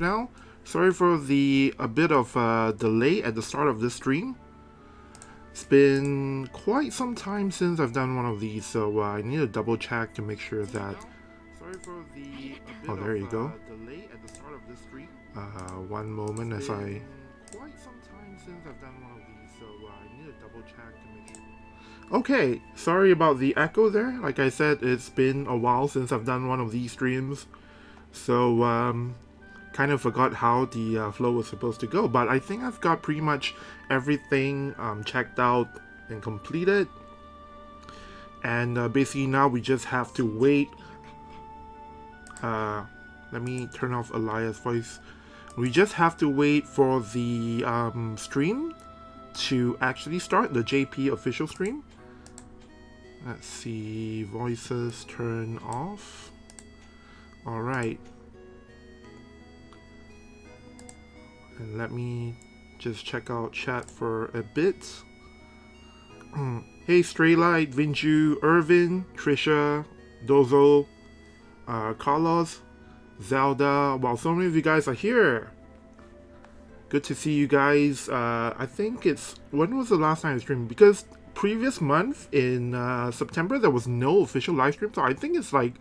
now. Sorry for a bit of delay at the start of this stream. It's been quite some time since I've done one of these, so I need to double check to make sure that. Sorry for oh, there you go. Delay at the start of this stream. One moment as I. Quite some time since I've done one of these, so I need to double check to make sure. Okay, sorry about the echo there. Like I said, it's been a while since I've done one of these streams, so kind of forgot how the flow was supposed to go, but I think I've got pretty much everything checked out and completed, and basically now we just have to wait. Let me turn off Elias' voice. We just have to wait for the stream to actually start, the JP official stream. Let's see, voices turn off. Alright. And let me just check out chat for a bit. Hey, Straylight, Vinju, Irvin, Trisha, Dozo, Carlos, Zelda. Wow, so many of you guys are here. Good to see you guys. I think it's... When was the last time I streamed? Because previous month in September, there was no official live stream. So I think it's like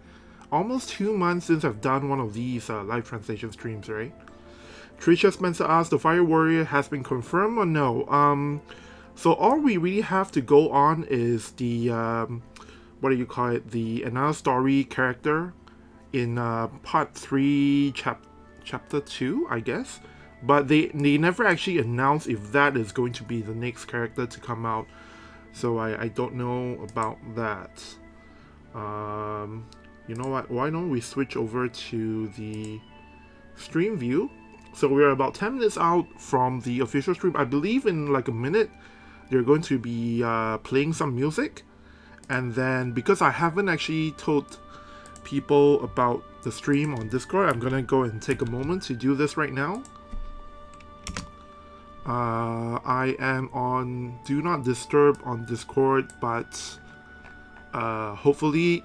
almost 2 months since I've done one of these live translation streams, right? Trisha Spencer asked, the Fire Warrior has been confirmed or no? So all we really have to go on is the, what do you call it? The another story character in part 3, chapter 2, I guess. But they never actually announced if that is going to be the next character to come out. So I don't know about that. You know what? Why don't we switch over to the stream view? So we're about 10 minutes out from the official stream. I believe in like a minute, they're going to be playing some music. And then because I haven't actually told people about the stream on Discord, I'm gonna go and take a moment to do this right now. I am on Do Not Disturb on Discord, but hopefully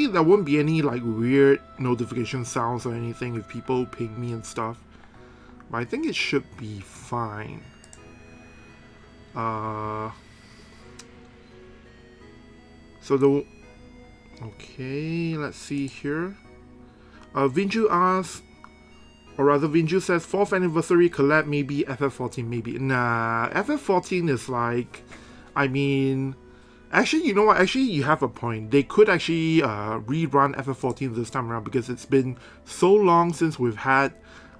there won't be any like weird notification sounds or anything if people ping me and stuff. But I think it should be fine. Okay, let's see here. Vinju asks, or rather Vinju says 4th anniversary collab, maybe FF14, maybe. Nah, FF14 is like, I mean, actually, you know what? Actually, you have a point. They could actually rerun FF14 this time around because it's been so long since we've had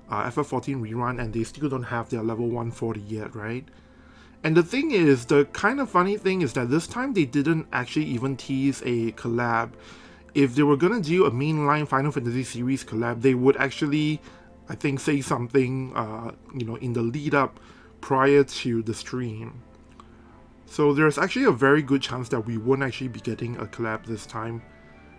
FF14 rerun and they still don't have their level 140 yet, right? And the thing is, the kind of funny thing is that this time they didn't actually even tease a collab. If they were gonna do a mainline Final Fantasy series collab, they would actually, I think, say something, you know, in the lead up prior to the stream. So there's actually a very good chance that we won't actually be getting a collab this time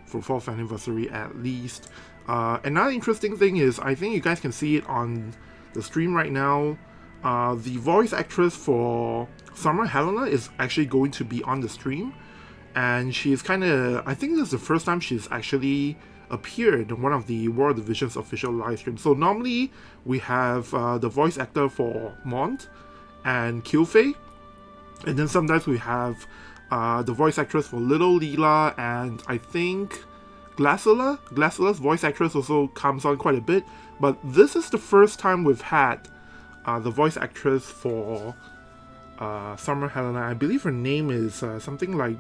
for 4th anniversary at least. Another interesting thing is, I think you guys can see it on the stream right now. The voice actress for Summer Helena is actually going to be on the stream. And she's kind of, I think this is the first time she's actually appeared in one of the World Division's official live streams. So normally we have the voice actor for Mont and Killfei. And then sometimes we have the voice actress for Little Leela, and I think Glassula. Glassula's voice actress also comes on quite a bit. But this is the first time we've had the voice actress for Summer Helena. I believe her name is something like...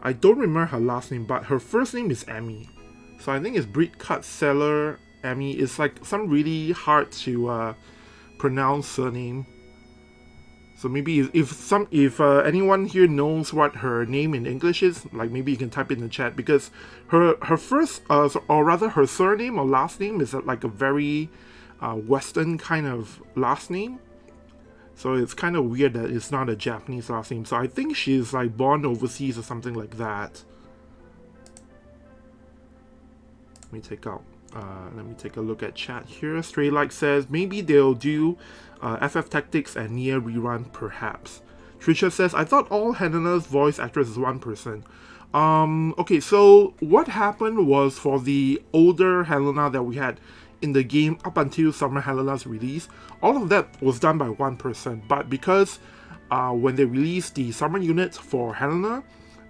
I don't remember her last name, but her first name is Emmy. So I think it's Brit Cutseller Emmy. It's like some really hard to pronounce surname. So maybe if anyone here knows what her name in English is, like maybe you can type in the chat, because her first or rather her surname or last name is like a very Western kind of last name. So it's kind of weird that it's not a Japanese last name. So I think she's like born overseas or something like that. Let me take a look at chat here. Straylight says maybe they'll do FF Tactics and Nier rerun perhaps. Trisha says, I thought all Helena's voice actress is one person. Okay, so what happened was for the older Helena that we had in the game up until Summer Helena's release, all of that was done by one person. But because when they released the summer unit for Helena,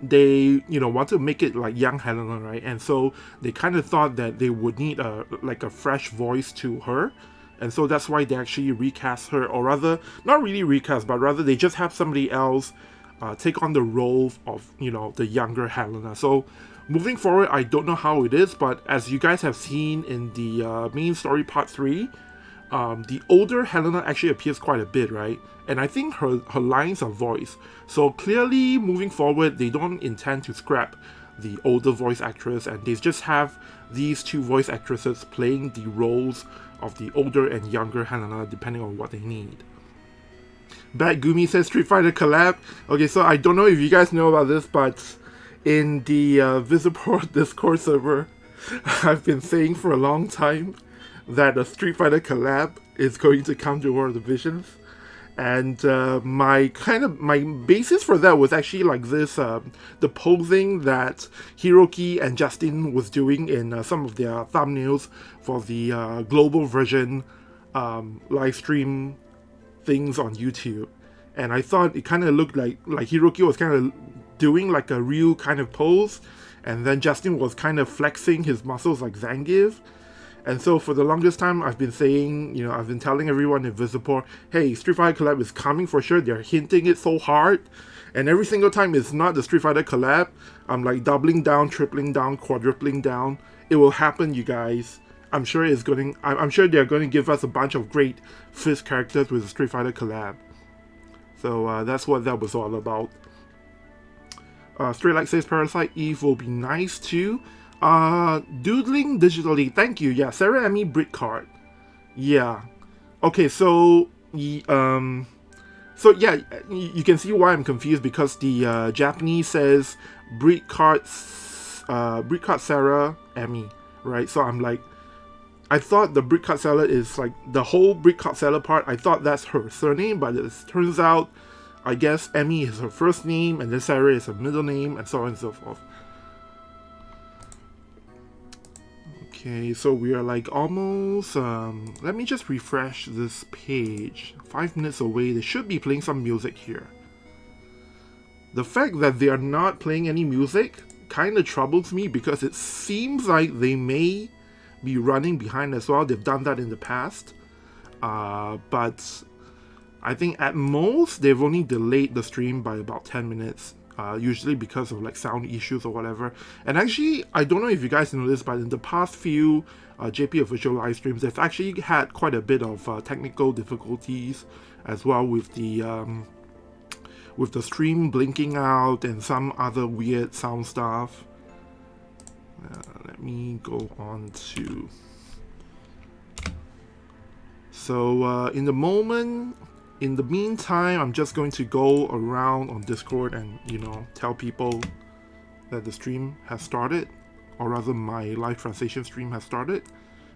they want to make it like young Helena, right? And so they kind of thought that they would need a fresh voice to her. And so that's why they actually recast her, or rather, not really recast, but rather they just have somebody else take on the role of, the younger Helena. So moving forward, I don't know how it is, but as you guys have seen in the main story part 3, the older Helena actually appears quite a bit, right? And I think her lines are voiced. So clearly, moving forward, they don't intend to scrap the older voice actress, and they just have these two voice actresses playing the roles of the older and younger Helena, depending on what they need. Bad Gumi says Street Fighter collab. Okay, so I don't know if you guys know about this, but in the Visiport Discord server, I've been saying for a long time that a Street Fighter collab is going to come to War of the Visions. And my basis for that was actually like this, the posing that Hiroki and Justin was doing in some of their thumbnails for the global version live stream things on YouTube. And I thought it kind of looked like Hiroki was kind of doing like a real kind of pose, and then Justin was kind of flexing his muscles like Zangief. And so for the longest time, I've been saying, I've been telling everyone in Visiport, hey, Street Fighter collab is coming for sure. They're hinting it so hard. And every single time it's not the Street Fighter collab, I'm like doubling down, tripling down, quadrupling down. It will happen, you guys. I'm sure I'm sure they're going to give us a bunch of great Fist characters with the Street Fighter collab. So that's what that was all about. Straight Light says Parasite Eve will be nice too. Doodling digitally, thank you. Yeah, Sarah Emmy Brit card. Yeah. Okay, so so yeah, you can see why I'm confused, because the Japanese says Brit card Sarah Emmy, right? So I'm like, I thought the Brit card seller is like the whole Brit card seller part. I thought that's her surname, but it turns out, I guess Emmy is her first name, and then Sarah is her middle name, and so on and so forth. Okay, so we are like almost, let me just refresh this page. 5 minutes away, they should be playing some music here. The fact that they are not playing any music kind of troubles me, because it seems like they may be running behind as well. They've done that in the past. But I think at most, they've only delayed the stream by about 10 minutes. Usually because of like sound issues or whatever. And actually, I don't know if you guys know this, but in the past few JP official live streams, they've actually had quite a bit of technical difficulties as well with the stream blinking out and some other weird sound stuff. Let me go on to. So in the meantime, I'm just going to go around on Discord and, tell people that the stream has started, or rather my live translation stream has started,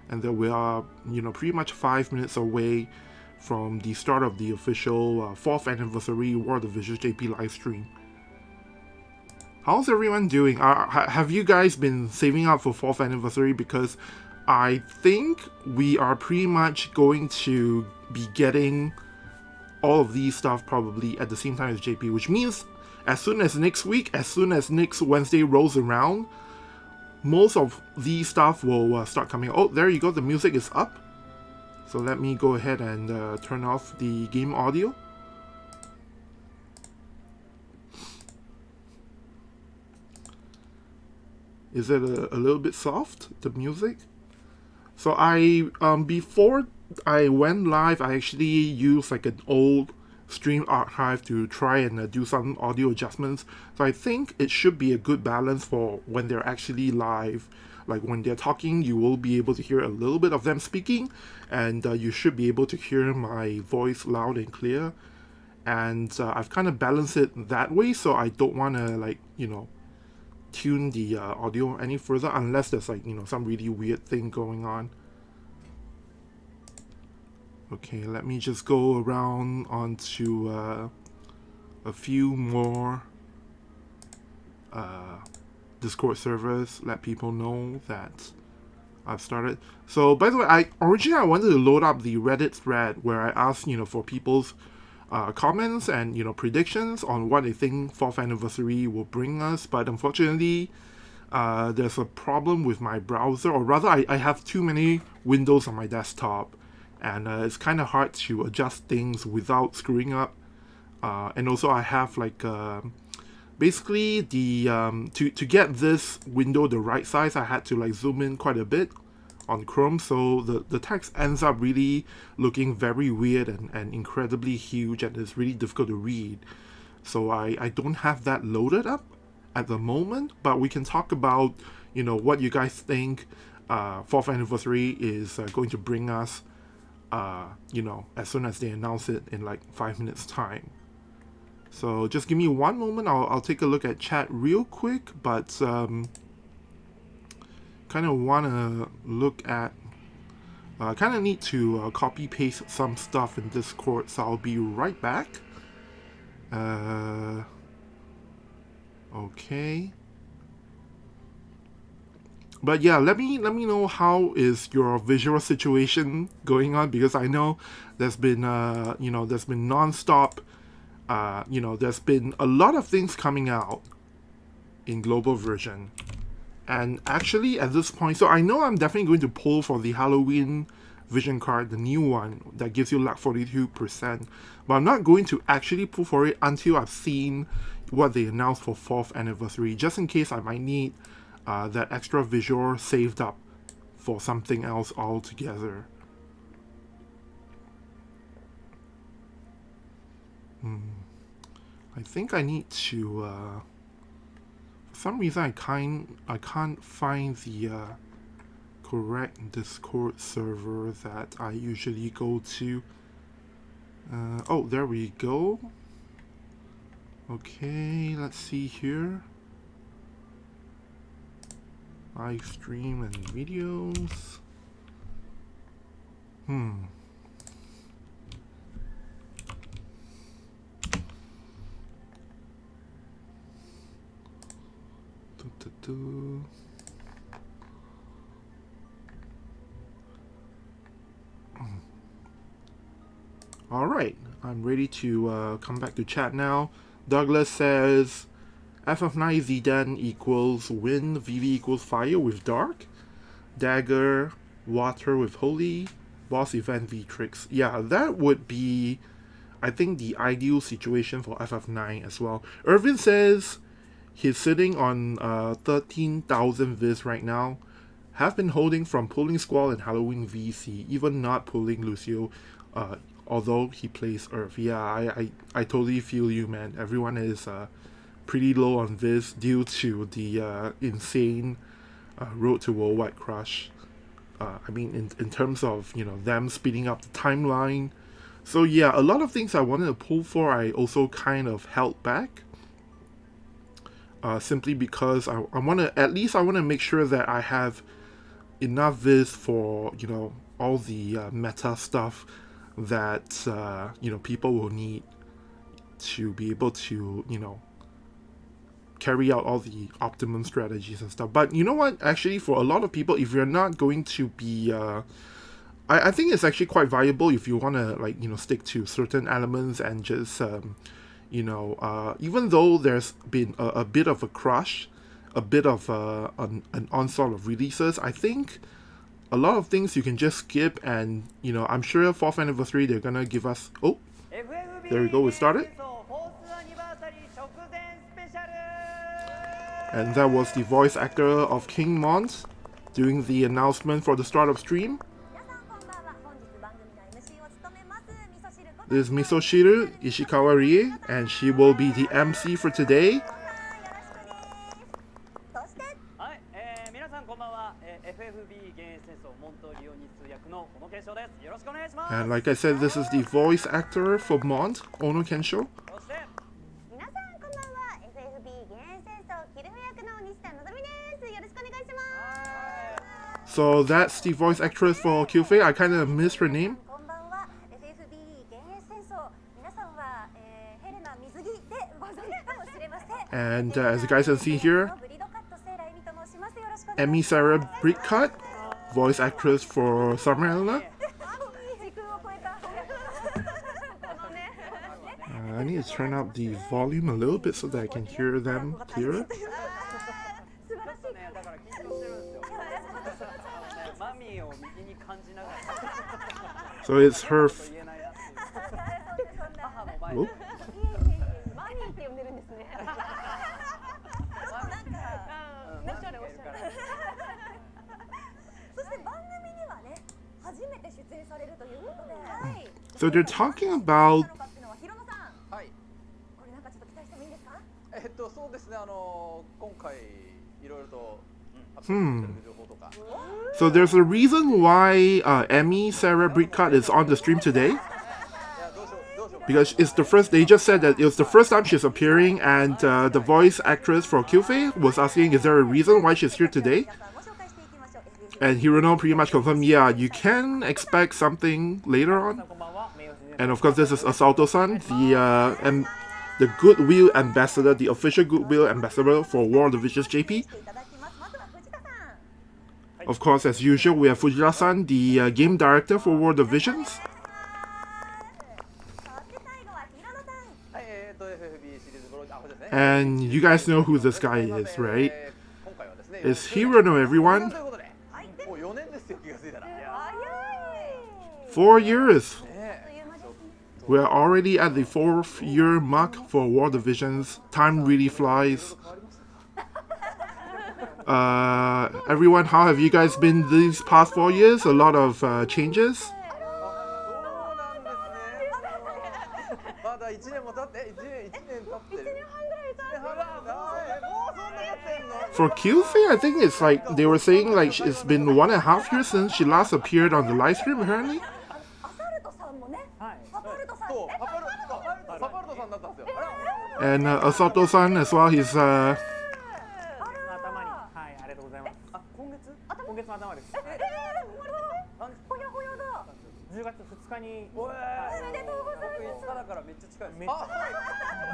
and that we are, pretty much 5 minutes away from the start of the official 4th anniversary War of the Visions JP live stream. How's everyone doing? Have you guys been saving up for 4th anniversary? Because I think we are pretty much going to be getting all of these stuff probably at the same time as JP, which means as soon as next week, as soon as next Wednesday rolls around, most of these stuff will start coming. Oh, there you go, the music is up. So let me go ahead and turn off the game audio. Is it a little bit soft, the music? So I, before I went live, I actually used like an old stream archive to try and do some audio adjustments. So I think it should be a good balance for when they're actually live. Like when they're talking, you will be able to hear a little bit of them speaking, and you should be able to hear my voice loud and clear. And I've kind of balanced it that way, so I don't want to like, tune the audio any further unless there's like, some really weird thing going on. Okay, let me just go around onto a few more Discord servers, let people know that I've started. So by the way, originally I wanted to load up the Reddit thread where I asked, for people's comments and, predictions on what they think 4th anniversary will bring us, but unfortunately, there's a problem with my browser, or rather I have too many windows on my desktop, and it's kind of hard to adjust things without screwing up. And also I have basically the to get this window the right size, I had to zoom in quite a bit on Chrome, so the text ends up really looking very weird and incredibly huge, and it's really difficult to read. So I don't have that loaded up at the moment, but we can talk about what you guys think 4th anniversary is going to bring us as soon as they announce it in 5 minutes time. So just give me one moment, I'll take a look at chat real quick, but kind of want to look at kind of need to copy paste some stuff in Discord, so I'll be right back. Okay, but yeah, let me know how is your visual situation going on, because I know there's been there's been non-stop there's been a lot of things coming out in global version. And actually at this point, so I know I'm definitely going to pull for the Halloween vision card, the new one that gives you luck 42%, but I'm not going to actually pull for it until I've seen what they announced for 4th anniversary, just in case I might need that extra visual saved up for something else altogether. I think I need to for some reason I can't find the correct Discord server that I usually go to. Oh, there we go. Okay, let's see here. Livestream and videos. Alright, I'm ready to come back to chat now. Douglas says FF9 Zidane equals wind, VV equals fire with dark, dagger, water with holy, boss event V-Trix. Yeah, that would be, I think, the ideal situation for FF9 as well. Irvin says he's sitting on 13,000 Viz right now. Have been holding from pulling Squall and Halloween VC, even not pulling Lucio, although he plays Earth. Yeah, I totally feel you, man. Everyone is pretty low on Viz due to the insane Road to Worldwide Crush. I mean, in terms of, them speeding up the timeline. So yeah, a lot of things I wanted to pull for, I also kind of held back. Simply because I want to make sure that I have enough Viz for, all the meta stuff that, people will need to be able to, carry out all the optimum strategies and stuff. But you know what? Actually, for a lot of people, if you're not going to be... I think it's actually quite viable if you want to, stick to certain elements and just... even though there's been a bit of a crush, a bit of an onslaught of releases, I think a lot of things you can just skip, and I'm sure 4th anniversary they're gonna give us. Oh, there we go, we started. And that was the voice actor of King Mont doing the announcement for the start of stream. This is Misoshiru Ishikawa Rie, and she will be the MC for today. And like I said, this is the voice actor for Mont, Ono Kensho. So that's the voice actress for Kyufei. I kind of missed her name. And as you guys can see here, Emmy Sarah Brickcut, voice actress for Summer Helena. I need to turn up the volume a little bit so that I can hear them clearer. So it's her. Oh. So they're talking about. So there's a reason why Emmy Sarah Brickcut is on the stream today. Because it's the first. They just said that it was the first time she's appearing, and the voice actress for Kyufei was asking, "Is there a reason why she's here today?" And Hirono pretty much confirmed, "Yeah, you can expect something later on." And of course, this is Asalto-san, the Goodwill Ambassador, the official Goodwill Ambassador for War of the Visions JP. Of course, as usual, we have Fujita-san, the game director for War of the Visions. And you guys know who this guy is, right? It's Hirono, everyone. 4 years. We're already at the 4th year mark for War of the Visions. Time really flies. Everyone, how have you guys been these past 4 years? A lot of changes. For Kyufei, I think it's like they were saying like it's been 1.5 years since she last appeared on the live stream, apparently. And Asato-san as well, he's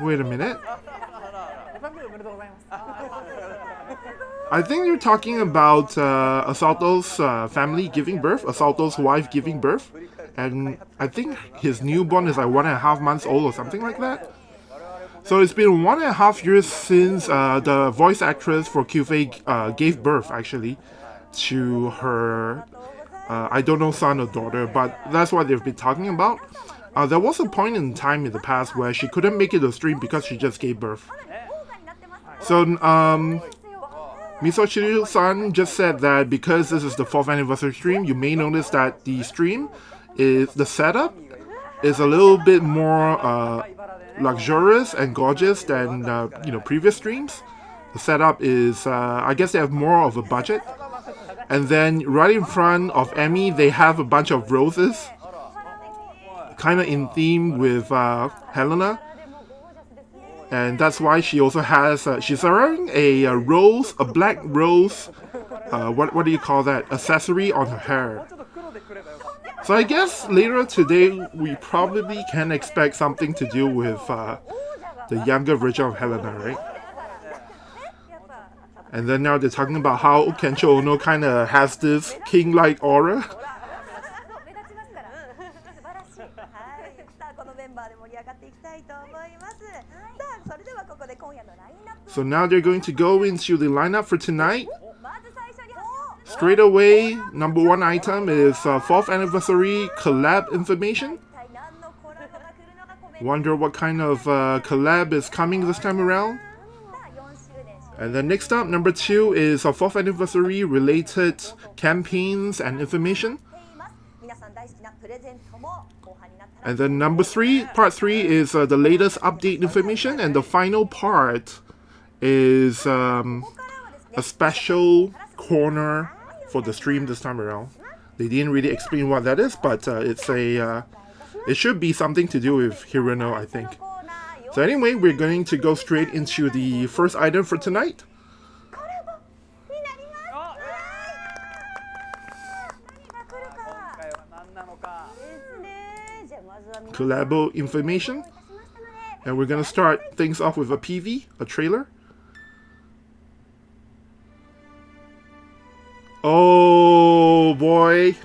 Wait a minute. I think you're talking about Asalto's family giving birth, Asalto's wife giving birth, and I think his newborn is like 1.5 months old or something like that. So it's been 1.5 years since the voice actress for Kyufei gave birth, actually, to her, I don't know, son or daughter, but that's what they've been talking about. There was a point in time in the past where she couldn't make it to stream because she just gave birth. So, Misochiru-san just said that because this is the 4th anniversary stream, you may notice that the setup is a little bit more luxurious and gorgeous than previous streams. The setup is, I guess they have more of a budget. And then right in front of Emmy, they have a bunch of roses, kind of in theme with Helena. And that's why she also has, she's wearing a black rose, what do you call that, accessory on her hair. So I guess later today, we probably can expect something to do with the younger version of Helena, right? And then now they're talking about how Kensho Ono kind of has this king-like aura. So now they're going to go into the lineup for tonight. Straight away, number 1 item is 4th anniversary collab information. Wonder what kind of collab is coming this time around. And then next up, number 2 is a 4th anniversary related campaigns and information. And then number 3, part 3 is the latest update information, and the final part is a special corner for the stream this time around. They didn't really explain what that is, but it should be something to do with Hirono, I think. So anyway, we're going to go straight into the first item for tonight. Collabo information. And we're gonna start things off with a PV, a trailer. Oh boy.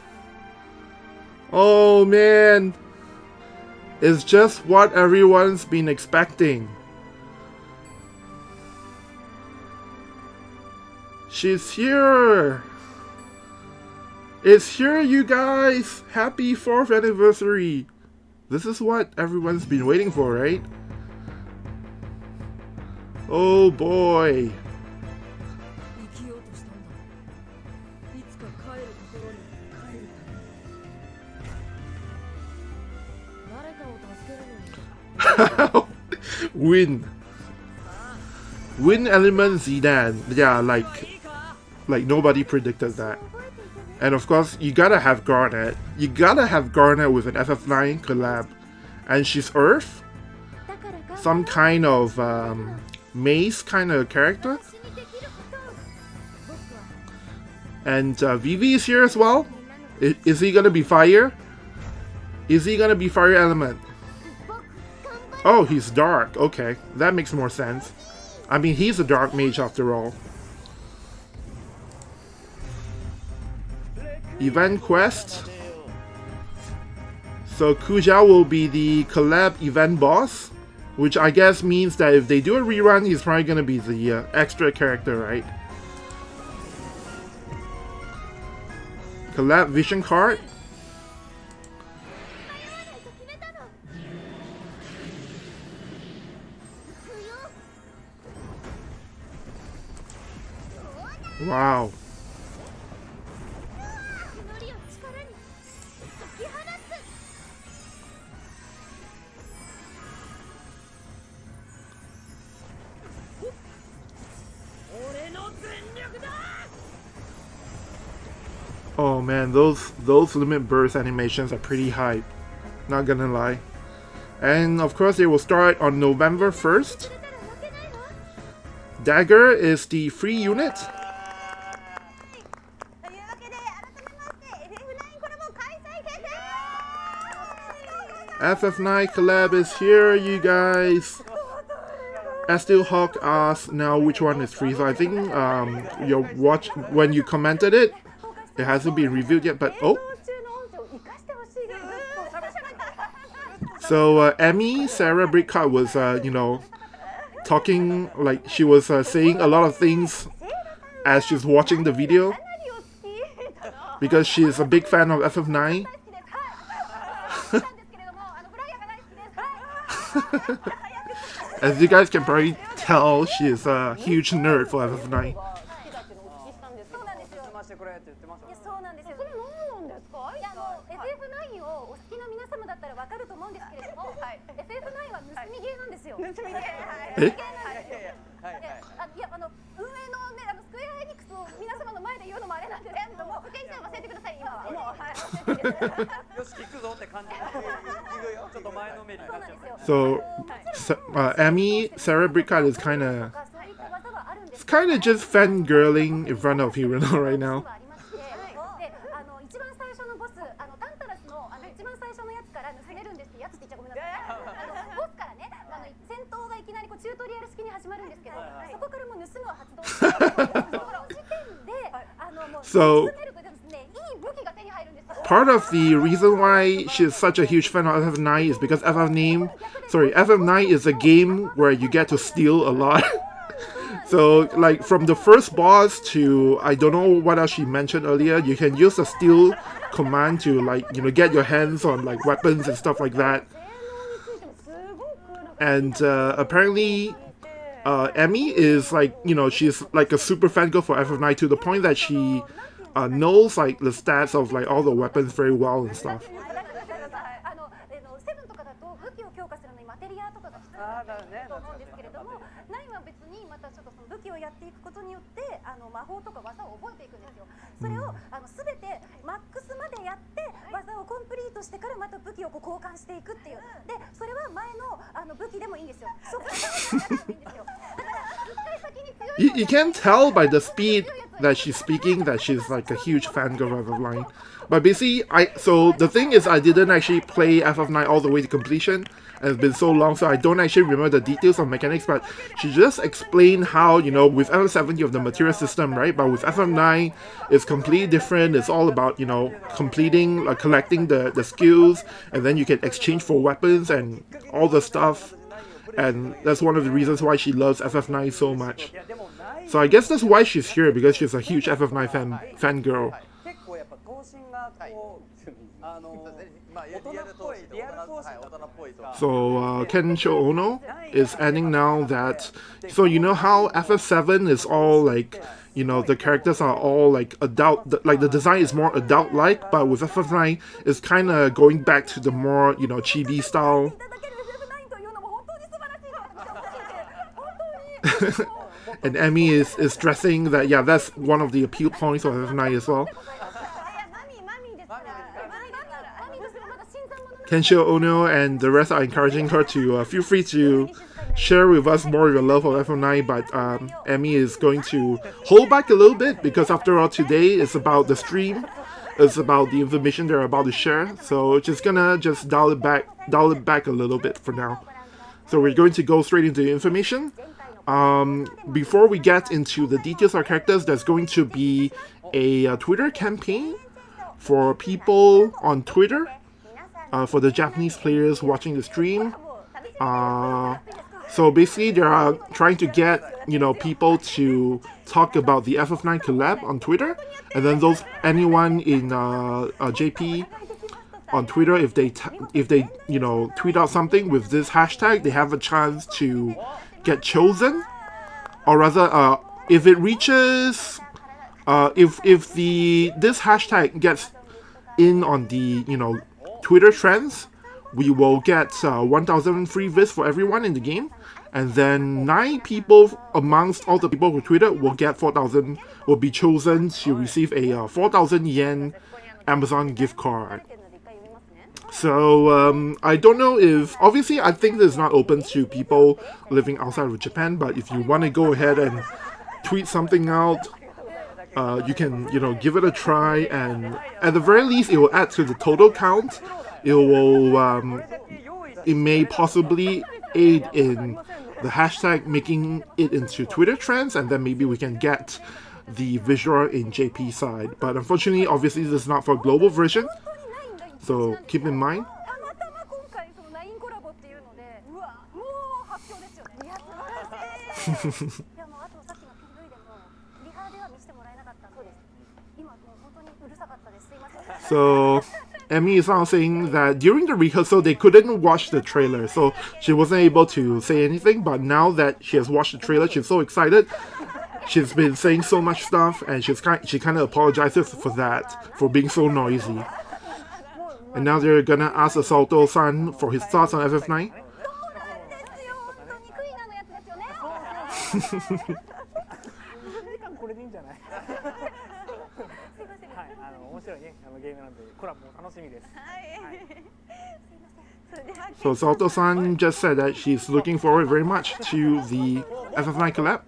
Oh man. It's just what everyone's been expecting. She's here. It's here, you guys. Happy 4th anniversary. This is what everyone's been waiting for, right? Oh boy. Win element Zidane. Yeah, like nobody predicted that. And of course, you gotta have Garnet. You gotta have Garnet with an FF9 collab. And she's Earth? Some kind of maze kind of character. And Vivi is here as well. Is he gonna be fire? Is he gonna be fire element? Oh, he's dark. Okay, that makes more sense. I mean, he's a dark mage after all. Event quest. So Kujia will be the collab event boss, which I guess means that if they do a rerun, he's probably gonna be the extra character, right? Collab vision card. Wow. Oh man, those limit burst animations are pretty hype. Not gonna lie. And of course they will start on November 1st. Dagger is the free unit. FF9 collab is here, you guys. Estil Hawk asked now which one is free. So I think when you commented it, it hasn't been reviewed yet. But oh, so Emmy Sarah Brickcard was talking, like she was saying a lot of things as she's watching the video because she's a big fan of FF9. As you guys can probably tell, she is a huge nerd for FF9. Eh? So, Emmy, Sarah Brickcard is kind of just fangirling in front of Hirano right now. So, part of the reason why she's such a huge fan of FF9 is because FF9 is a game where you get to steal a lot. So, like, from the first boss to, I don't know what else she mentioned earlier, you can use the steal command to, like, get your hands on, like, weapons and stuff like that. And apparently, Emmy is, like, she's like a super fangirl for FF9 to the point that she knows, like, the stats of, like, all the weapons very well and stuff. You can tell by the speed that she's speaking that she's like a huge fangirl of FF9. But basically, so the thing is, I didn't actually play FF9 all the way to completion, and it's been so long, so I don't actually remember the details of mechanics, but she just explained how, you know, with FF7 you have the material system, right? But with FF9, it's completely different. It's all about, you know, completing, collecting the skills, and then you can exchange for weapons and all the stuff. And that's one of the reasons why she loves FF9 so much. So I guess that's why she's here, because she's a huge FF9 fangirl. So Kensho Ono is adding now that, so you know how FF7 is all like, you know, the characters are all like adult, like the design is more adult-like, but with FF9 it's kind of going back to the more, you know, chibi style. And Emmy is stressing that, yeah, that's one of the appeal points of FF9 as well. Kensho Ono and the rest are encouraging her to feel free to share with us more of your love of FF9, but Emmy is going to hold back a little bit, because after all, today is about the stream, it's about the information they're about to share, so just gonna dial it back a little bit for now. So we're going to go straight into the information. Before we get into the details of our characters, there's going to be a Twitter campaign for people on Twitter, for the Japanese players watching the stream. So basically they are trying to get, you know, people to talk about the FF9 collab on Twitter, and then anyone in JP on Twitter, if they you know, tweet out something with this hashtag, they have a chance to get chosen, or rather, if it reaches, if this hashtag gets in on the, you know, Twitter trends, we will get 1,000 free vis for everyone in the game, and then 9 people amongst all the people who tweeted will get 4,000, will be chosen to receive a 4,000 yen Amazon gift card. So I don't know if, obviously I think this is not open to people living outside of Japan, but if you want to go ahead and tweet something out, you can, you know, give it a try, and at the very least it will add to the total count. It will, it may possibly aid in the hashtag making it into Twitter trends, and then maybe we can get the visual in JP side. But unfortunately, obviously this is not for global version, so keep in mind. So Emmy is now saying that during the rehearsal they couldn't watch the trailer, so she wasn't able to say anything, but now that she has watched the trailer, she's so excited. She's been saying so much stuff, and she kind of apologizes for that, for being so noisy. And now they're gonna ask Asalto-san for his thoughts on FF9. So Asalto-san just said that she's looking forward very much to the FF9 collab.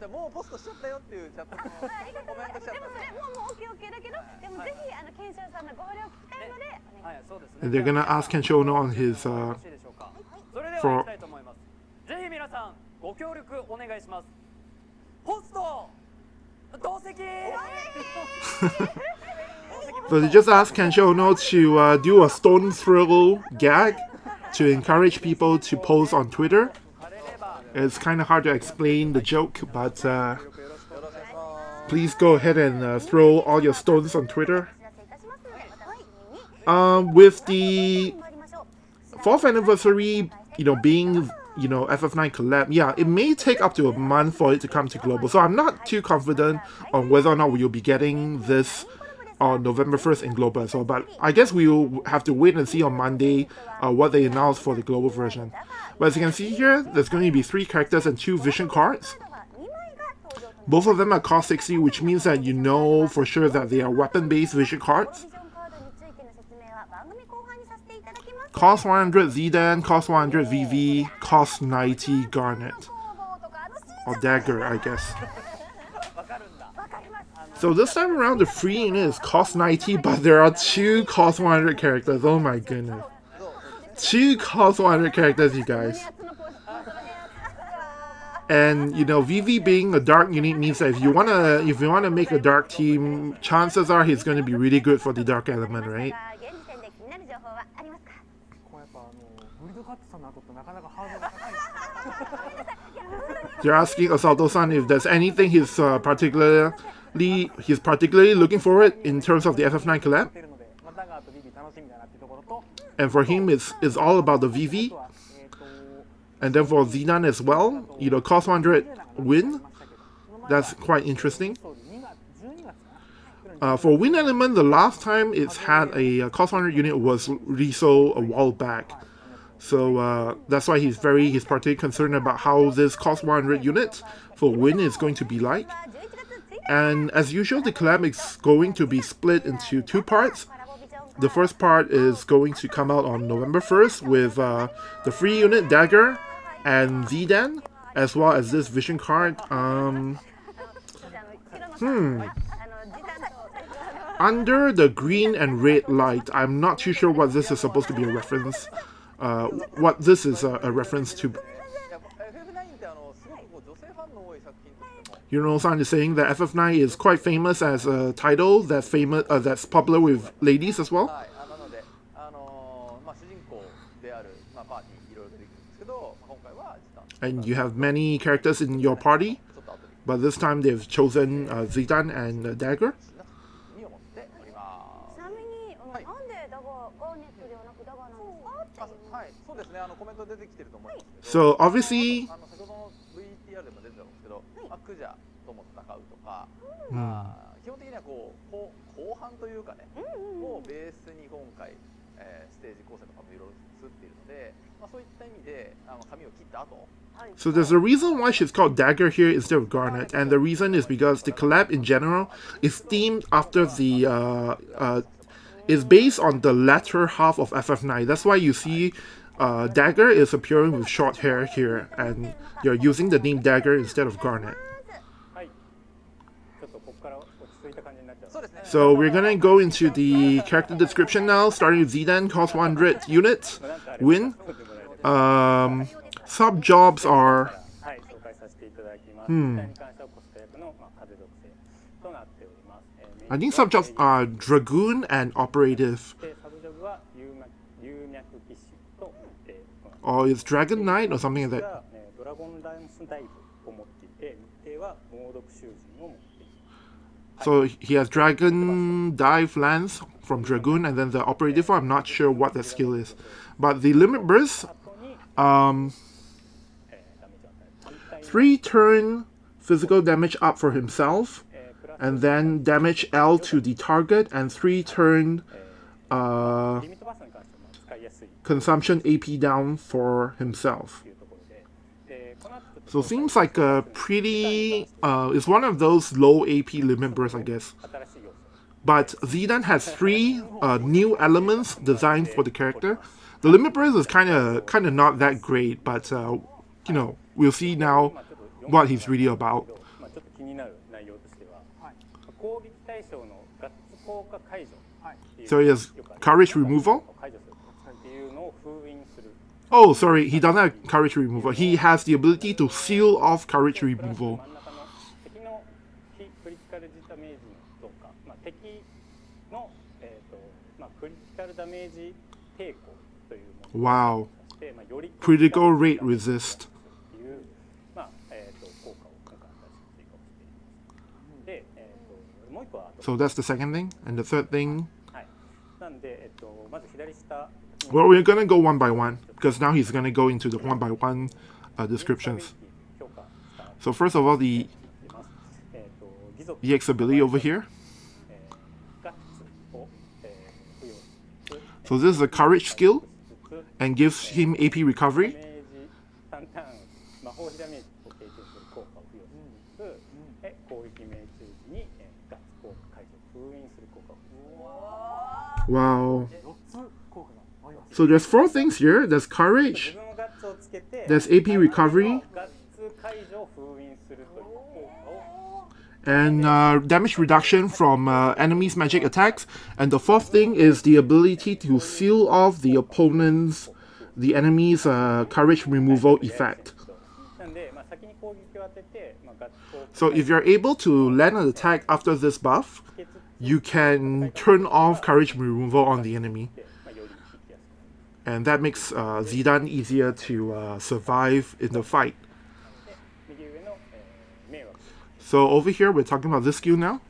And they're gonna ask Kensho Ono on his for so they just asked Kensho Ono to do a stone throw gag to encourage people to post on Twitter. It's kind of hard to explain the joke, but please go ahead and throw all your stones on Twitter. With the 4th anniversary, you know, being, you know, FF9 collab, yeah, it may take up to a month for it to come to global, so I'm not too confident on whether or not we'll be getting this on November 1st in global as well, but I guess we'll have to wait and see on Monday what they announce for the global version. But as you can see here, there's going to be 3 characters and 2 vision cards. Both of them are cost 60, which means that you know for sure that they are weapon-based vision cards. Cost 100 Zidane, cost 100 VV, cost 90 Garnet. Or Dagger, I guess. So this time around, the free unit is cost 90, but there are 2 cost 100 characters. Oh my goodness. 2 cost 100 characters, you guys. And you know, VV being a dark unit means that if you wanna make a dark team, chances are he's gonna be really good for the dark element, right? They're asking Asalto-san if there's anything he's particularly looking forward in terms of the FF9 collab. And for him, it's all about the VV. And then for Zidan as well, you know, cost 100 win. That's quite interesting. For Wind Element, the last time it's had a cost 100 unit was Riso a while back. So that's why he's particularly concerned about how this cost 100 unit for Wind is going to be like. And as usual, the collab is going to be split into 2 parts. The first part is going to come out on November 1st with the free unit Dagger and Zidan, as well as this vision card. Under the green and red light, I'm not too sure what this is supposed to be a reference. What this is a reference to. Yuno-san is saying that FF9 is quite famous as a title that's popular with ladies as well. And you have many characters in your party, but this time they've chosen Zidan and Dagger. So obviously, so there's a reason why she's called Dagger here instead of Garnet, and the reason is because the collab in general is themed after the is based on the latter half of FF9. That's why you see Dagger is appearing with short hair here, and you're using the name Dagger instead of Garnet. So we're gonna go into the character description now, starting with Zidan, cost 100 units, win. Sub jobs are I think sub jobs are Dragoon and Operative. Or it's Dragon Knight or something like that. So he has Dragon Dive Lance from Dragoon, and then the Operative, I'm not sure what that skill is. But the Limit Burst, 3 turn physical damage up for himself, and then damage L to the target, and 3 turn consumption AP down for himself. So seems like a pretty, it's one of those low AP limit bursts, I guess. But Zidan has 3 new elements designed for the character. The limit burst is kind of not that great, but you know, we'll see now what he's really about. So he has courage removal. Oh, sorry, he doesn't have courage removal. He has the ability to seal off courage removal. Wow. Critical rate resist. So that's the second thing. And the third thing, well, we're going to go one by one, because now he's going to go into the one by one descriptions. So first of all, the EX ability over here. So this is a courage skill, and gives him AP recovery. Wow. So there's 4 things here. There's courage, there's AP recovery, and damage reduction from enemies' magic attacks. And the fourth thing is the ability to seal off the enemy's courage removal effect. So if you're able to land an attack after this buff, you can turn off courage removal on the enemy. And that makes Zidane easier to survive in the fight. So over here, we're talking about this skill now.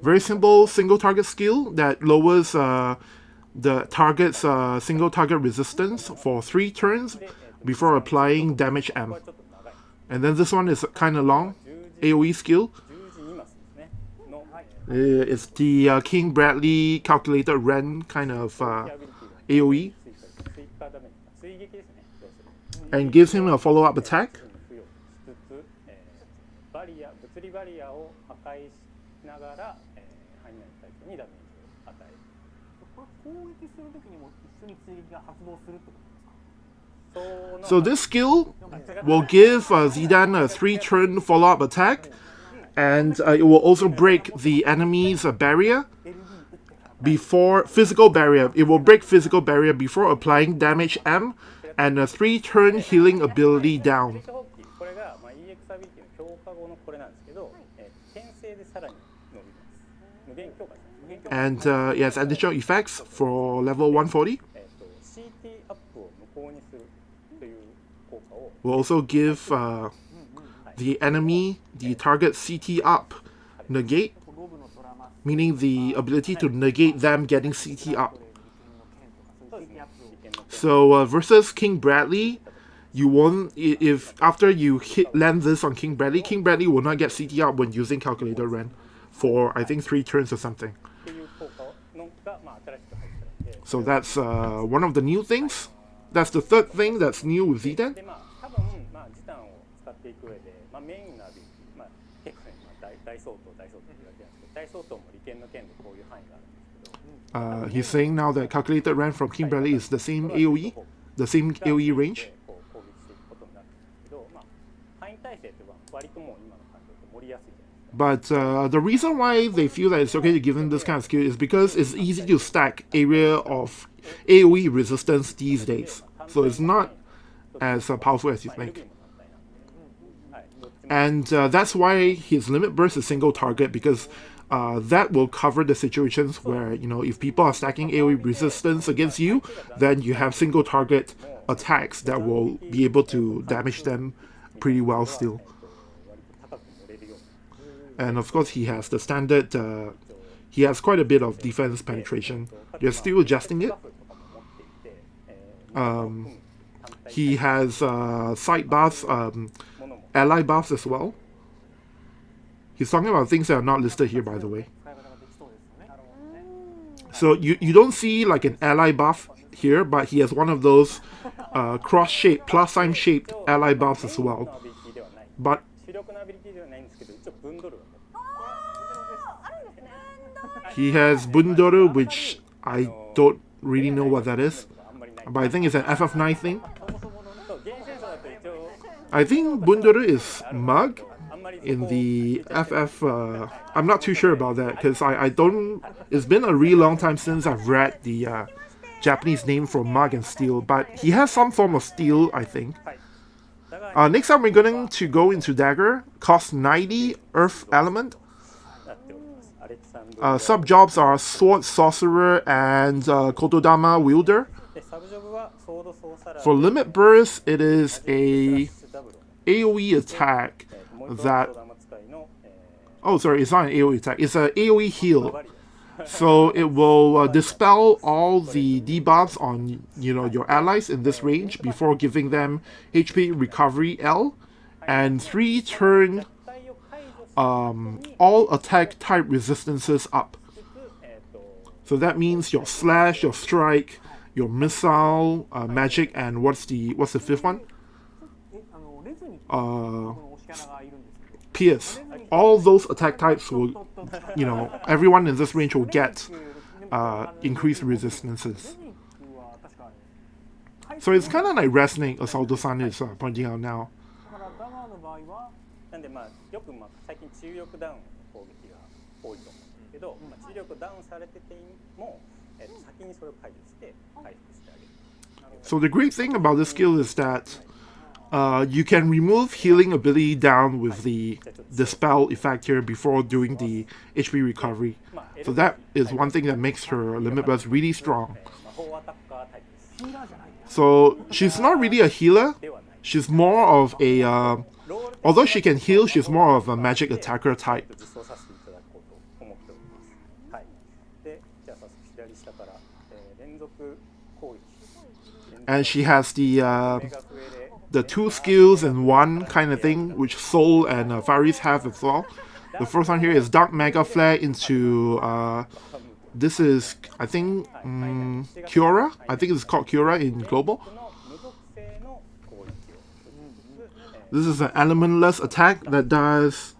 Very simple single target skill that lowers the target's single target resistance for 3 turns before applying damage M. And then this one is kind of long, AoE skill. It's the King Bradley calculated Ren kind of AoE. And gives him a follow-up attack. So this skill will give Zidane a 3-turn follow-up attack, and it will also break the enemy's barrier before physical barrier. It will break physical barrier before applying damage M and a 3-turn healing ability down. And it has additional effects for level 140. Will also give the enemy the target CT up negate, meaning the ability to negate them getting CT up. So versus King Bradley, you won't, if after you land this on King Bradley will not get CT up when using Calculator Ren for I think 3 turns or something. So that's one of the new things. That's the third thing that's new with Zidane. He's saying now that calculated Ren from King Bradley is the same AoE, the same AoE range. But the reason why they feel that it's okay to give him this kind of skill is because it's easy to stack area of AoE resistance these days. So it's not as powerful as you think. And that's why his limit burst is single target, because that will cover the situations where, you know, if people are stacking AoE resistance against you, then you have single target attacks that will be able to damage them pretty well still. And of course he has the standard, he has quite a bit of defense penetration. They're still adjusting it. He has side buffs, ally buffs as well. He's talking about things that are not listed here, by the way. So you don't see like an ally buff here, but he has one of those cross-shaped, plus-sign shaped ally buffs as well. But he has Bundoru, which I don't really know what that is, but I think it's an FF9 thing. I think Bundoru is Mug in the FF. I'm not too sure about that because I don't. It's been a really long time since I've read the Japanese name for Mug and Steel, but he has some form of steel, I think. Next up, we're going to go into Dagger. Cost 90 Earth Element. Sub jobs are Sword Sorcerer and Kotodama Wielder. For Limit Burst, it is a AoE attack that... Oh, sorry, it's not an AoE attack. It's an AoE heal. So it will dispel all the debuffs on, you know, your allies in this range before giving them HP recovery L and 3-turn all attack type resistances up. So that means your slash, your strike, your missile, magic, and what's the fifth one? Pierce. All those attack types will, you know, everyone in this range will get increased resistances. So it's kind of like Resonate, Assaulto-san is pointing out now. まあよく最近治癒力ダウンの攻撃が多いと思うんですけど、治癒力ダウンされてても、先にそれを解除して回復してあげる。So the great thing about this skill is that you can remove healing ability down with the spell effect here before doing the HP recovery. So that is one thing that makes her limit burst really strong. So she's not really a healer. She's more of a although she can heal, she's more of a magic attacker type. And she has the two skills in one kind of thing, which Soul and Faris have as well. The first one here is Dark Mega Flare into this is, I think, Cura. I think it's called Cura in Global. This is an elementless attack that does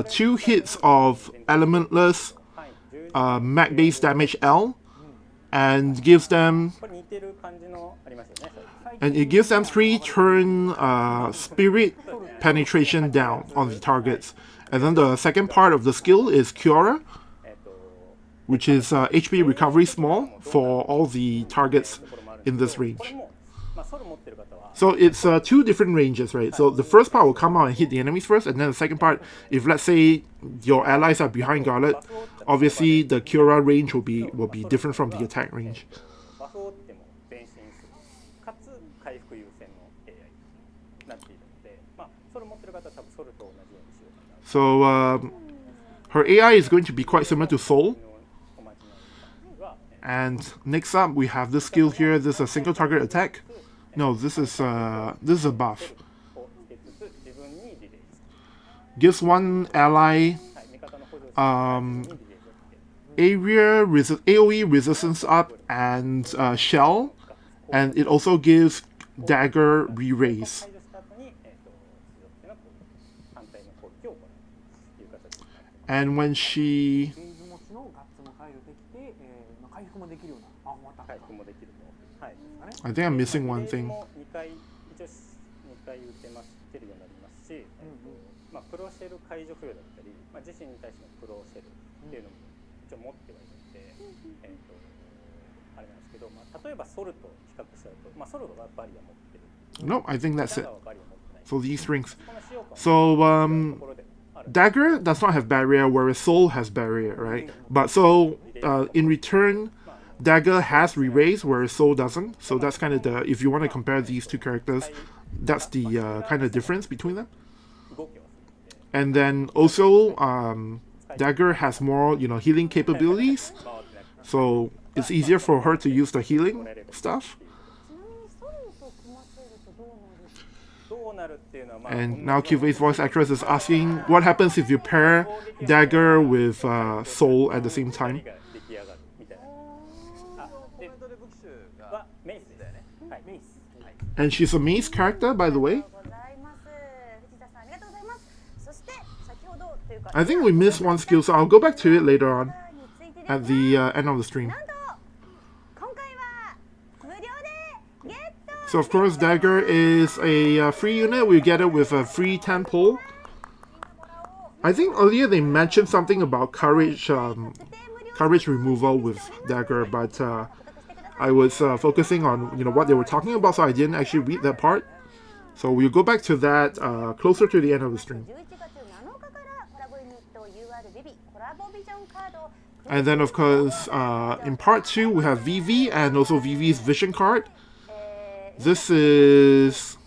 2 hits of elementless mag base damage L, and gives them 3 turn spirit penetration down on the targets. And then the second part of the skill is Cura, which is HP recovery small for all the targets in this range. So it's 2 different ranges, right? So the first part will come out and hit the enemies first, and then the second part, if let's say your allies are behind Gauntlet, obviously the Cura range will be different from the attack range. So her AI is going to be quite similar to Soul. And next up, we have this skill here. This is a single target attack. No, this is a buff. Gives one ally AoE resistance up and shell, and it also gives dagger re-raise. And when she... I think I'm missing one thing. No, I think that's it. So these rings. So Dagger does not have barrier, whereas Soul has barrier, right? But so in return, Dagger has re-raise, whereas Soul doesn't. So that's kind of the, if you want to compare these two characters, that's the kind of difference between them. And then also, Dagger has more, healing capabilities. So it's easier for her to use the healing stuff. And now QV's voice actress is asking, what happens if you pair Dagger with Soul at the same time? And she's a mace character, by the way. I think we missed one skill, so I'll go back to it later on at the end of the stream. So of course, Dagger is a free unit. We get it with a free 10 pull. I think earlier they mentioned something about courage removal with Dagger, but I was focusing on what they were talking about, so I didn't actually read that part. So we'll go back to that closer to the end of the stream. And then of course, in part 2 we have VV and also VV's vision card. This is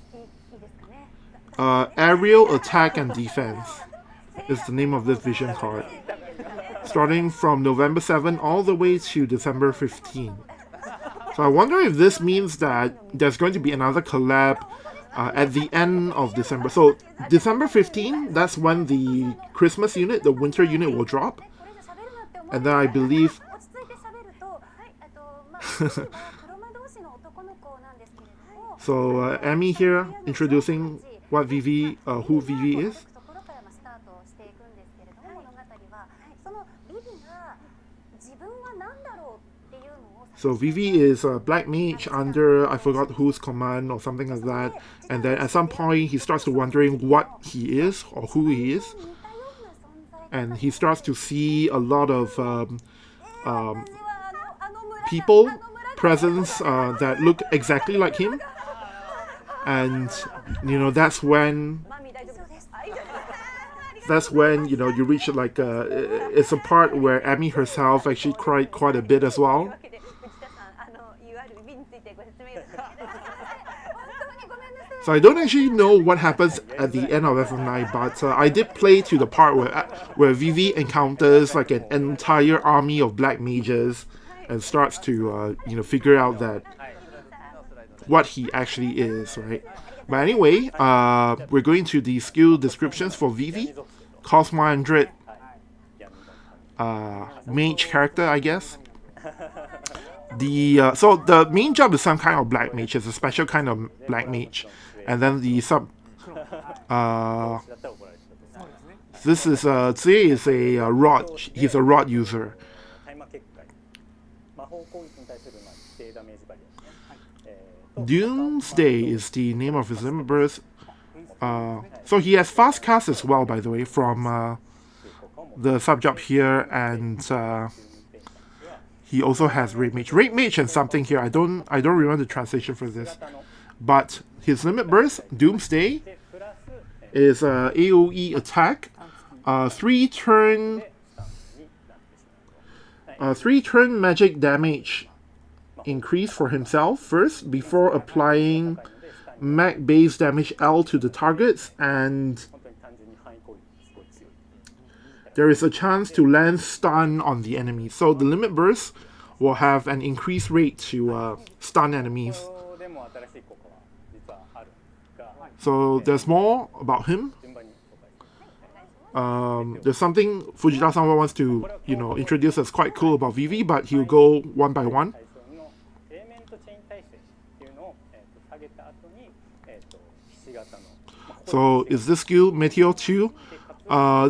Aerial Attack and Defense is the name of this vision card. Starting from November 7 all the way to December 15. So I wonder if this means that there's going to be another collab at the end of December. So December 15, that's when the Christmas unit, the winter unit, will drop. And then I believe... So Amy here introducing what VV, who VV is. So Vivi is a black mage under I forgot whose command or something like that, and then at some point he starts to wondering what he is or who he is, and he starts to see a lot of people, presence that look exactly like him, and that's when you reach like it's a part where Amy herself actually cried quite a bit as well. So I don't actually know what happens at the end of FF9, but I did play to the part where Vivi encounters like an entire army of black mages and starts to figure out that what he actually is, right? But anyway, we're going to the skill descriptions for Vivi. Cost 100 mage character, I guess. So the main job is some kind of black mage. It's a special kind of black mage. And then the this is Tsuye is a rod. He's a rod user. Doomsday is the name of his limit burst. So he has fast cast as well, by the way, from the sub-job here, and he also has Raid Mage. Raid Mage and something here. I don't remember the translation for this. But his limit burst, Doomsday, is AoE attack. 3 turn magic damage increase for himself first before applying mag base damage L to the targets, and there is a chance to land stun on the enemy. So the limit burst will have an increased rate to stun enemies. So there's more about him. There's something Fujita-sama wants to introduce that's quite cool about Vivi, but he'll go one by one. So is this skill Meteor 2?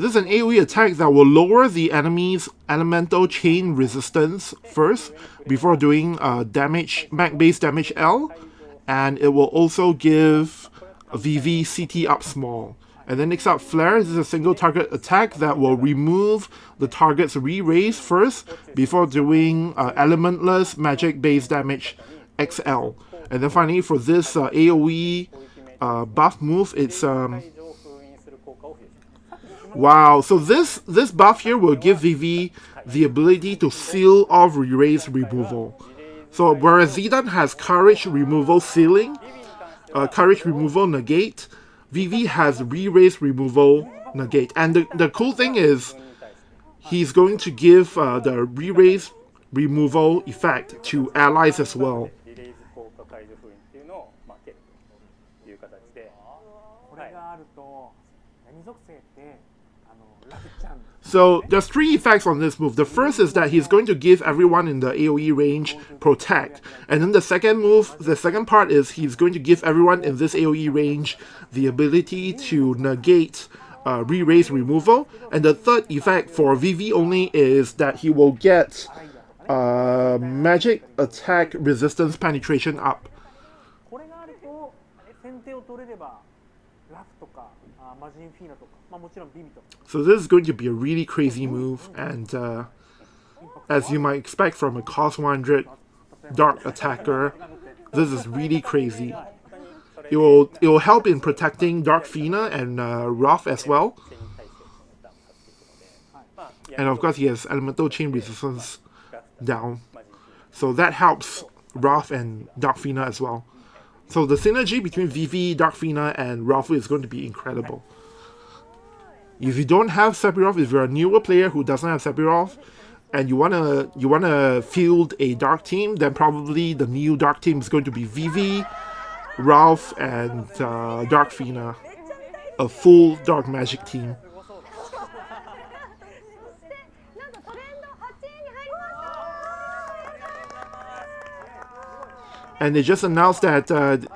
This is an AoE attack that will lower the enemy's elemental chain resistance first before doing mag base damage L, and it will also give Vivi CT up small. And then next up, Flare. This is a single target attack that will remove the target's re-raise first before doing elementless magic base damage XL. And then finally for this AoE buff move, it's wow. So this buff here will give Vivi the ability to seal off re-raise removal. So whereas Zidane has courage removal sealing, courage removal negate, Vivi has re-raise removal negate. And the cool thing is he's going to give the re-raise removal effect to allies as well. So there's 3 effects on this move. The first is that he's going to give everyone in the AoE range protect. And then the second part is he's going to give everyone in this AoE range the ability to negate re-raise removal. And the third effect for Vivi only is that he will get magic attack resistance penetration up. So this is going to be a really crazy move, and as you might expect from a cost 100 dark attacker, this is really crazy. It will help in protecting Dark Fina and Roth as well. And of course he has elemental chain resistance down, so that helps Roth and Dark Fina as well. So the synergy between Vivi, Dark Fina and Roth is going to be incredible. If you don't have Sephiroth, if you're a newer player who doesn't have Sephiroth, and you wanna field a dark team, then probably the new dark team is going to be Vivi, Ralph, and Dark Fina, a full dark magic team. And they just announced that the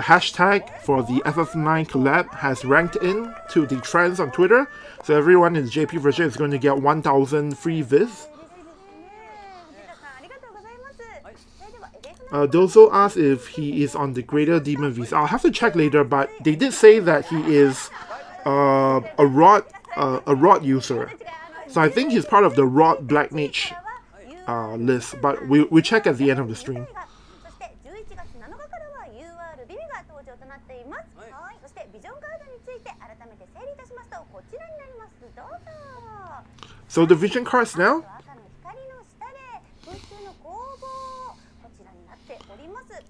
hashtag for the FF9 collab has ranked in to the trends on Twitter. So everyone in the JP version is going to get 1,000 free viz. They also asked if he is on the Greater Demon visa. I'll have to check later, but they did say that he is a rod user. So I think he's part of the rod black mage list, but we check at the end of the stream. So the vision cards now.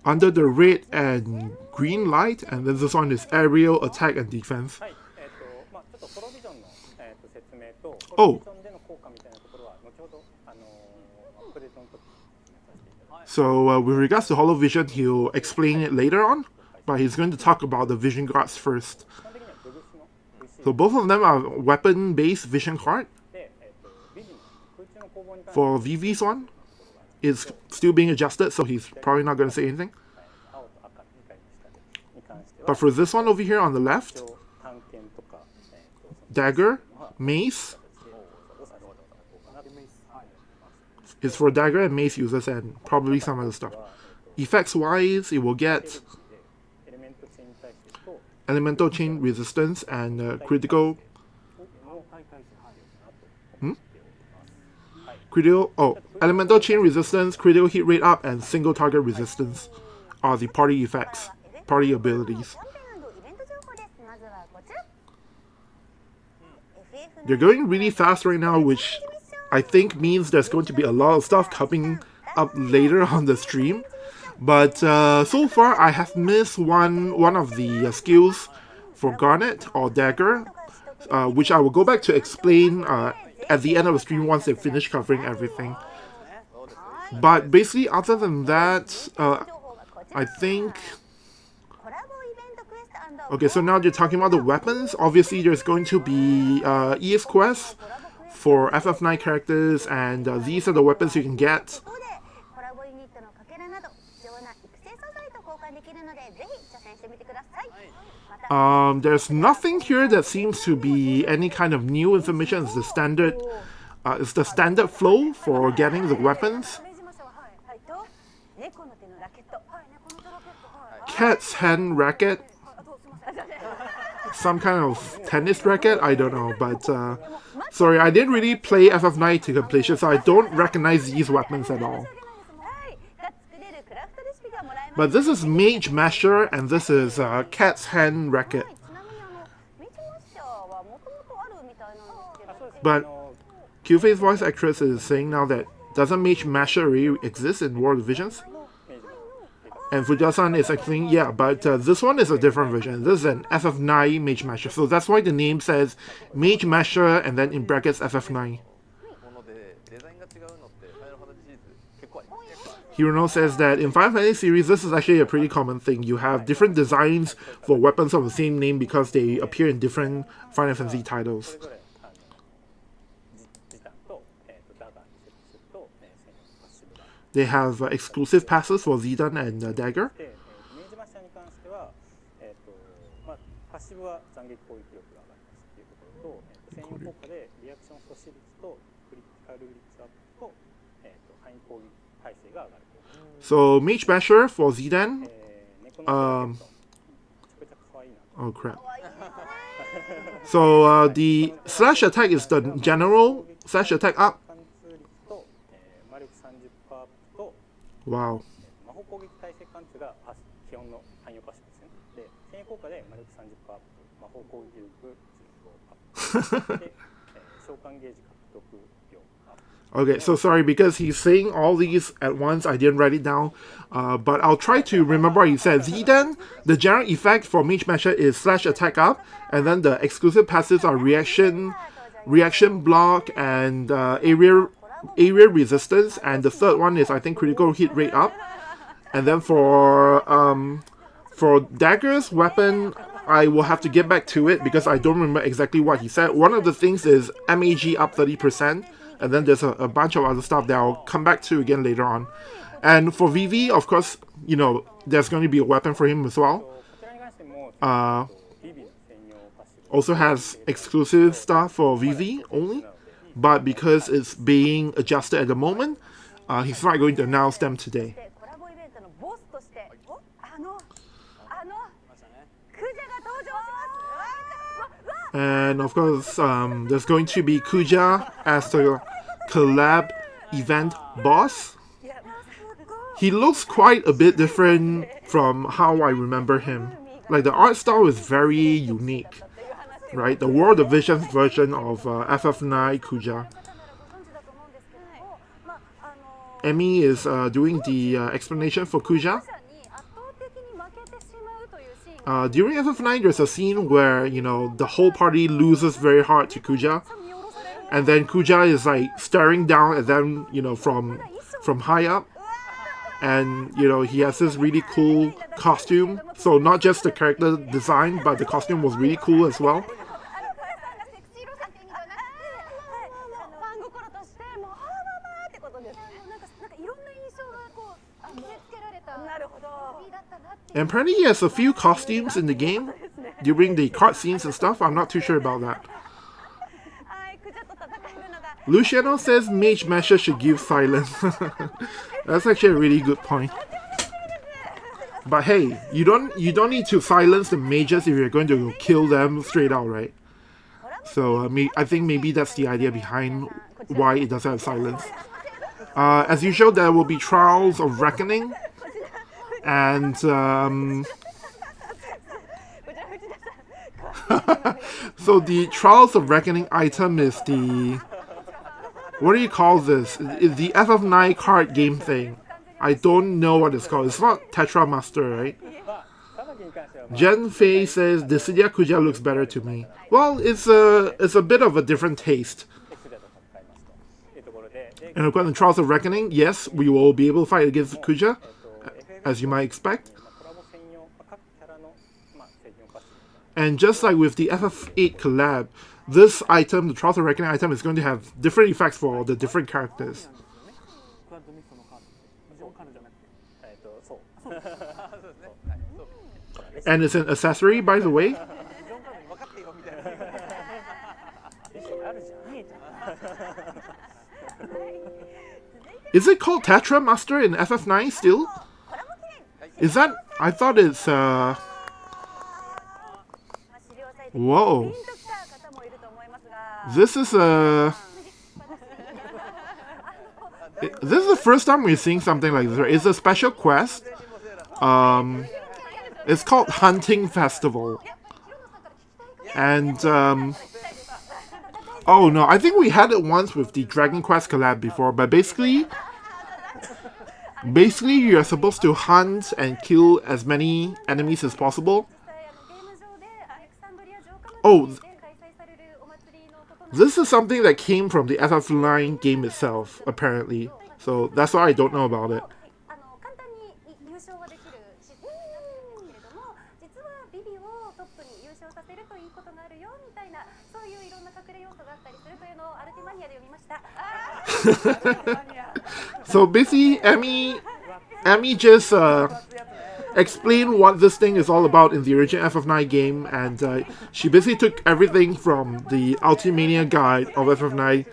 Under the red and green light, and then this one is aerial, attack, and defense. Oh. So with regards to Holo Vision, he'll explain it later on, but he's going to talk about the vision cards first. So both of them are weapon-based vision card. For VV's one, it's still being adjusted, so he's probably not going to say anything. But for this one over here on the left, dagger, mace, is for dagger and mace users and probably some other stuff. Effects-wise, it will get elemental chain resistance and critical... elemental chain resistance, critical hit rate up, and single target resistance are the party effects, party abilities. They're going really fast right now, which I think means there's going to be a lot of stuff coming up later on the stream. But so far, I have missed one of the skills for Garnet or Dagger, which I will go back to explain at the end of the stream once they finish covering everything. But basically, other than that, I think... Okay, so now they're talking about the weapons. Obviously, there's going to be ES quests for FF9 characters, and these are the weapons you can get. There's nothing here that seems to be any kind of new information. It's the standard flow for getting the weapons. Cat's hand racket. Some kind of tennis racket? I don't know, but sorry, I didn't really play FF9 to completion, so I don't recognize these weapons at all. But this is Mage Masher, and this is Cat's Hand Racket. But Q-Face voice actress is saying now that doesn't Mage Masher really exist in World of Visions? And Fujisan is saying, yeah, but this one is a different version. This is an FF9 Mage Masher. So that's why the name says Mage Masher and then in brackets FF9. Hirono says that in Final Fantasy series, this is actually a pretty common thing. You have different designs for weapons of the same name because they appear in different Final Fantasy titles. They have exclusive passes for Zidane and Dagger. So Mage Basher for Zidane. Oh crap. So the slash attack is the general slash attack up. Wow. Okay, so sorry, because he's saying all these at once, I didn't write it down. But I'll try to remember what he said. Zidane, the general effect for Mage Masher is slash attack up, and then the exclusive passives are reaction block, and area resistance, and the third one is I think critical hit rate up. And then for Dagger's weapon, I will have to get back to it because I don't remember exactly what he said. One of the things is MAG up 30%, and then there's a bunch of other stuff that I'll come back to again later on. And for VV, of course, you know, there's going to be a weapon for him as well. Also has exclusive stuff for VV only. But because it's being adjusted at the moment, he's not going to announce them today. And of course, there's going to be Kuja as the collab event boss. He looks quite a bit different from how I remember him. Like, the art style is very unique, right? The World of Visions version of FF9 Kuja. Emmy is doing the explanation for Kuja. During FF9, there's a scene where, you know, the whole party loses very hard to Kuja. And then Kuja is like staring down at them, you know, from high up. And, you know, he has this really cool costume. So not just the character design, but the costume was really cool as well. And apparently he has a few costumes in the game during the cutscenes and stuff. I'm not too sure about that. Luciano says Mage Masher should give silence. That's actually a really good point. But hey, you don't need to silence the mages if you're going to kill them straight out, right? So I think maybe that's the idea behind why it doesn't have silence. As usual, there will be Trials of Reckoning. And so the Trials of Reckoning item is the, what do you call this? It's the FF9 card game thing. I don't know what it's called. It's not Tetra Master, right? Jen Fei says Dissidia Kuja looks better to me. Well, it's a bit of a different taste. And of course, in Trials of Reckoning, yes, we will be able to fight against Kuja, as you might expect. And just like with the FF8 collab, this item, the Trials of Reckoning item, is going to have different effects for all the different characters. And it's an accessory, by the way. Is it called Tetra Master in FF9 still? Is that... I thought it's... Whoa. This is a... This is the first time we're seeing something like this. It's a special quest. It's called Hunting Festival. And... oh no, I think we had it once with the Dragon Quest collab before, but basically you're supposed to hunt and kill as many enemies as possible. Oh, this is something that came from the FF9 game itself, apparently. So that's why I don't know about it. So basically, Emmy just explained what this thing is all about in the original FF9 game, and she basically took everything from the Ultimania guide of FF9.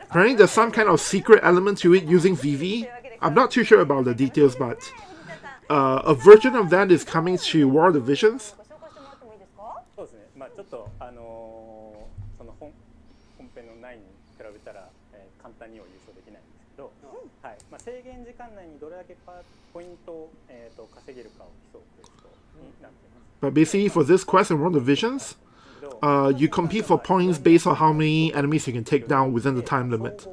Apparently there's some kind of secret element to it using VV. I'm not too sure about the details, but a version of that is coming to World of Visions. But basically, for this quest in World of Visions, you compete for points based on how many enemies you can take down within the time limit.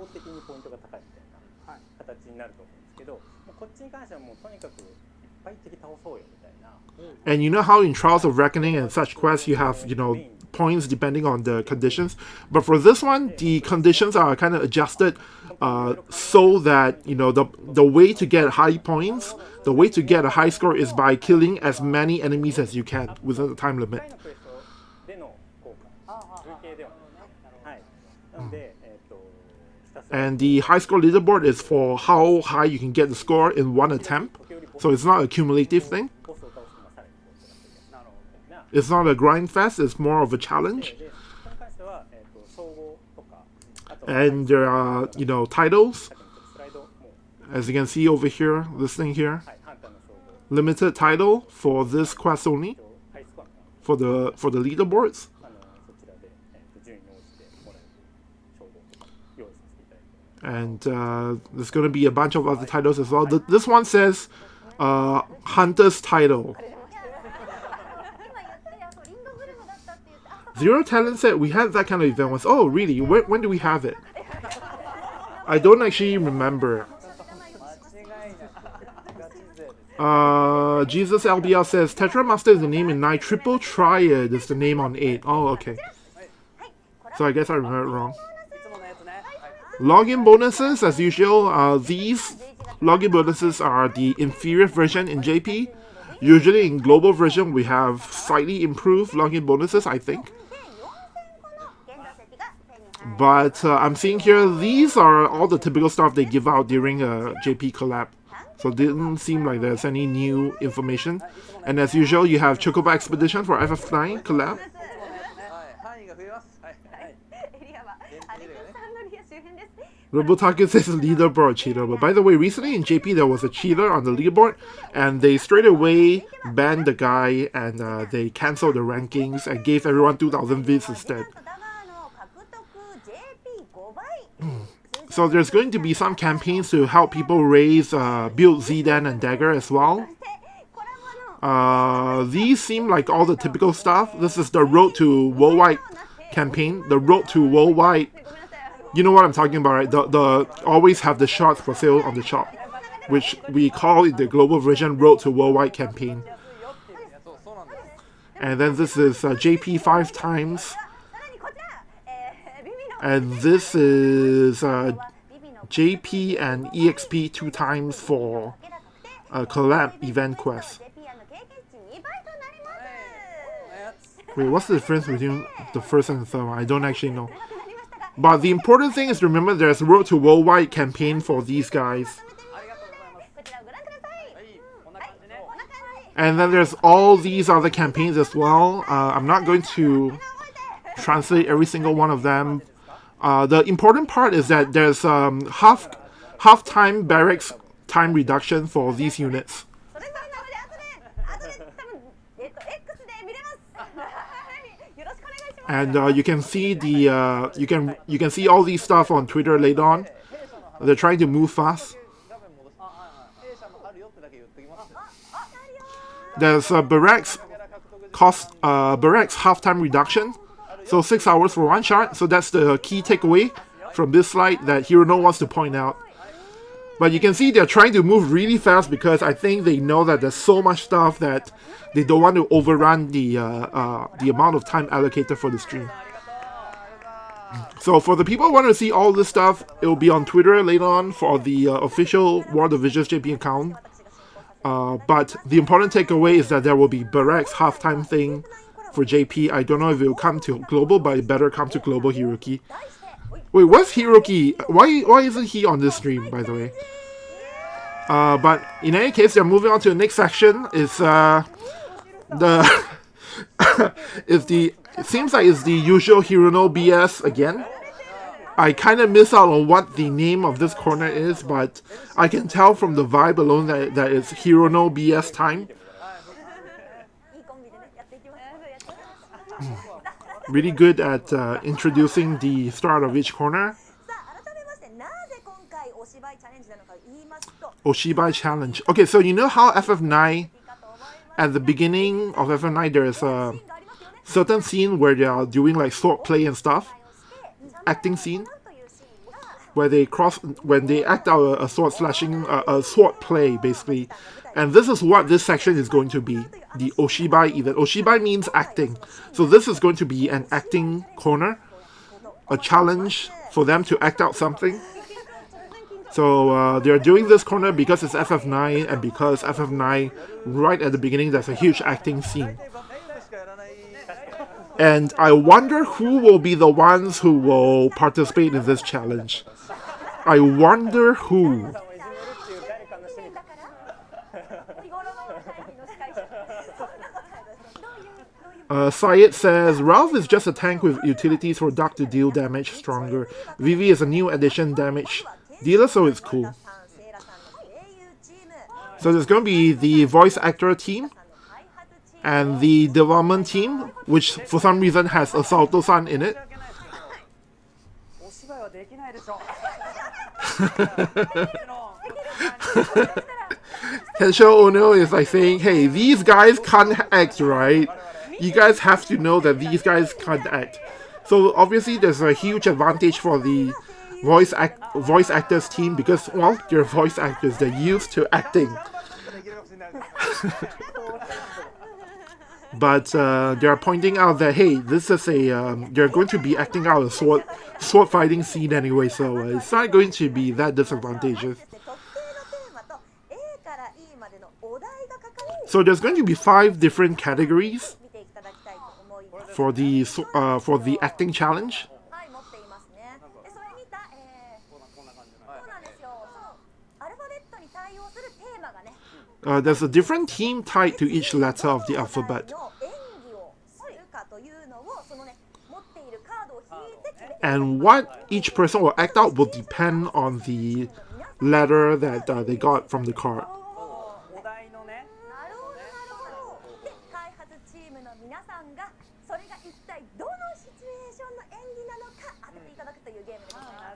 And you know how in Trials of Reckoning and such quests you have, you know, points depending on the conditions. But for this one, the conditions are kind of adjusted so that, you know, the way to get high points, the way to get a high score is by killing as many enemies as you can within the time limit. And the high score leaderboard is for how high you can get the score in one attempt. So it's not a cumulative thing. It's not a grind fest, it's more of a challenge. And there are, you know, titles. As you can see over here, this thing here. Limited title for this quest only. For the leaderboards. And there's going to be a bunch of other titles as well. This one says Hunter's title. Zero Talent said we had that kind of event once. Oh, really? When do we have it? I don't actually remember. Jesus LBL says Tetra Master is the name in 9. Triple Triad is the name on 8. Oh, okay. So I guess I remember it wrong. Login bonuses, as usual. These login bonuses are the inferior version in JP. Usually in global version, we have slightly improved login bonuses, I think. But I'm seeing here, these are all the typical stuff they give out during a JP collab. So it didn't seem like there's any new information. And as usual, you have Chocobo Expedition for FF9 collab. Robotaku says leaderboard cheater. But by the way, recently in JP there was a cheater on the leaderboard, and they straight away banned the guy, and they cancelled the rankings and gave everyone 2,000 vids instead. So there's going to be some campaigns to help people raise build Zdan and Dagger as well. These seem like all the typical stuff. This is the Road to Worldwide campaign. The Road to Worldwide. You know what I'm talking about, right? The always have the shots for sale on the shop, which we call it the global version Road to Worldwide campaign. And then this is JP 5 times. And this is JP and EXP 2 times for collab event quest. Wait, what's the difference between the first and the third one? I don't actually know. But the important thing is to remember there's a Road to Worldwide campaign for these guys. And then there's all these other campaigns as well. I'm not going to translate every single one of them. The important part is that there's half-time barracks time reduction for these units. And you can see the you can see all these stuff on Twitter later on. They're trying to move fast. There's barracks halftime reduction, so 6 hours for one shot. So that's the key takeaway from this slide that Hirono wants to point out. But you can see they're trying to move really fast because I think they know that there's so much stuff that they don't want to overrun the amount of time allocated for the stream. So for the people who want to see all this stuff, it will be on Twitter later on for the official World of Visions JP account. But the important takeaway is that there will be Barracks halftime thing for JP. I don't know if it will come to global, but it better come to global Hiroki. Wait, what's Hiroki? Why isn't he on this stream, by the way? But in any case, they're moving on to the next section. It's it seems like it's the usual Hirono BS again. I kind of miss out on what the name of this corner is, but I can tell from the vibe alone that it's Hirono BS time. Really good at introducing the start of each corner. Oshibai challenge. Okay, so you know how FF9, at the beginning of FF9, there is a certain scene where they are doing like sword play and stuff, acting scene, where they when they act out a sword slashing, a sword play basically. And this is what this section is going to be, the Oshibai event. Oshibai means acting. So this is going to be an acting corner, a challenge for them to act out something. So they're doing this corner because it's FF9, and because FF9, right at the beginning, there's a huge acting scene. And I wonder who will be the ones who will participate in this challenge. I wonder who. Syed says, Ralph is just a tank with utilities for Duck to deal damage stronger. Vivi is a new addition damage dealer, so it's cool. So there's going to be the voice actor team and the development team, which for some reason has Assaulto-san in it. Kensho Ono is like saying, hey, these guys can't act, right? You guys have to know that these guys can't act. So obviously there's a huge advantage for the voice actors team because, well, they're voice actors, they're used to acting. But they're pointing out that, hey, this is they're going to be acting out a sword fighting scene anyway, so it's not going to be that disadvantageous. So there's going to be 5 different categories for the acting challenge. There's a different theme tied to each letter of the alphabet. And what each person will act out will depend on the letter that they got from the card.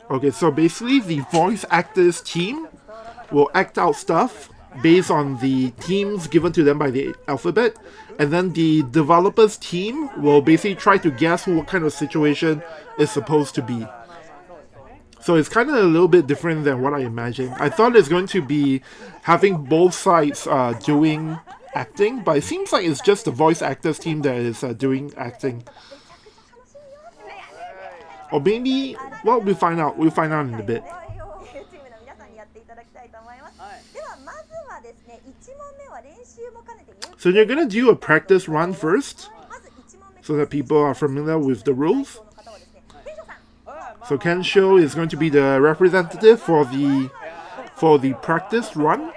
Okay, so basically the voice actors team will act out stuff based on the themes given to them by the alphabet, and then the developers team will basically try to guess what kind of situation it's supposed to be. So it's kind of a little bit different than what I imagined. I thought it's going to be having both sides doing acting, but it seems like it's just the voice actors team that is doing acting. Or maybe, well, we'll find out in a bit. So you're gonna do a practice run first, so that people are familiar with the rules. So Kensho is going to be the representative for the practice run.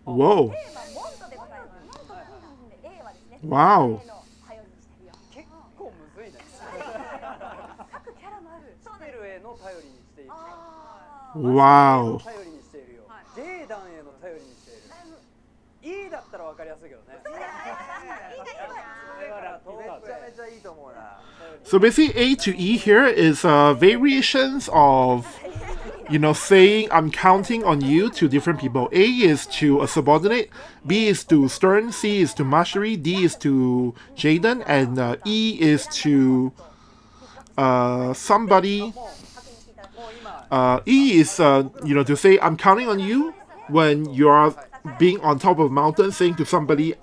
Whoa! Wow! Wow. So basically A to E here is variations of, saying I'm counting on you to different people. A is to a subordinate, B is to Stern, C is to Mastery, D is to Jaden, and E is to somebody. E is, to say I'm counting on you when you are being on top of a mountain, saying to somebody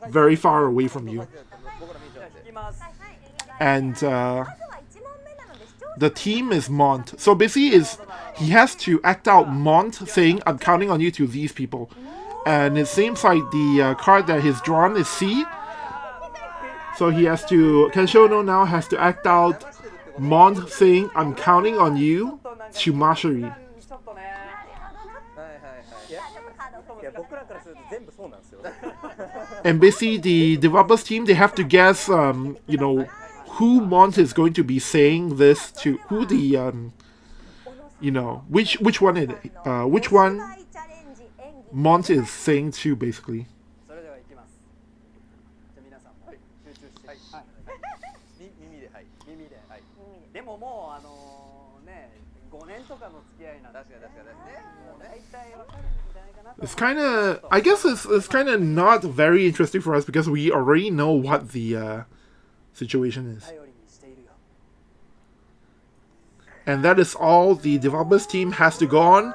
very far away from you. And the team is Mont. So basically he has to act out Mont saying I'm counting on you to these people. And it seems like the card that he's drawn is C. So Kensho now has to act out Mont saying I'm counting on you to Mastery. And basically the developers team, they have to guess who Mont is going to be saying this to, who the which one Mont is saying to, basically. It's kind of, I guess it's kind of not very interesting for us because we already know what the situation is. And that is all the developers team has to go on.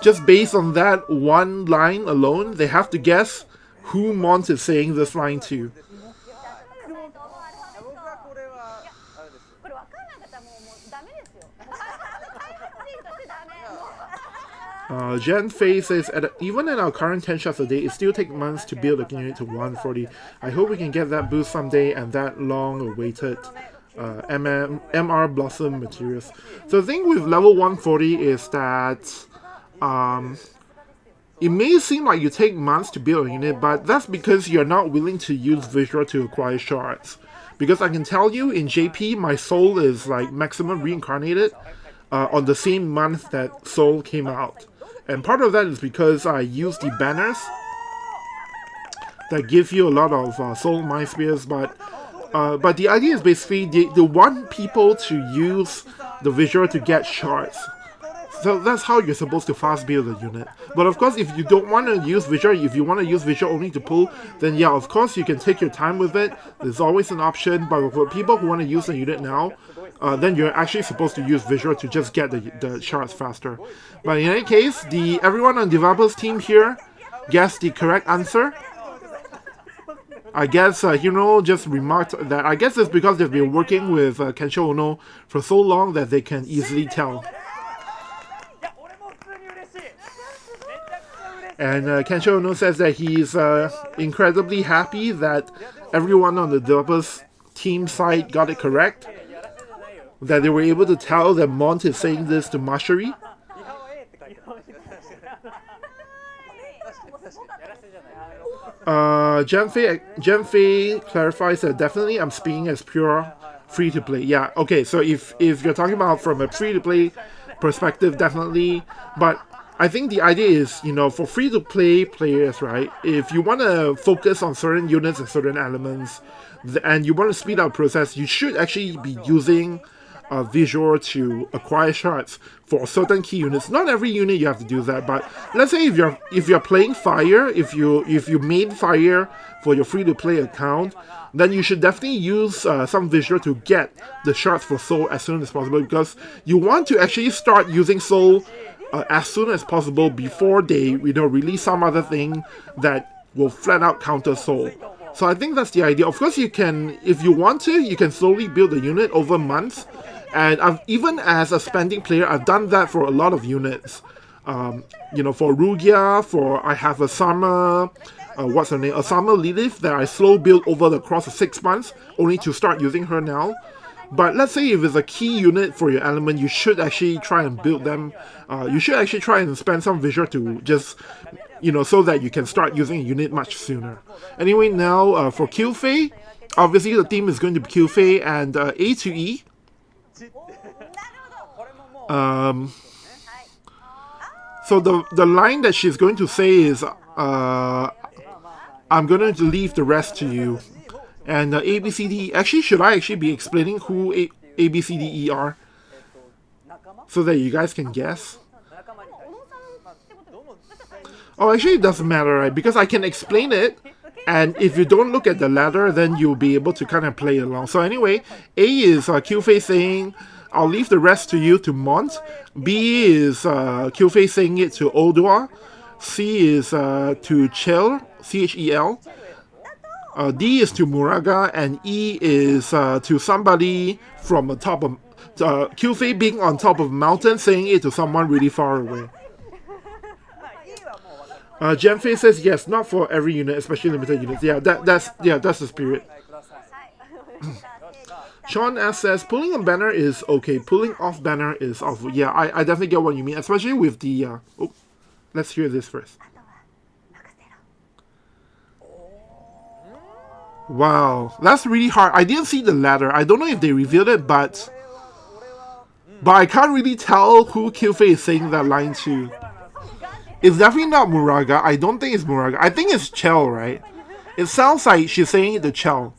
Just based on that one line alone, they have to guess who Mont is saying this line to. Jen Fei says, even at our current 10 shots a day, it still takes months to build a community to 140. I hope we can get that boost someday and that long-awaited MR Blossom materials. So the thing with level 140 is that it may seem like you take months to build a unit, but that's because you're not willing to use visual to acquire shards. Because I can tell you, in JP, my soul is like maximum reincarnated on the same month that Soul came out. And part of that is because I used the banners that give you a lot of soul mind spears, but the idea is basically they want people to use the visual to get shards. So that's how you're supposed to fast build a unit. But of course, if you don't want to use visual, if you want to use visual only to pull, then yeah, of course you can take your time with it. There's always an option. But for people who want to use the unit now, then you're actually supposed to use visual to just get the shards faster. But in any case, everyone on developers team here guessed the correct answer. I guess Hiro just remarked that I guess it's because they've been working with Kensho Ono for so long that they can easily tell. And Kensho Ono says that he's incredibly happy that everyone on the developers team side got it correct. That they were able to tell that Mont is saying this to Mashiri. Genfei clarifies that definitely I'm speaking as pure free-to-play. Yeah, okay, so if you're talking about from a free-to-play perspective, definitely. But I think the idea is, for free-to-play players, right, if you want to focus on certain units and certain elements, and you want to speed up the process, you should actually be using visual to acquire shards for certain key units. Not every unit you have to do that, but let's say if you're playing fire, if you made fire for your free-to-play account, then you should definitely use some visual to get the shards for soul as soon as possible, because you want to actually start using soul as soon as possible before they release some other thing that will flat out counter soul. So I think that's the idea. Of course, you can, if you want to, you can slowly build a unit over months. And even as a spending player, I've done that for a lot of units. For Rugia, I have a summer, a summer Lilith that I slow build over the course of 6 months, only to start using her now. But let's say if it's a key unit for your element, you should actually try and build them. You should actually try and spend some visual to just, so that you can start using a unit much sooner. Anyway, now for Kyufei, obviously the theme is going to be Kyufei and A to E. So the line that she's going to say is, I'm going to leave the rest to you. And A, B, C, D, actually, should I actually be explaining who A, B, C, D, E are? So that you guys can guess? Oh, actually, it doesn't matter, right? Because I can explain it, and if you don't look at the ladder, then you'll be able to kind of play along. So anyway, A is Kyufei saying, I'll leave the rest to you, to Mont. B is Kyufei saying it to Odua. C is to Chel, C-H-E-L. D is to Muraga, and E is to somebody from the top of... Kyufei being on top of a mountain, saying it to someone really far away. Genfei says yes, not for every unit, especially limited units. Yeah, that's the spirit. Sean S says pulling on banner is okay, pulling off banner is awful. Yeah, I definitely get what you mean, especially with the let's hear this first. Wow, that's really hard. I didn't see the ladder. I don't know if they revealed it, but I can't really tell who Kyufei is saying that line to. It's definitely not Muraga. I don't think it's Muraga. I think it's Chel, right? It sounds like she's saying it to Chel.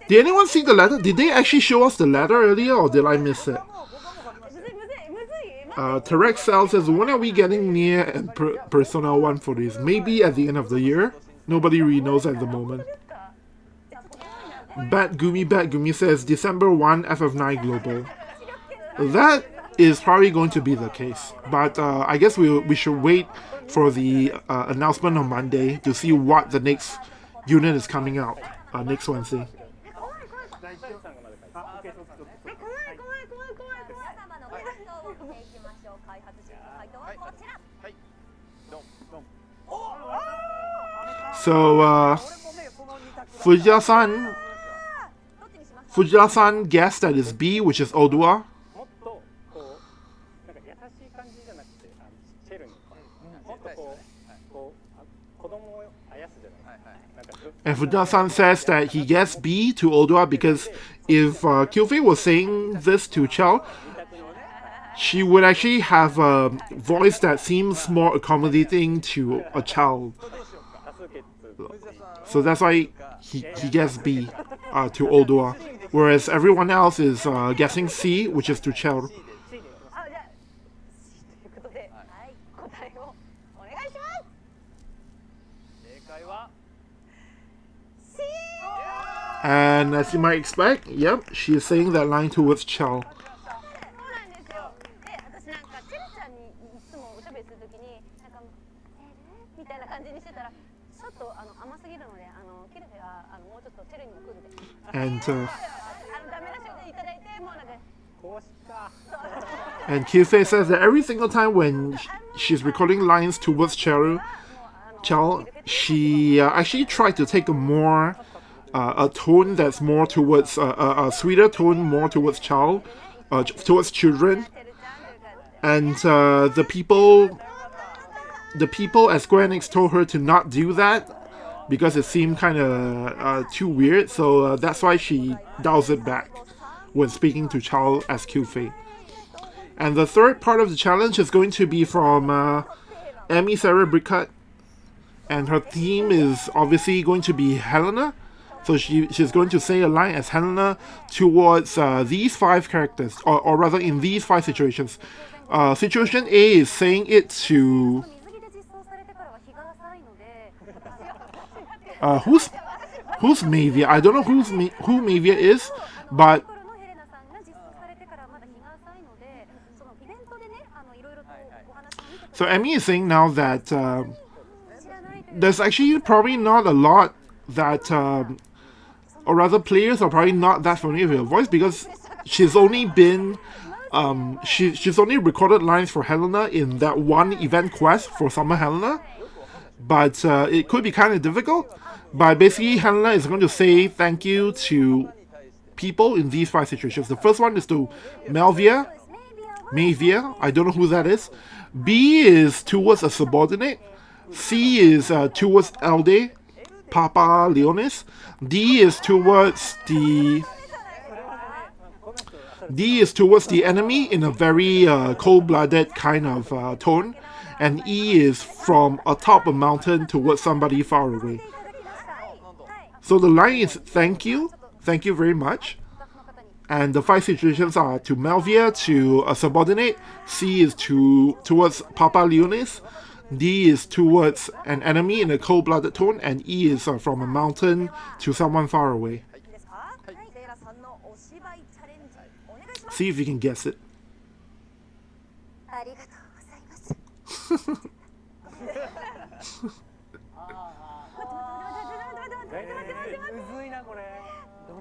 Did anyone see the ladder? Did they actually show us the ladder earlier, or did I miss it? Tarek Sal says, when are we getting near and Persona 1 for this? Maybe at the end of the year? Nobody really knows at the moment. Bat Gumi says, December 1, FF9 Global. That is probably going to be the case. But I guess we should wait for the announcement on Monday to see what the next unit is coming out next Wednesday. So, Fujita-san guessed that it's B, which is Odua. And Fujita-san says that he guessed B to Odua because if Kyufei was saying this to Chel, she would actually have a voice that seems more accommodating to a child. So that's why he gets B to Odua, whereas everyone else is guessing C, which is to child. ということで、はい、答えをお願いします。正解は C。 And as you might expect, yep, she is saying that line towards Chell. そうなんですよ。で、私なんかチェルちゃんにいつもおしゃべりするときに、なんかチェルみたいな感じにしてたら、ちょっと甘すぎるので、キルフェがもうちょっとチェルにも来るで。Andダメ出しをいただいて、もうなんか。And Kyufei says that every single time when she's recording lines towards Chell, she actually tried to take a more a tone that's more towards a sweeter tone, more towards towards children, and the people at Square Enix told her to not do that because it seemed kind of too weird. So that's why she dials it back when speaking to Chao as Kyufei. And the third part of the challenge is going to be from Amy Sarah Brickut, and her theme is obviously going to be Helena. So she's going to say a line as Helena towards these 5 characters, or rather in these 5 situations. Situation A is saying it to... who's Mavia? I don't know who Mavia is, but... So Emmy is saying now that there's actually probably not a lot that, or rather players are probably not that familiar with her voice because she's only been, she's only recorded lines for Helena in that one event quest for Summer Helena, but it could be kind of difficult. But basically Helena is going to say thank you to people in these 5 situations. The first one is to Mavia, I don't know who that is. B is towards a subordinate. C is towards Elde, Papa Leonis. D is towards the enemy in a very cold-blooded kind of tone. And E is from atop a mountain towards somebody far away. So the line is thank you very much. And the 5 situations are to Malvia, to a subordinate, C is towards Papa Leonis, D is towards an enemy in a cold-blooded tone, and E is from a mountain to someone far away. See if you can guess it.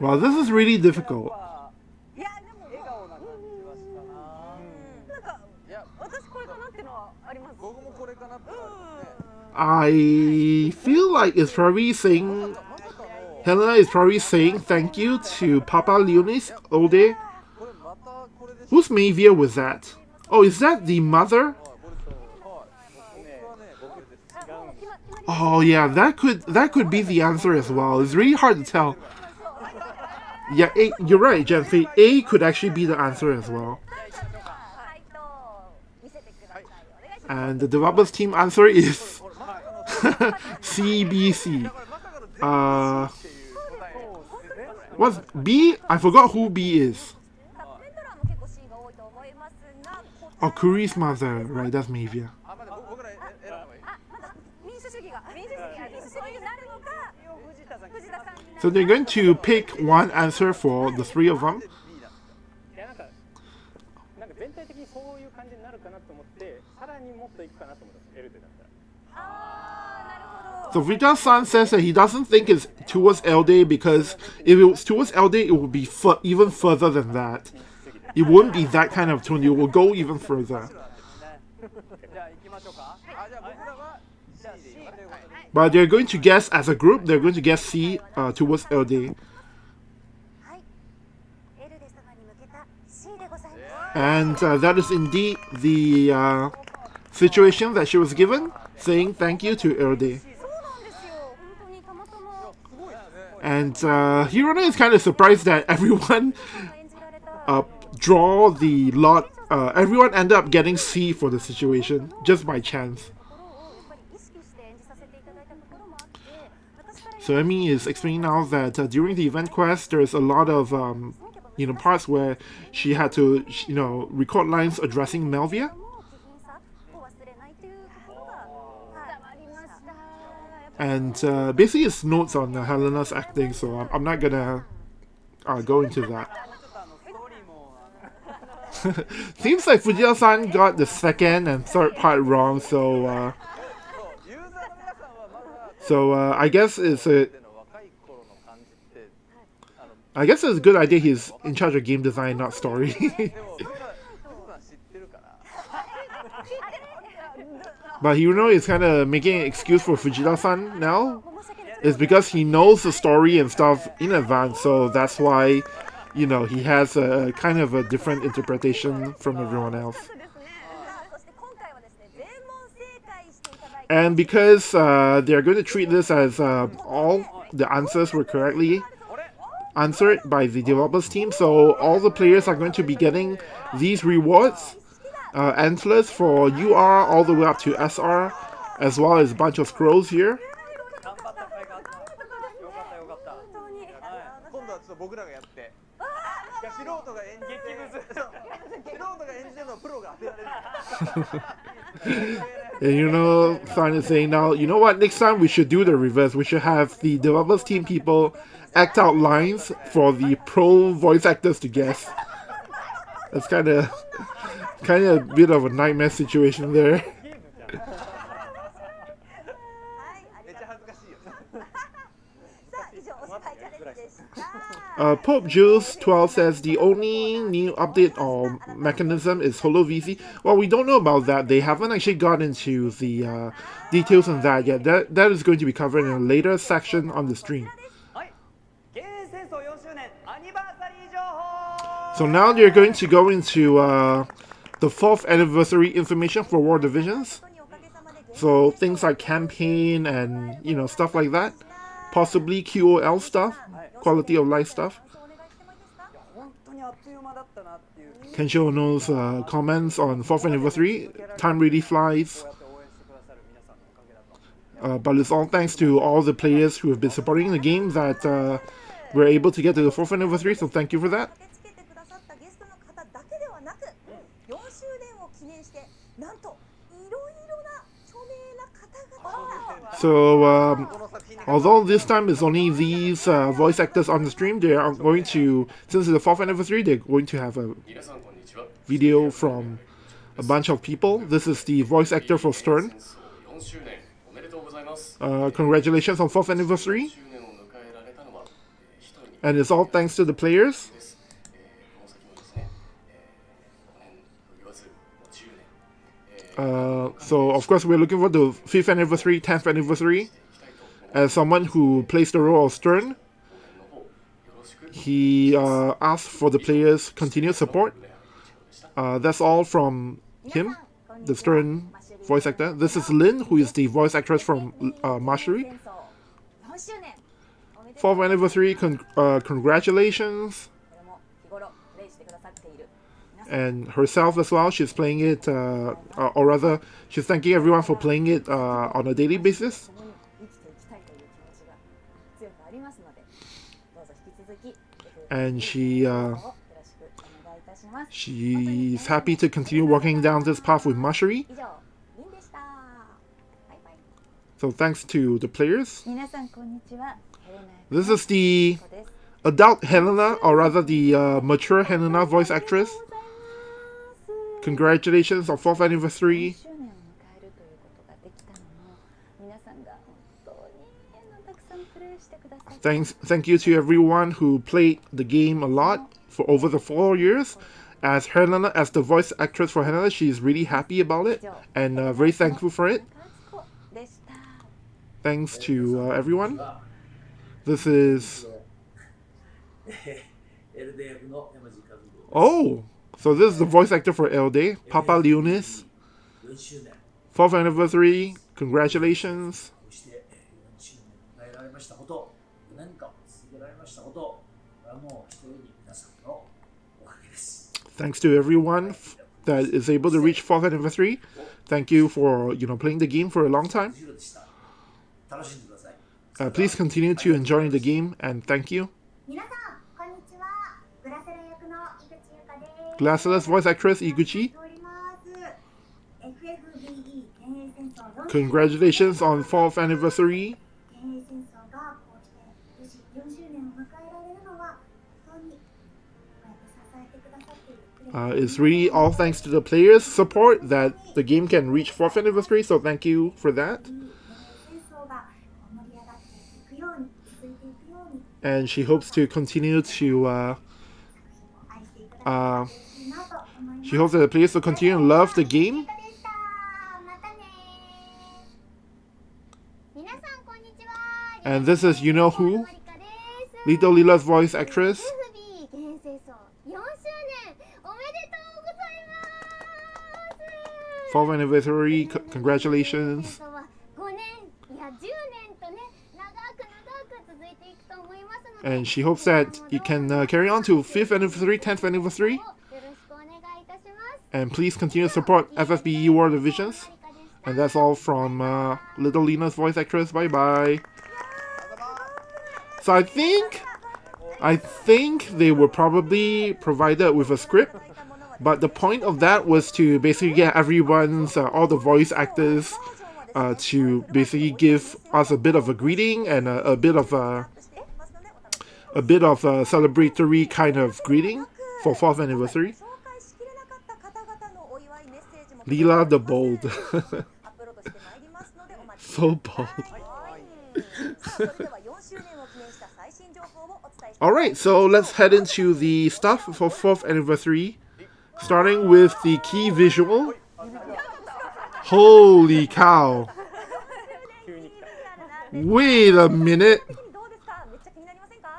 Wow, this is really difficult. I feel like it's probably saying Helena is probably saying thank you to Papa Leonis Ode. Whose Mavia was that? Oh, is that the mother? Oh yeah, that could be the answer as well. It's really hard to tell. Yeah, you're right, Jenfei. A could actually be the answer as well. And the developers team answer is CBC. What's B? I forgot who B is. Oh, Kuri's mother. Right, that's Mavia. So they're going to pick one answer for the 3 of them. So Vita-san says that he doesn't think it's towards Elde because if it was towards Elde, it would be even further than that. It wouldn't be that kind of tone, it will go even further. But they're going to guess, as a group, they're going to guess C towards Elde. And that is indeed the situation that she was given, saying thank you to Elde. And Hirona is kind of surprised that everyone draw the lot everyone ended up getting C for the situation, just by chance. So Emmy is explaining now that during the event quest, there's a lot of parts where she had to record lines addressing Melvia. And basically it's notes on Helena's acting, so I'm not gonna go into that. Seems like Fujita-san got the second and third part wrong, so I guess it's a good idea he's in charge of game design, not story. But he's kind of making an excuse for Fujita-san now. It's because he knows the story and stuff in advance, so that's why, he has a kind of a different interpretation from everyone else. And because they're going to treat this as all the answers were correctly answered by the developers team, so all the players are going to be getting these rewards, antlers for UR all the way up to SR, as well as a bunch of scrolls here. And San is saying now, you know what, next time we should do the reverse. We should have the developers team people act out lines for the pro voice actors to guess. That's kind of a bit of a nightmare situation there. Pope Jules 12 says the only new update or mechanism is Holo VC. Well, we don't know about that. They haven't actually got into the details on that yet. That is going to be covered in a later section on the stream. So now they're going to go into the 4th anniversary information for War Divisions. So things like campaign and stuff like that. Possibly QOL stuff, quality of life stuff. Kenshiro Ono's comments on 4th anniversary. Time really flies. But it's all thanks to all the players who have been supporting the game that we're able to get to the 4th anniversary, so thank you for that. So, although this time it's only these voice actors on the stream, they are going to, since it's the 4th anniversary, they're going to have a video from a bunch of people. This is the voice actor for Stern. Congratulations on 4th anniversary. And it's all thanks to the players. So of course we're looking for the 5th anniversary, 10th anniversary. As someone who plays the role of Stern, he asked for the players' continued support. That's all from him, the Stern voice actor. This is Lynn, who is the voice actress from Mastery. 4th anniversary, congratulations. And herself as well, she's playing it, or rather, she's thanking everyone for playing it on a daily basis. And she's happy to continue walking down this path with Mastery. So thanks to the players. This is the adult Helena, or rather the mature Helena voice actress. Congratulations on 4th anniversary. Thank you to everyone who played the game a lot for over the 4 years. As Helena, as the voice actress for Helena, she's really happy about it and very thankful for it. Thanks to everyone. This is... Oh! So this is the voice actor for LD, Papa Leonis. 4th anniversary, congratulations. Thanks to everyone that is able to reach 4th anniversary. Thank you for playing the game for a long time. Please continue to enjoy the game and thank you. Glaceless voice actress Iguchi. Congratulations on 4th anniversary. It's really all thanks to the players' support that the game can reach 4th anniversary, so thank you for that. And she hopes to continue to she hopes that the players will continue to love the game. And this is you know who? Little Lila's voice actress. 4th anniversary, congratulations. And she hopes that you can carry on to 5th anniversary, 10th anniversary. And please continue to support FFBE World of Visions. And that's all from Little Lina's voice actress. Bye bye. So I think they were probably provided with a script. But the point of that was to basically get everyone's, all the voice actors, to basically give us a bit of a greeting and a bit of a celebratory kind of greeting for 4th anniversary. Lila the Bold. So bold. Alright, so let's head into the stuff for 4th anniversary. Starting with the key visual. Holy cow. Wait a minute.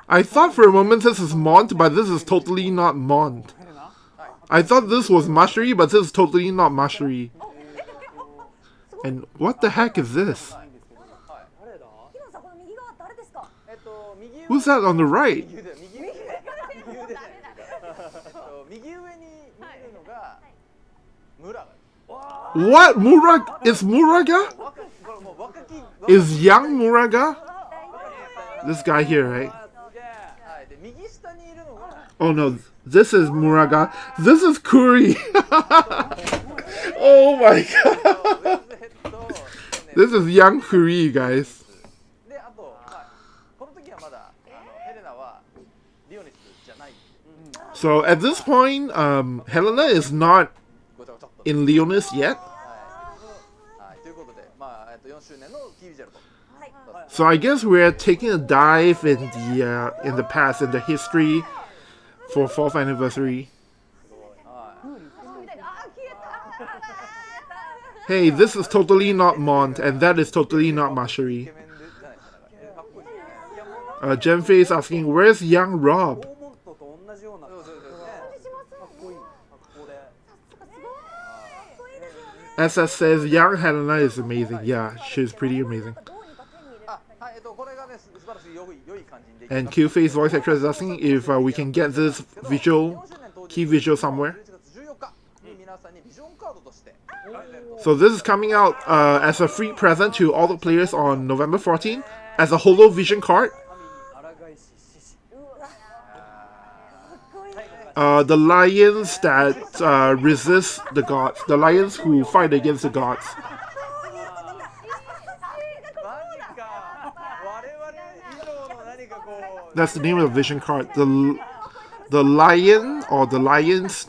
I thought for a moment this is Mont, but this is totally not Mont. I thought this was Mashiri, but this is totally not Mashiri. And what the heck is this? Who's that on the right? What? Is Muraga? Is young Muraga? This guy here, right? Oh no, this is Muraga. This is Kuri. Oh my god. This is young Kuri, you guys. So at this point, Helena is not in Leonis yet. So I guess we're taking a dive in the past, in the history for 4th anniversary. Hey, this is totally not Mont, and that is totally not Mashiri. Gemfei is asking, where's young Rob? SS says, young Helena is amazing. Yeah, she's pretty amazing. And Q-Face voice actress is asking if we can get this key visual somewhere. So this is coming out as a free present to all the players on November 14 as a Holo Vision card. The lions that resist the gods. The lions who fight against the gods. That's the name of the vision card. The lion or the lions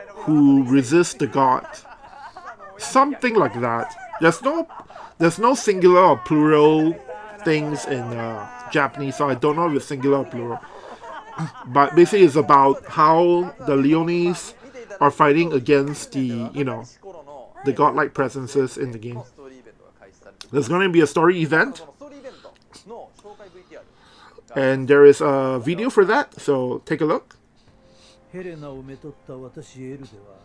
who resist the gods. Something like that. There's no singular or plural things in Japanese, so I don't know if it's singular or plural. But basically it's about how the Leonis are fighting against the godlike presences in the game. There's going to be a story event. And there is a video for that, so take a look. ヘレナをめとった私エルでは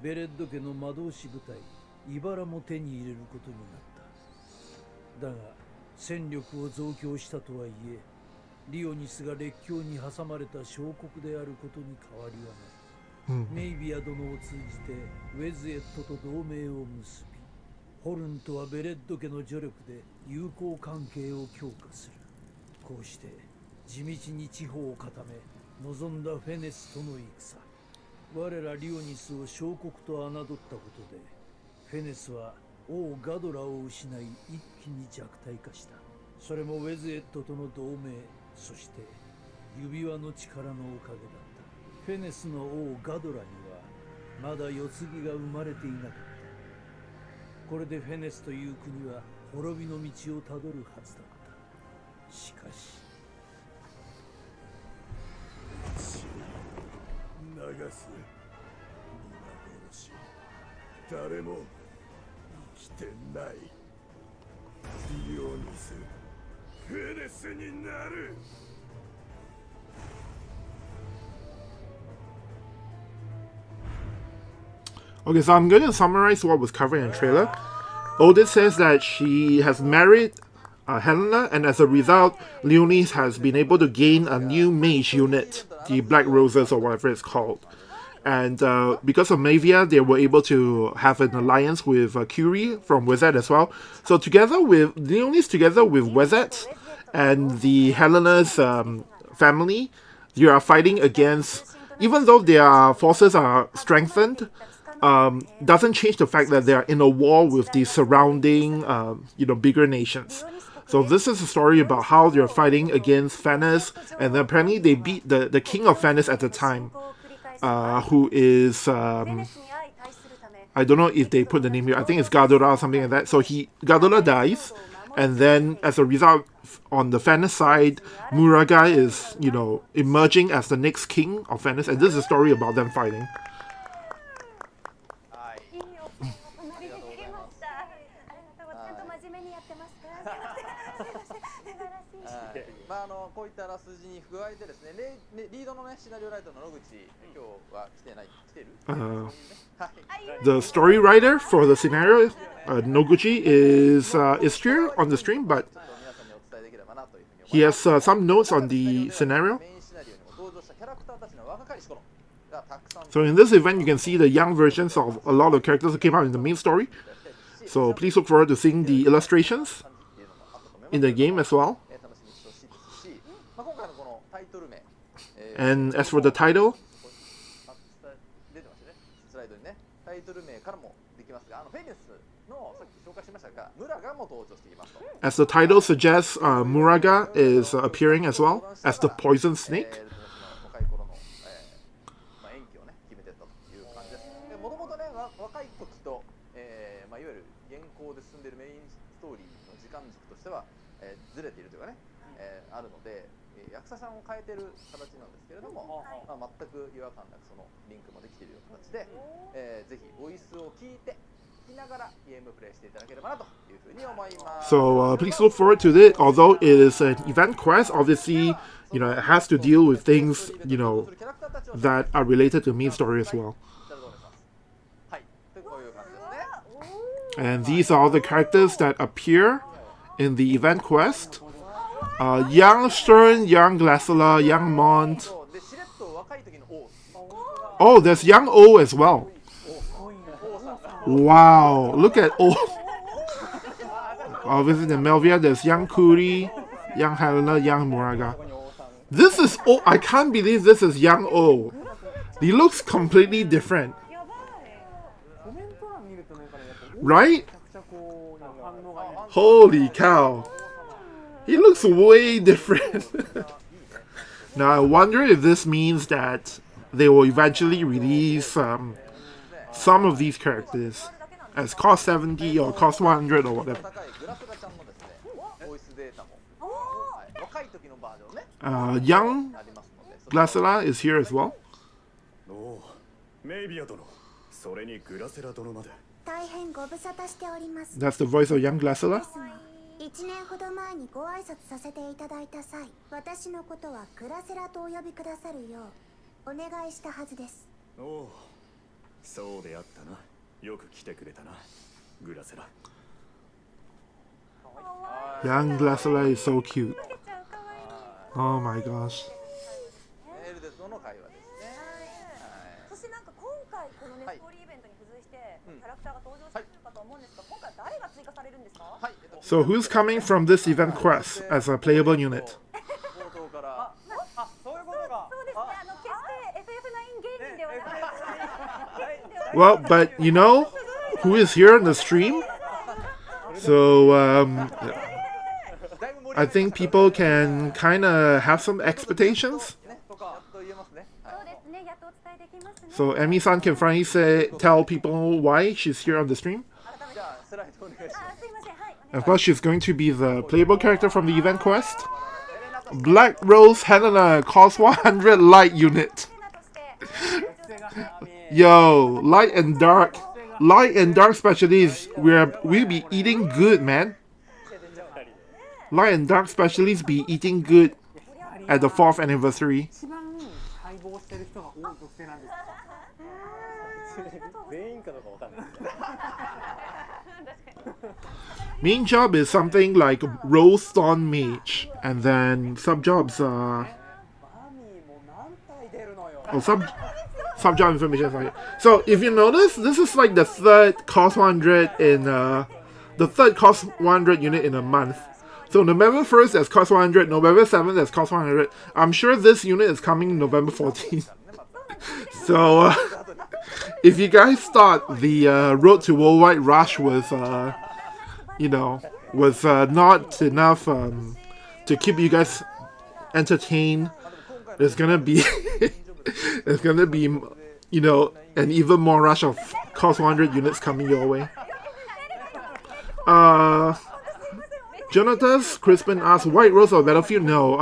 ベレッド家の魔導士部隊イバラも手に入れることになった。だが戦力を増強したとはいえリオニスが列強に挟まれた小国であることに変わりはない。メイビア殿を通じてウェズエットと同盟を結び、ホルンとはベレッド家の助力で友好関係を強化する。こうして地道に地方を固め望んだフェネスとの戦。我らリオニスを小国と侮ったことで、フェネスは王ガドラを失い一気に弱体化した。それもウェズエットとの同盟、そして指輪の力のおかげだった。フェネスの王ガドラにはまだ世継ぎが生まれていなかった。これでフェネスという国は滅びの道をたどるはずだった。しかし流す皆殺し、誰も生きてない。リオニス、フェネスになる。Okay, so I'm going to summarize what was covered in the trailer. Odin says that she has married Helena, and as a result, Leonis has been able to gain a new mage unit, the Black Roses or whatever it's called. And because of Mavia, they were able to have an alliance with Curie from Wizet as well. So together with Leonis, together with Wizet and the Helena's family, they are fighting against, even though their forces are strengthened, doesn't change the fact that they are in a war with the surrounding, bigger nations. So this is a story about how they're fighting against Fenis, and then apparently they beat the king of Fenis at the time, who is, I don't know if they put the name here, I think it's Gadora or something like that. So Gadora dies, and then as a result, on the Fenis side, Muraga is, emerging as the next king of Fenis, and this is a story about them fighting. こういったあらすじに加えてですね、リードのねシナリオライターの野口、今日は来てるThe story writer for the scenario, Noguchi, is here on the stream, but he has some notes on the scenario. So in this event, you can see the young versions of a lot of characters who came out in the main story. So please look forward to seeing the illustrations in the game as well. And as for the title, as the title suggests, Muraga is appearing as well as the poison snake. So please look forward to it. Although it is an event quest, obviously, it has to deal with things, that are related to main story as well. And these are all the characters that appear in the event quest. Young Stern, young Glassela, young Mont. Oh, there's young O as well. Wow, look at O. Obviously in Melvia, there's young Kuri, young Helena, young Muraga. This is O. I can't believe this is young O. He looks completely different. Right? Holy cow. He looks way different. Now I wonder if this means that they will eventually release some of these characters as cost 70 or cost 100 or whatever. Young Glassela is here as well. That's the voice of young Glassela. 1年ほど前にご挨拶させていただいた際、私のことはグラセラとお呼びくださるようお願いしたはずです。おお、そうであったな。よく来てくれたな、グラセラ。Young Glassela is so cute. Oh my gosh. 年なんか So who's coming from this event quest as a playable unit? 冒頭からあ、そういうことか。そうですね、決して FF9 芸人ではない。 Well, but you know who is here in the stream? So I think people can kind of have some expectations. ねとかやっと言えますね。はいそうですね、やっとお伝えできますね。 So Emi-san can finally tell people why she's here on the stream. じゃあスライドお願いします。すいません、はい。 Of course, she's going to be the playable character from the event quest. Black Rose Helena cost 100 light unit. レナとして Yo, light and dark specialties. We'll be eating good, man. Light and dark specialists be eating good at the 4th anniversary. 一番待望してる人が多い属性なんです。全員かどうかわかんないですね。 Main job is something like Rose Thorn Mage, and then sub jobs are マミーも何体出るのよ。 oh, sub job information. is like- So if you notice, this is like the third cost 100 in the third cost 100 unit in a month. So November 1st that's cost 100, November 7th that's cost 100. I'm sure this unit is coming November 14th. So if you guys thought the Road to Worldwide Rush was not enough to keep you guys entertained, there's gonna be an even more rush of cost 100 units coming your way. Jonathan's Crispin asks, White Rose of Battlefield? No,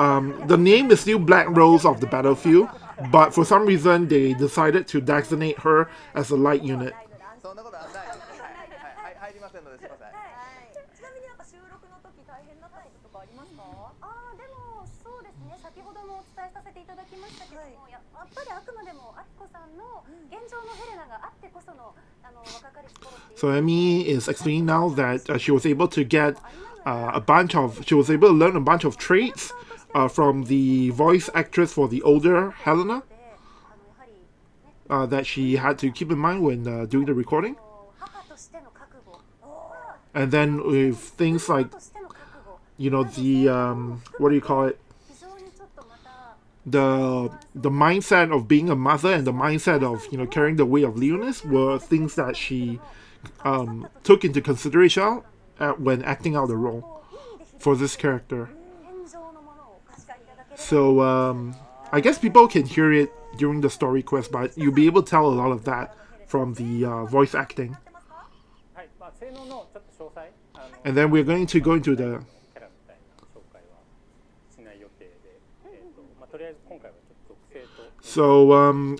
the name is still Black Rose of the Battlefield, but for some reason they decided to designate her as a light unit. そんなことはない。入りませんのです。すみません。ちなみになんか収録の時大変だったこととかありますか？でもそうですね、先ほどもお伝えさせていただきましたけども、やっぱりあくまでもアキコさんの現状のヘレナがあってこその若かりし頃っていう。 So Emi is explaining now that she was able to get she was able to learn a bunch of traits from the voice actress for the older Helena that she had to keep in mind when doing the recording. And then with things like, the what do you call it? The mindset of being a mother and the mindset of carrying the weight of Leonis were things that she took into consideration when acting out the role for this character. So I guess people can hear it during the story quest, but you'll be able to tell a lot of that from the voice acting. はい、まあ性能のちょっと詳細、And then we're going to go into the キャラみたいな紹介はしない予定で、まあとりあえず今回はちょっと属性と。 So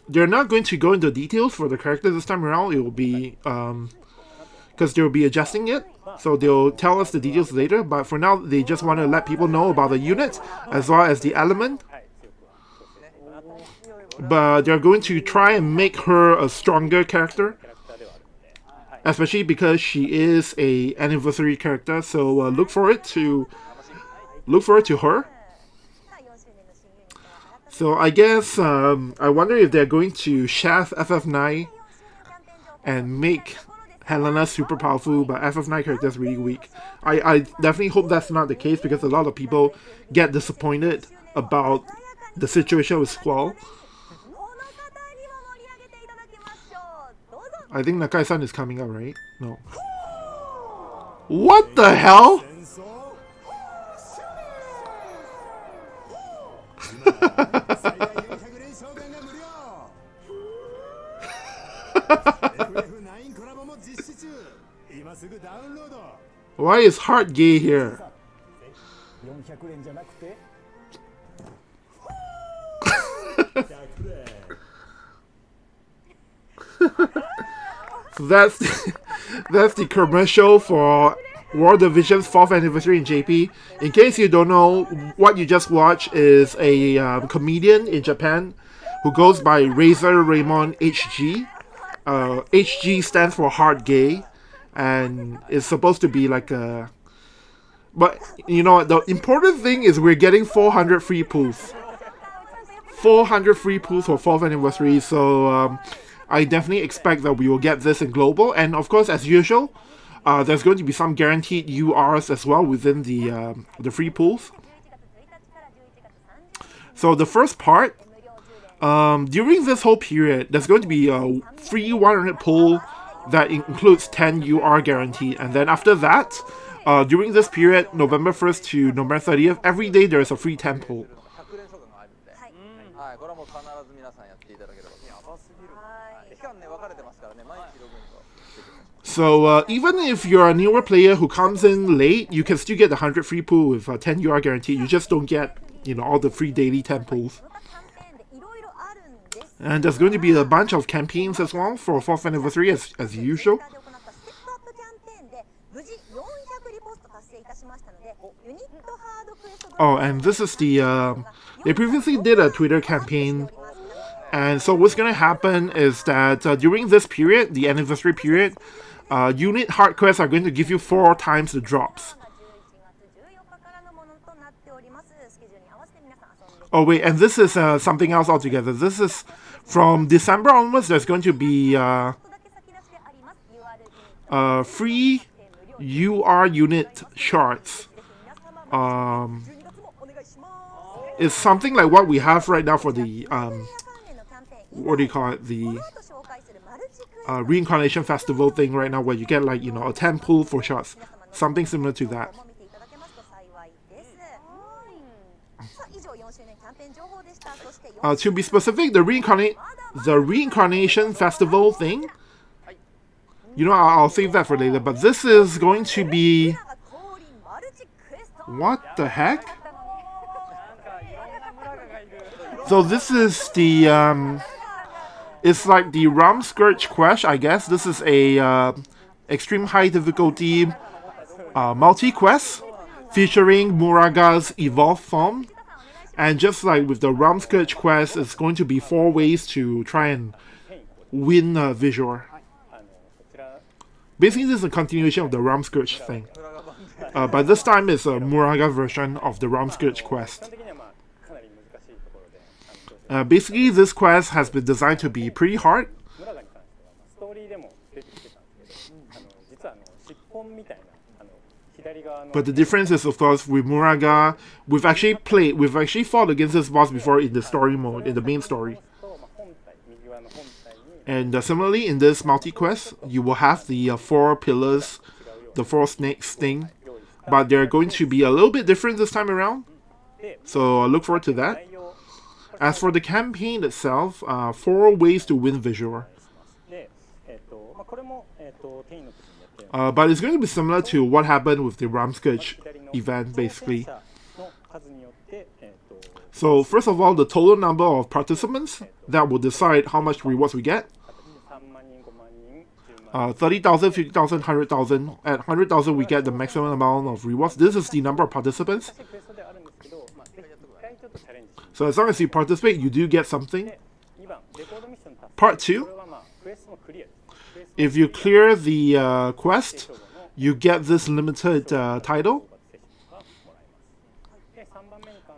they're not going to go into details for the character this time around. It will be because they'll be adjusting it. So they'll tell us the details later. But for now, they just want to let people know about the unit as well as the element. はい、強くは調整していかなと But they're going to try and make her a stronger character, キャラクターではあるので、はい、 especially because she is a anniversary character. So look forward to her. So I guess I wonder if they're going to shaft FF9 and make Helena super powerful, but FF9 character is really weak. I definitely hope that's not the case because a lot of people get disappointed about the situation with Squall. I think Nakai-san is coming up, right? No. What the hell? Why is Heart gay here? So that's the commercial for World Division's 4th anniversary in JP. In case you don't know, what you just watched is a comedian in Japan who goes by Razor Raymond HG. HG stands for Hard Gay, and it's supposed to be like a... But, you know, the important thing is we're getting 400 free pools. 400 free pools for 4th anniversary, so I definitely expect that we will get this in global. And of course, as usual, there's going to be some guaranteed URs as well within the free pools. So the first part, during this whole period, there's going to be a free 100 pool that includes 10 UR guaranteed, and then after that, during this period, November 1st to November 30th, every day there is a free 10 pool. 100連勝があるんで、はい、これはもう必ず皆さんやっていただければと。やばすぎる。期間ね分かれてますからね、毎日ログインが。So even if you're a newer player who comes in late, you can still get the 100 free pool with 10 UR guarantee. You just don't get, all the free daily 10 pools. And there's going to be a bunch of campaigns as well for 4th anniversary as usual. Oh, and this is they previously did a Twitter campaign. And so what's going to happen is that during this period, the anniversary period, unit hard quests are going to give you 4 times the drops. Oh wait, and this is something else altogether. This is from December onwards, there's going to be free UR unit shards. It's something like what we have right now for the what do you call it, the reincarnation festival thing right now, where you get like a 10 pool for shots, something similar to that. To be specific, the reincarnation festival thing, I'll save that for later, but this is going to be, what the heck? So this is the it's like the Ram Scourge quest, I guess. This is a extreme high difficulty multi-quest featuring Muraga's evolved form. And just like with the Ram Scourge quest, it's going to be 4 ways to try and win Visual. Basically, this is a continuation of the Ram Scourge thing. But this time it's a Muraga version of the Ram Scourge quest. Basically, this quest has been designed to be pretty hard. But the difference is, of course, with Muraga, we've actually fought against this boss before in the story mode, in the main story. And similarly, in this multi-quest, you will have the 4 pillars, the 4 snakes thing, but they're going to be a little bit different this time around. So look forward to that. As for the campaign itself, 4 ways to win Visual. But it's going to be similar to what happened with the Ram Scourge event, basically. So first of all, the total number of participants, that will decide how much rewards we get. 30,000, 50,000, 100,000. At 100,000, we get the maximum amount of rewards. This is the number of participants. So as long as you participate, you do get something. Part 2. If you clear the quest, you get this limited title.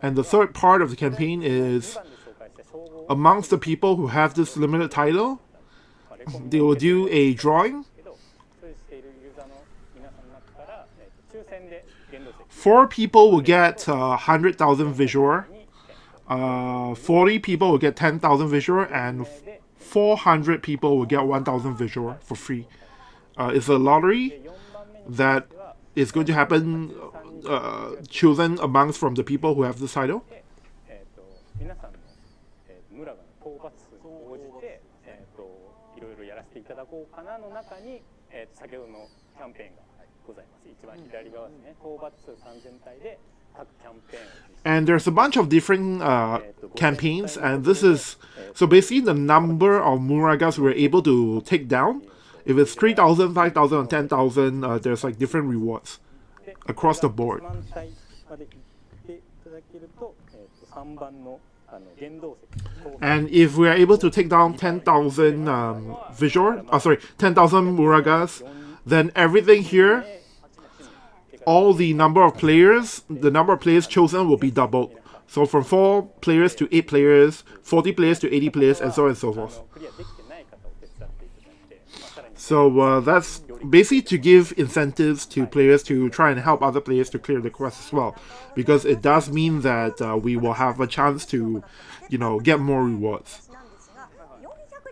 And the third part of the campaign is, amongst the people who have this limited title, they will do a drawing. 4 people will get 100,000 Visual. 40 people will get 10,000 Visual, and 400 people will get 1,000 Visual for free. It's a lottery that is going to happen, chosen amongst from the people who have this title. And there's a bunch of different campaigns, and this is, so basically the number of Muragas we're able to take down. If it's 3,000, 5,000, or 10,000, there's like different rewards across the board. And if we are able to take down 10,000 10,000 Muragas, then everything here, all the number of players chosen will be doubled. So from 4 players to 8 players, 40 players to 80 players, and so on and so forth. So that's basically to give incentives to players to try and help other players to clear the quest as well, because it does mean that we will have a chance to, get more rewards.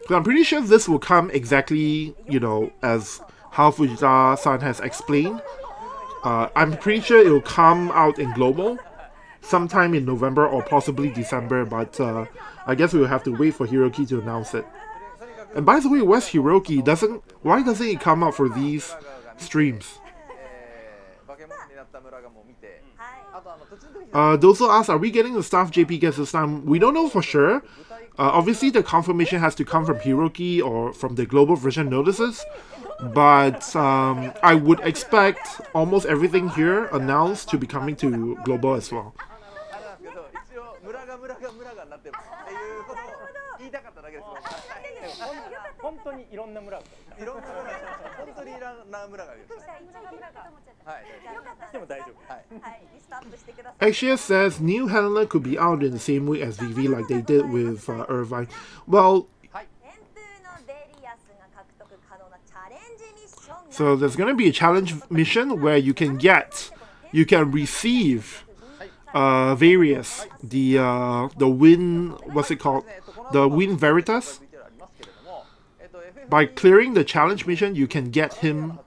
So I'm pretty sure this will come exactly, as how Fujita-san has explained. I'm pretty sure it will come out in global sometime in November or possibly December, but I guess we will have to wait for Hiroki to announce it. And by the way, where's Hiroki? Why doesn't he come out for these streams? Dozo asks, are we getting the staff JP gets this time? We don't know for sure. Obviously, the confirmation has to come from Hiroki or from the global version notices. But I would expect almost everything here announced to be coming to global as well. Axia says New Helena could be out in the same way as VV like they did with Irvine. Well, so there's going to be a challenge mission where you can receive various the win, what's it called, the win veritas. By clearing the challenge mission, you can get him.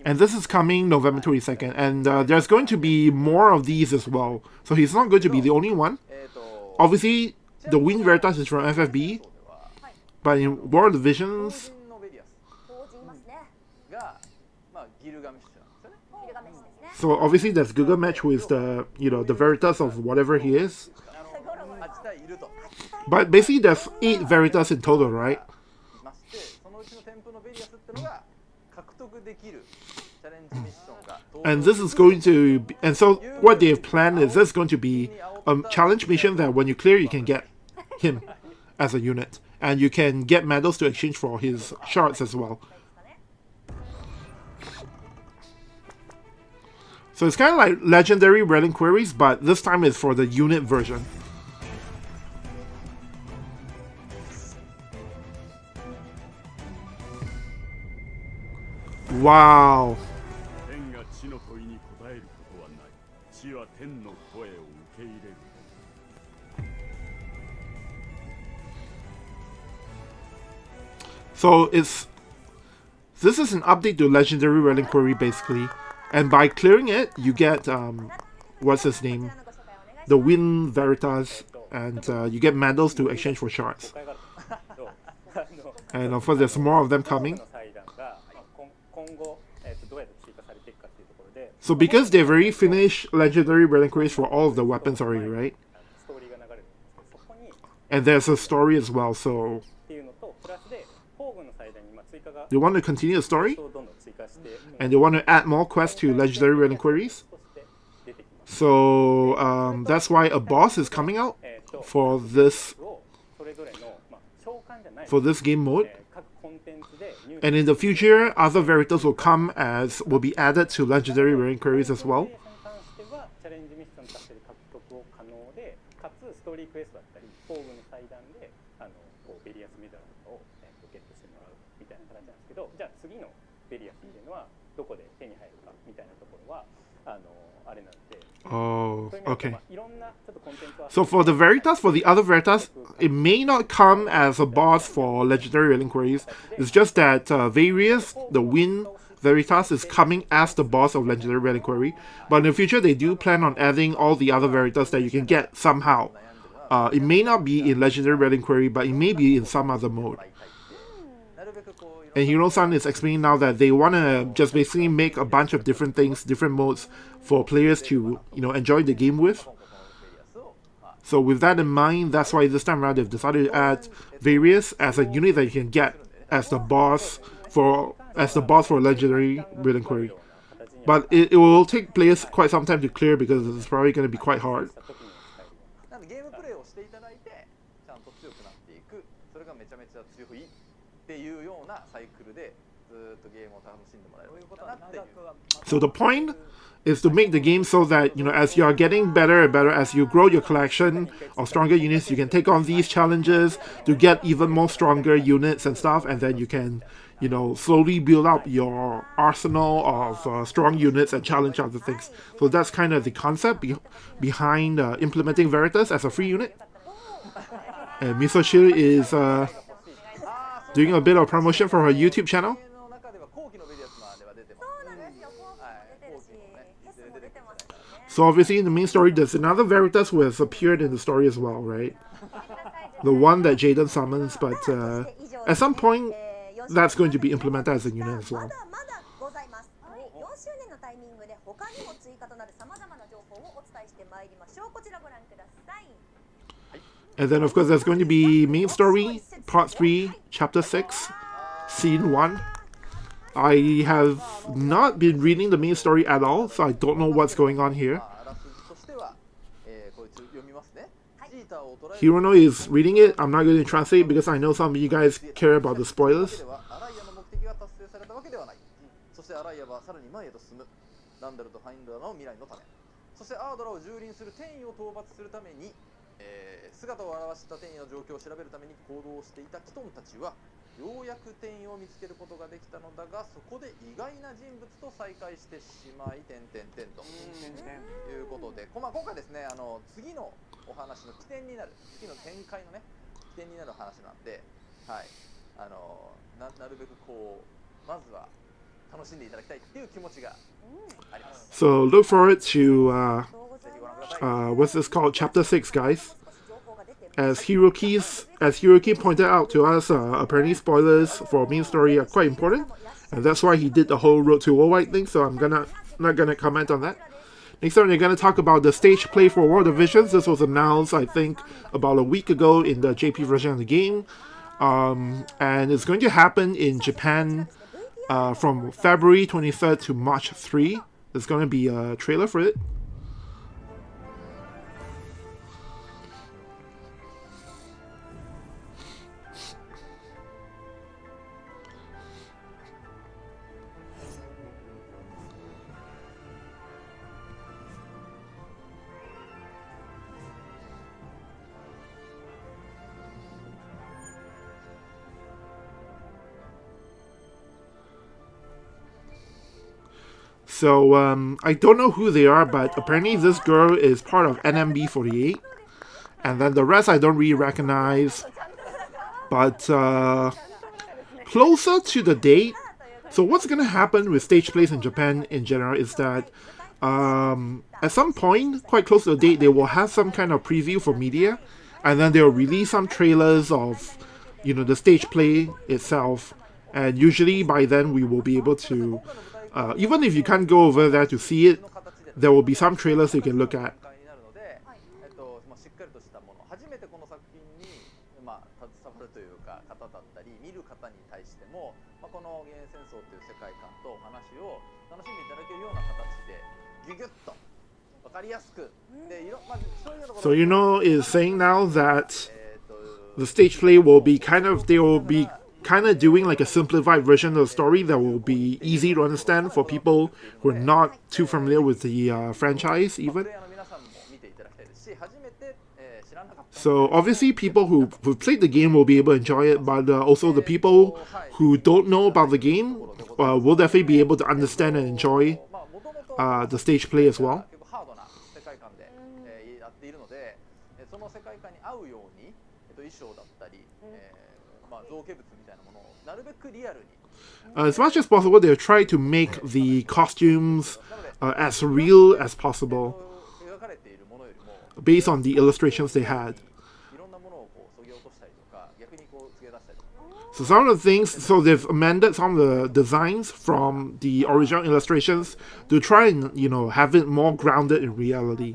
And this is coming November 22nd, and there's going to be more of these as well. So he's not going to be the only one. Obviously, the Win Veritas is from FFBE, but in World of Visions, so obviously there's Gilgamesh, who is the the Veritas of whatever he is. But basically there's 8 Veritas in total, right? And this is going to be, and so what they've planned is there's going to be a challenge mission that when you clear, you can get him as a unit, and you can get medals to exchange for his shards as well. So it's kind of like legendary relic queries, but this time it's for the unit version. Wow. So this is an update to legendary relic query basically, and by clearing it you get what's his name, the Win Veritas, and you get medals to exchange for shards. And of course there's more of them coming. So because they've already finished legendary relic queries for all of the weapons already, right? And there's a story as well, so they want to continue the story, and they want to add more quests to legendary relic queries. So that's why a boss is coming out for this game mode. And in the future, other Veritas will be added to legendary relic queries as well. Oh, okay. So for the Veritas, for the other Veritas, it may not come as a boss for legendary relic queries. It's just that Various, the Win Veritas, is coming as the boss of legendary relic query. But in the future, they do plan on adding all the other Veritas that you can get somehow. It may not be in legendary relic query, but it may be in some other mode. And Hiro-san is explaining now that they want to just basically make a bunch of different things, different modes for players to, enjoy the game with. So with that in mind, that's why this time around they've decided to add Various as a unit that you can get as the boss for legendary relic query. But it will take players quite some time to clear because it's probably going to be quite hard. ずっとゲームを楽しんでもらえるといいかなっていう。 So the point is to make the game so that, you know, as you are getting better and better, as you grow your collection of stronger units, you can take on these challenges to get even more stronger units and stuff, and then you can, you know, slowly build up your arsenal of strong units and challenge other things. So that's kind of the concept behind implementing Veritas as a free unit. And Misoshir is doing a bit of promotion for her YouTube channel. So obviously in the main story, there's another Veritas who has appeared in the story as well, right? The one that Jaden summons, but at some point, that's going to be implemented as a unit as well. And then of course there's going to be main story, part 3, chapter 6, scene 1. I have not been reading the main story at all, so I don't know what's going on here. Hirono is reading it. I'm not going to translate because I know some of you guys care about the spoilers. 姿を現した転移の状況を調べるために行動をしていたキトンたちはようやく転移を見つけることができたのだが、そこで意外な人物と再会してしまいということで、今回ですね、次のお話の起点になる、次の展開のね起点になる話なんで、はい、なるべくこうまずは楽しんでいただきたいっていう気持ちがあります。 So look forward to what's this called, chapter 6, guys. As Hiroki pointed out to us, apparently spoilers for main story are quite important, and that's why he did the whole Road to Worldwide thing, so I'm not gonna comment on that. Next time, we're gonna talk about the stage play for World of Visions. This was announced, I think, about a week ago in the JP version of the game, and it's going to happen in Japan from February 23rd to March 3. There's going to be a trailer for it. So, I don't know who they are, but apparently this girl is part of NMB48. And then the rest I don't really recognize. But, closer to the date, so what's going to happen with stage plays in Japan in general is that, at some point, quite close to the date, they will have some kind of preview for media. And then they'll release some trailers of, you know, the stage play itself. And usually by then we will be able to... even if you can't go over there to see it, there will be some trailers you can look at. So Yuno is saying now that the stage play will be they will be kind of doing like a simplified version of the story that will be easy to understand for people who are not too familiar with the franchise even. So obviously people who played the game will be able to enjoy it, but also the people who don't know about the game will definitely be able to understand and enjoy the stage play as well. As much as possible, they'll try to make the costumes as real as possible based on the illustrations they had. So some of the things, so they've amended some of the designs from the original illustrations to try and, you know, have it more grounded in reality.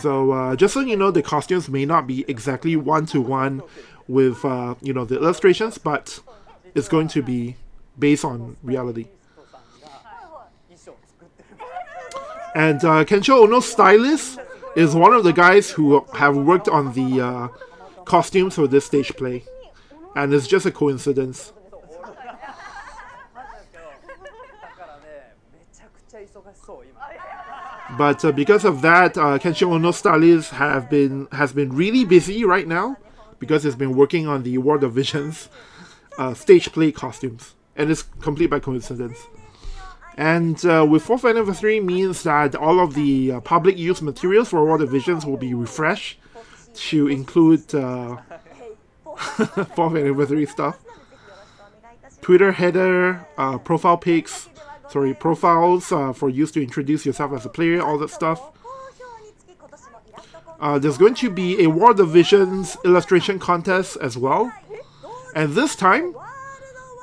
So just so you know, the costumes may not be exactly one-to-one with, you know, the illustrations, but it's going to be based on reality. And Kensho Ono's stylist is one of the guys who have worked on the costumes for this stage play. And it's just a coincidence. But because of that, Kenshin Ono's stylist has been really busy right now because he's been working on the War of Visions stage play costumes, and it's complete by coincidence. And with 4th anniversary means that all of the public use materials for War of Visions will be refreshed to include 4th anniversary stuff. Twitter header, profile pics, profiles for use to introduce yourself as a player, all that stuff. There's going to be a War of Visions illustration contest as well. And this time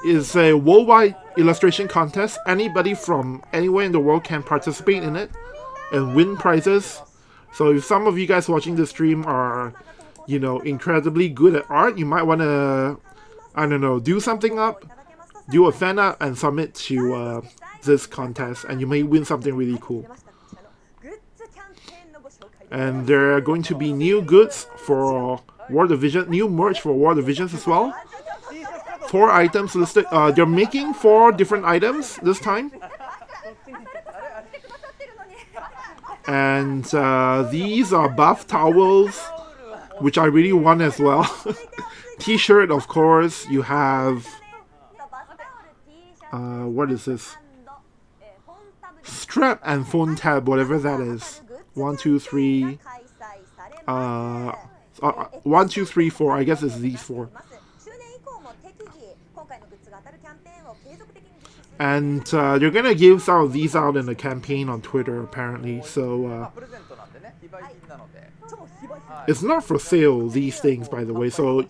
is a worldwide illustration contest. Anybody from anywhere in the world can participate in it and win prizes. So if some of you guys watching this stream are, incredibly good at art, you might want to, do something up, do a fan art and submit to this contest, and you may win something really cool. And there are going to be new goods for War of Vision, new merch for War of Visions as well. 4 items listed. They're making 4 different items this time. And these are buff towels, which I really want as well. T-shirt, of course. You have what is this? Strap and phone tab, whatever that is. 1, 2, 3. 1, 2, 3, 4. I guess it's these 4. And they're gonna give some of these out in a campaign on Twitter, apparently. So it's not for sale, these things, by the way. So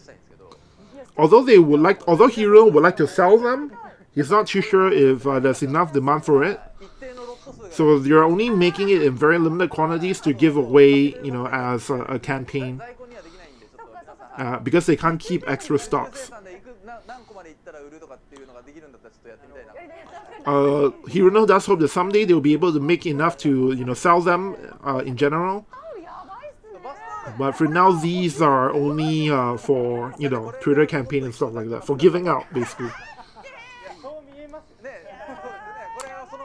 although Hiro would like to sell them, he's not too sure if there's enough demand for it. So they're only making it in very limited quantities to give away, as a campaign. Because they can't keep extra stocks. Hirono does hope that someday they'll be able to make enough to, sell them in general. But for now, these are only for, Twitter campaign and stuff like that. For giving out, basically.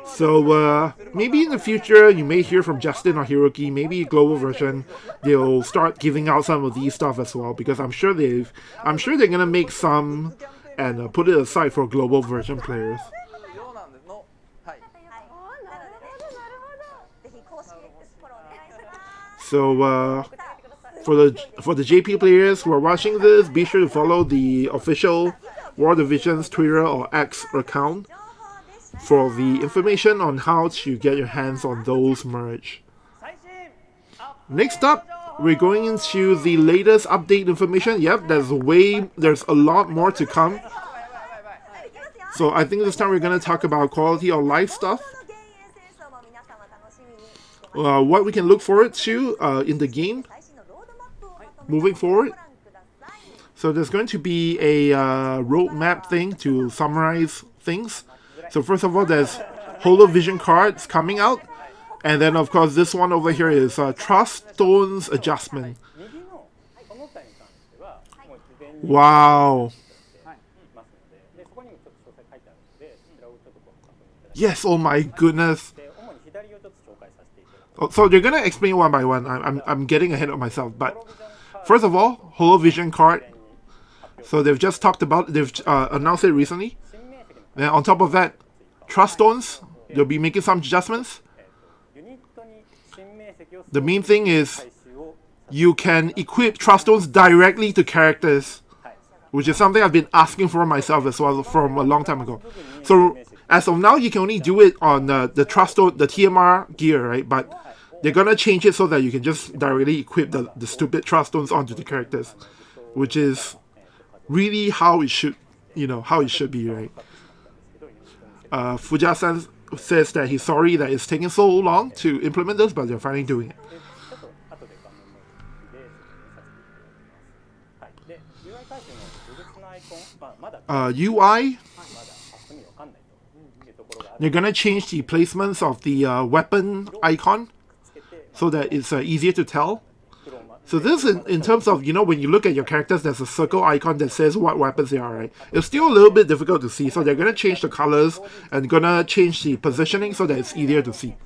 So maybe in the future you may hear from Justin or Hiroki, maybe global version, they'll start giving out some of these stuff as well, because I'm sure they're gonna make some and put it aside for global version players. So for the JP players who are watching this, be sure to follow the official War of Visions Twitter or X account for the information on how to get your hands on those merch. Next up, we're going into the latest update information. Yep, there's a lot more to come. So I think this time we're going to talk about quality of life stuff. What we can look forward to in the game moving forward. So there's going to be a roadmap thing to summarize things. So first of all, there's Holo Vision Cards coming out. And then, of course, this one over here is Trust Stones Adjustment. Wow. Yes, oh my goodness. So they're going to explain one by one. I'm getting ahead of myself. But first of all, Holo Vision Card. So they've announced it recently. Then on top of that, Trust Stones, they'll be making some adjustments. The main thing is you can equip Trust Stones directly to characters, which is something I've been asking for myself as well from a long time ago. So as of now, you can only do it on the Trust Stone, the TMR gear, right? But they're gonna change it so that you can just directly equip the stupid Trust Stones onto the characters, which is really how it should, how it should be, right? Fuja-san says that he's sorry that it's taking so long to implement this, but they're finally doing it. UI, they're gonna change the placements of the weapon icon so that it's easier to tell. So this in terms of, when you look at your characters, there's a circle icon that says what weapons they are, right? It's still a little bit difficult to see, so they're going to change the colors and going to change the positioning so that it's easier to see.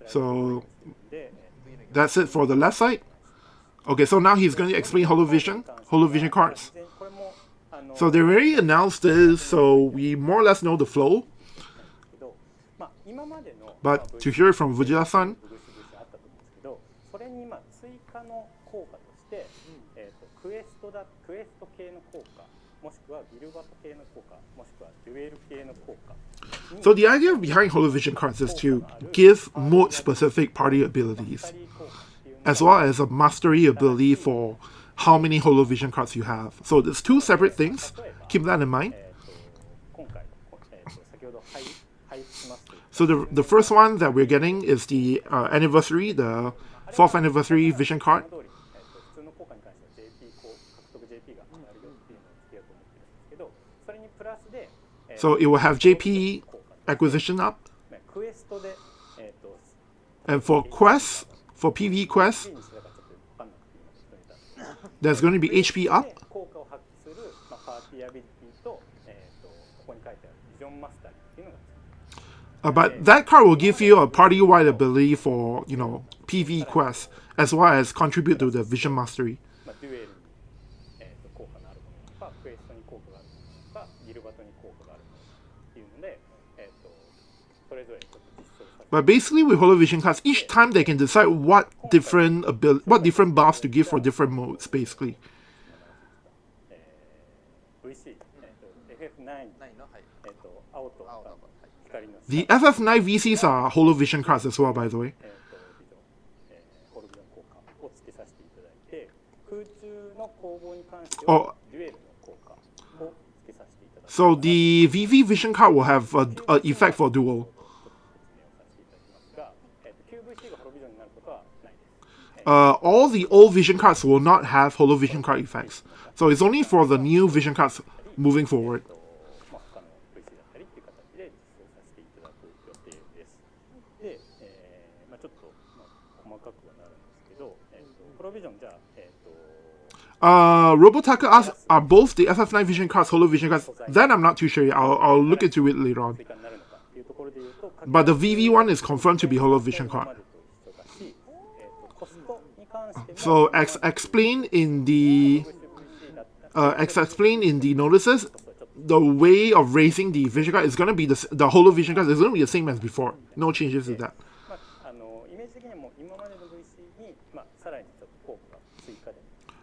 So that's it for the left side. Okay, so now he's going to explain Holo Vision cards. So they already announced this, so we more or less know the flow. But to hear it from Vujira-san, それに追加の効果として、クエスト系の効果、もしくはギルバト系の効果、もしくはデュエル系の効果。So the idea behind Holo Vision cards is to give mode-specific party abilities, as well as a mastery ability for how many Holo Vision cards you have. So there's two separate things. Keep that in mind. So the first one that we're getting is the anniversary, the 4th anniversary vision card. So it will have JP acquisition up. And for quests, for PvE quests, there's going to be HP up. But that card will give you a party-wide ability for, PvE quests, as well as contribute to the Vision Mastery. But basically with Holo Vision cards, each time they can decide what different buffs to give for different modes, basically. The FF9 VCs are Holo Vision cards as well, by the way. So the VV Vision card will have an effect for duel. All the old Vision cards will not have Holo Vision card effects. So it's only for the new Vision cards moving forward. Robotaka asks, are both the FF9 Vision cards Holo Vision cards? That I'm not too sure yet. I'll look into it later on. But the VV one is confirmed to be Holo Vision card. So as explained in the notices, the way of raising the Vision card is going to be the Holo Vision card is going to be the same as before. No changes to that.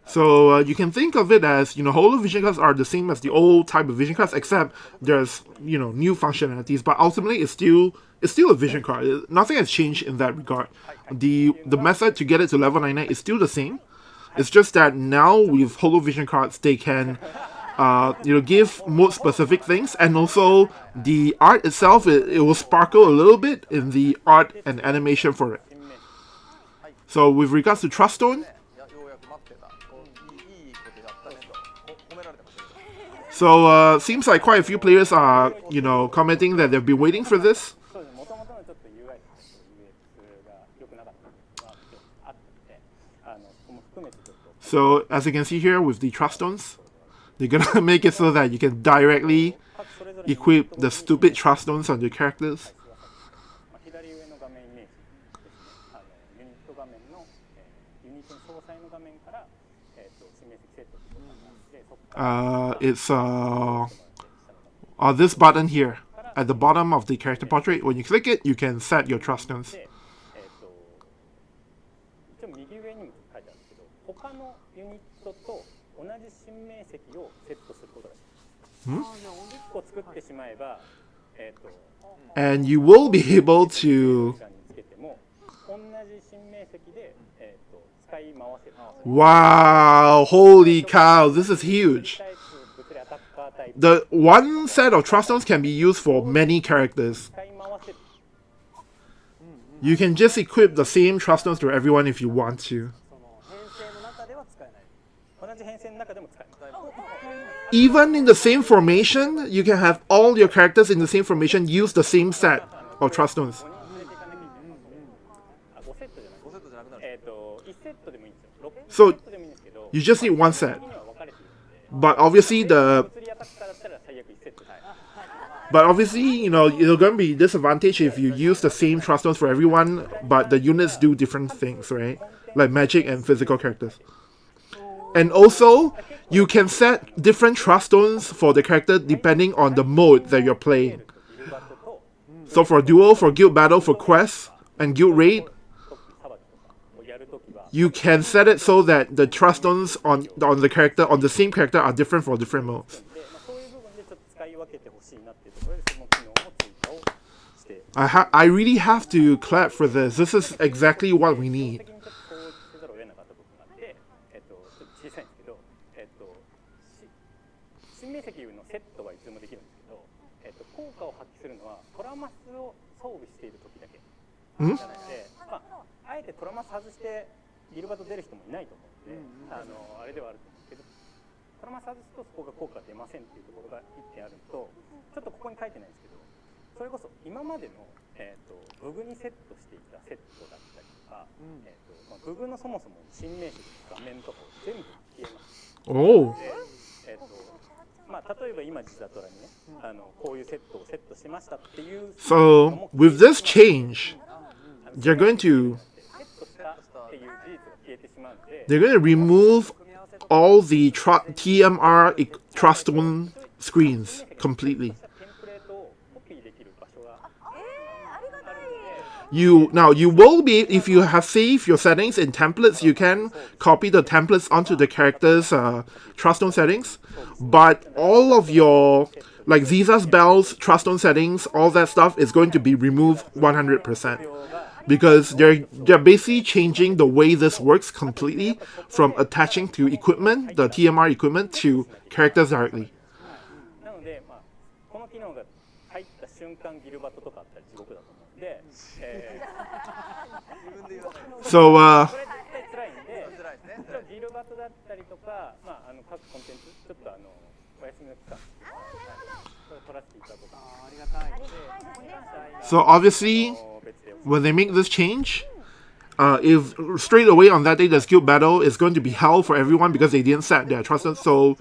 So you can think of it as, Holo Vision cards are the same as the old type of Vision cards, except there's, new functionalities. But ultimately, it's still a Vision card. Nothing has changed in that regard. The method to get it to level 99 is still the same. It's just that now with Holo Vision cards, they can, give more specific things, and also the art itself, it will sparkle a little bit in the art and animation for it. So with regards to Trust Stone, so seems like quite a few players are, commenting that they've been waiting for this. So as you can see here with the Trust Stones, they're gonna make it so that you can directly equip the stupid Trust Stones on your characters. It's this button here at the bottom of the character portrait. When you click it, you can set your Trust Stones. And you will be able to... Wow, holy cow, this is huge. The one set of Trust Stones can be used for many characters. You can just equip the same Trust Stones to everyone if you want to. Even in the same formation, you can have all your characters in the same formation use the same set of Trust Stones. So you just need one set. But obviously But obviously, you know, it's going to be disadvantage if you use the same trust stones for everyone, but the units do different things, right? Like magic and physical characters. And also, you can set different trust stones for the character depending on the mode that you're playing. So for duel, for guild battle, for quest, and guild raid, you can set it so that the trust stones on the character, on the same character, are different for different modes. I really have to clap for this. This is exactly what we need. 新明石のセットはいつでもできるんですけど、効果を発揮するのはトラマスを装備している時だけじゃないので、あえてトラマス外してギルバト出る人もいないと思うので、あれではあると思うんですけど、トラマス外すとそこが効果出ませんっていうところが1点あるのと、ちょっとここに書いてないんですけど、それこそ今までの、ブグにセットしていたセットだったりとか、ブグのそもそも新名詞の画面とかを全部消えます。Oh. まあ例えば今実はトラにね、こういうセットをセットしましたっていう。So with this change, they're going to remove all the TMR trust stone screens completely. You will be, if you have saved your settings in templates, you can copy the templates onto the character's trust stone settings, but all of your like Ziza's bells, trust stone settings, all that stuff is going to be removed 100%, because they're basically changing the way this works completely from attaching to equipment, the TMR equipment, to characters directly. So so obviously when they make this change, if straight away on that day there's guild battle, it's going to be hell for everyone because they didn't set their trust. So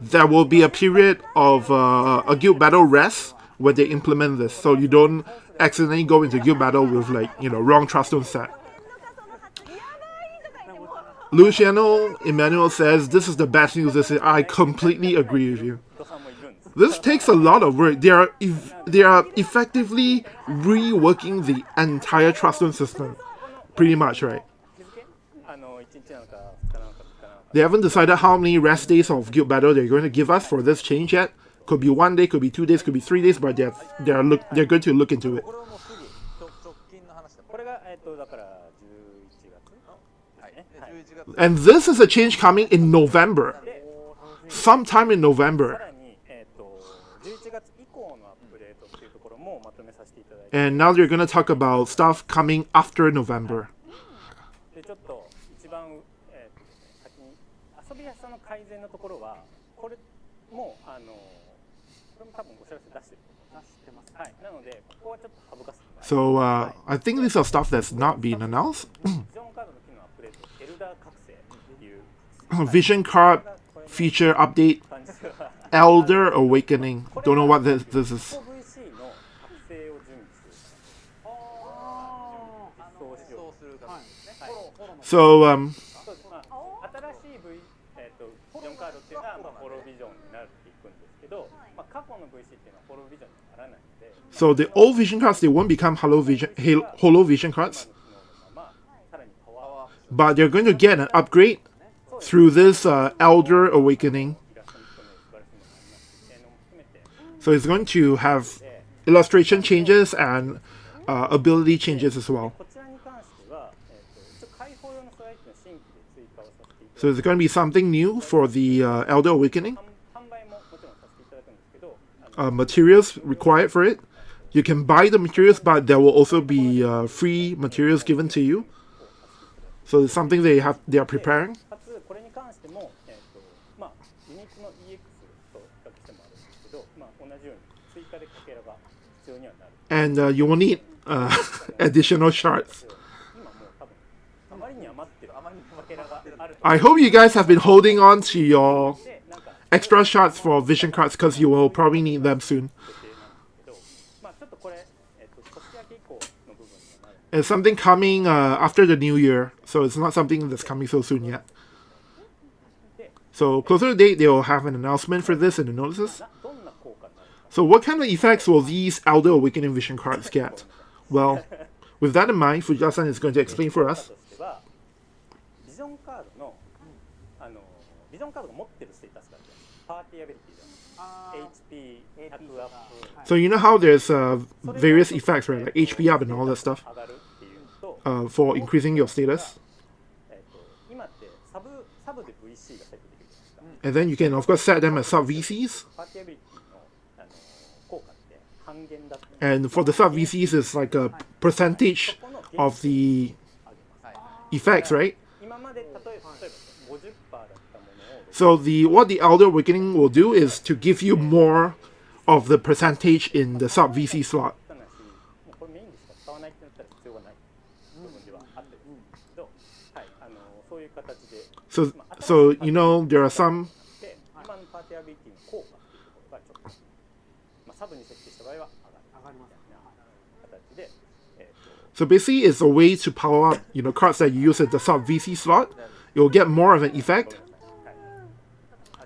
there will be a period of a guild battle rest where they implement this, so you don't accidentally go into guild battle with, like, you know, wrong trust stone set. Luciano Emmanuel says this is the best news this is. I completely agree with you. This takes a lot of work. They are effectively reworking the entire trust stone system, pretty much, right? They haven't decided how many rest days of guild battle they're going to give us for this change yet. Could be 1 day, could be 2 days, could be 3 days, but they're going to look into it. And this is a change coming in November, sometime in November. And now they're going to talk about stuff coming after November. So I think these are stuff that's not been announced. Vision card feature update, Elder Awakening. Don't know what this is. So so the old vision cards, they won't become Holo Vision cards, but they're going to get an upgrade through this Elder Awakening. So it's going to have illustration changes and ability changes as well. So there's going to be something new for the Elder Awakening. Materials required for it. You can buy the materials, but there will also be free materials given to you. So it's something they are preparing. And you will need additional shards. I hope you guys have been holding on to your extra shards for vision cards because you will probably need them soon. It's something coming after the new year, so it's not something that's coming so soon yet. So closer to the date, they'll have an announcement for this in the notices. どんな効果になるか So what kind of effects will these Elder Awakening Vision cards get? Well, with that in mind, Fujita-san is going to explain for us. としてはビジョンカードのビジョンカードが持ってるステータスがあるじゃん。パーティーアビリティじゃん。HP 100アップ So you know how there's various effects, right? Like HP up and all that stuff 上がるっていうのと for increasing your status. 今ってサブで VC がセットできるじゃないですか。 And then you can, of course, set them as sub-VCs. パーティーアビリティの効果って半減だって。 And for the sub-VCs, it's like a percentage of the effects, right? 今まで例えば50%だったものを So what the Elder Awakening will do is to give you more of the percentage in the sub-VC slot. たなし、もうこれメインでしか使わないってなったら必要がない部分ではあってるんですけど、はい、そういう形で So you know, there are some で今のパーティーアビリティの効果っていうところがちょっと、サブに設定した場合は上がるみたいな形で、So basically, it's a way to power up, you know, cards that you use at the sub VC slot. You'll get more of an effect.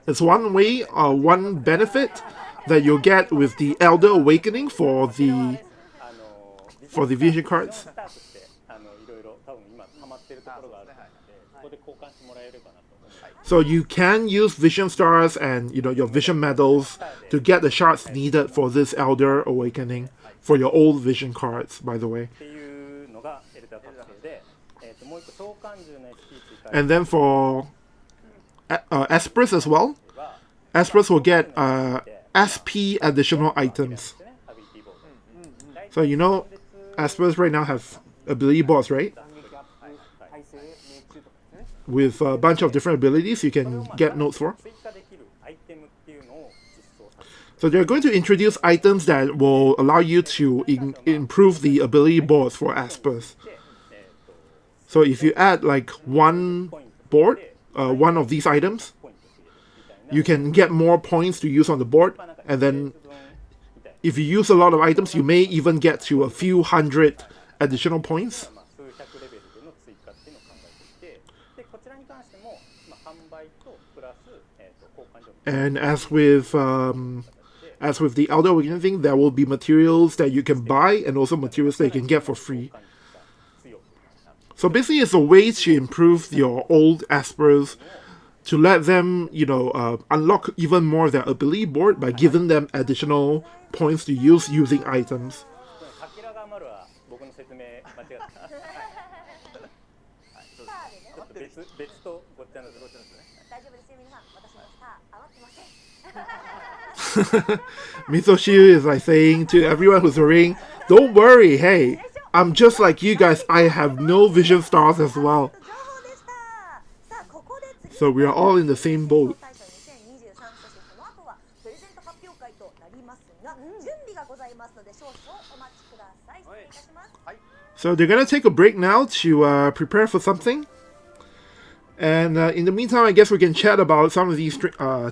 It's one way, one benefit that you'll get with the Elder Awakening for the Vision cards. スタートしていろいろ多分今ハマってるところがあるので、ここで交換してもらえればなと思います。 So you can use Vision Stars and your Vision Medals to get the shards needed for this Elder Awakening for your old Vision cards, by the way. っていうのがエルター覚醒で、もう一個召喚獣の SP 追加 And then for Esperus as well, Esperus will get SP additional items. So you know, Esperus right now have ability boards, right? With a bunch of different abilities you can get notes for. 追加できるアイテムっていうのを実装させる。 So they're going to introduce items that will allow you to improve the ability boards for Esperus. So if you add like one board, one of these items, you can get more points to use on the board. And then if you use a lot of items, you may even get to a few hundred additional points. 数百レベルでの追加っていうのを考えていて、でこちらに関しても販売とプラス交換所 And as with the Elder Awakening thing, there will be materials that you can buy and also materials that you can get for free. So basically, it's a way to improve your old Aspers, to let them, unlock even more their ability board by giving them additional points to use using items. アキラがマルは僕の説明間違ってた。ちょっと別とごっちゃになってます。大丈夫ですよ皆さん、私のスター余ってません。 Mitoshiu is like saying to everyone who's ring, don't worry, hey, I'm just like you guys, I have no vision stars as well. 情報でした。さあここで次 So we are all in the same boat. 大賞2023、そしてその後はプレゼント発表会となりますが、準備がございますので少々お待ちください。失礼いたします。 So they're gonna take a break now to prepare for something. And in the meantime, I guess we can chat about some of these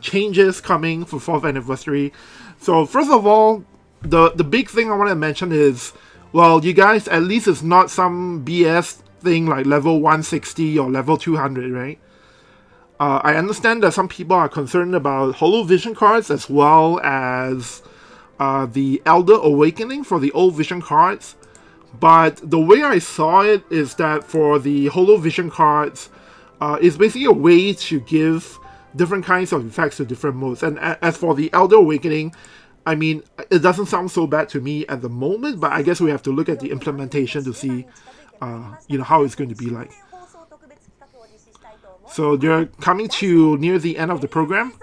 changes coming for 4th anniversary. So first of all, the big thing I want to mention is, well, you guys, at least it's not some BS thing like level 160 or level 200, right? I understand that some people are concerned about Holo Vision cards as well as the Elder Awakening for the old Vision cards. But the way I saw it is that for the Holo Vision cards, it's basically a way to give different kinds of effects to different modes. And as for the Elder Awakening, I mean, it doesn't sound so bad to me at the moment, but I guess we have to look at the implementation to see, how it's going to be like. So they're coming to near the end of the program,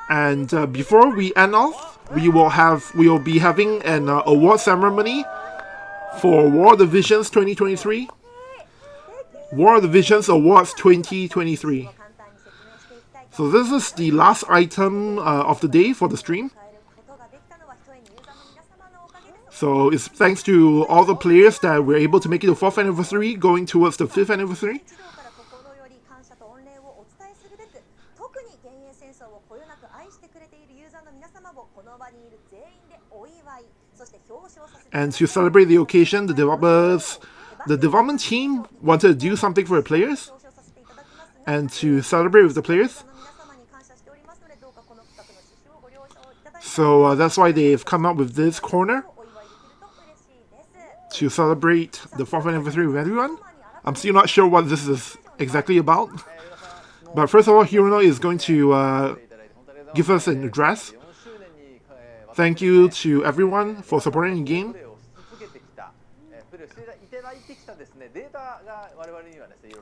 and before we end off, we will be having an award ceremony for War of the Visions 2023. War of the Visions Awards 2023. So this is the last item of the day for the stream. So it's thanks to all the players that were able to make it to 4th anniversary, going towards the 5th anniversary. 例をお伝えするべく、特に幻影戦争をこよなく愛してくれているユーザーの皆様をこの場にいる全員でお祝い、そして表彰させて。 And to celebrate the occasion, the development team wanted to do something for the players. And to celebrate with the players. So that's why they've come up with this corner to celebrate the 4th anniversary with everyone. I'm still not sure what this is exactly about. But first of all, Hirono is going to give us an address. Thank you to everyone for supporting the game.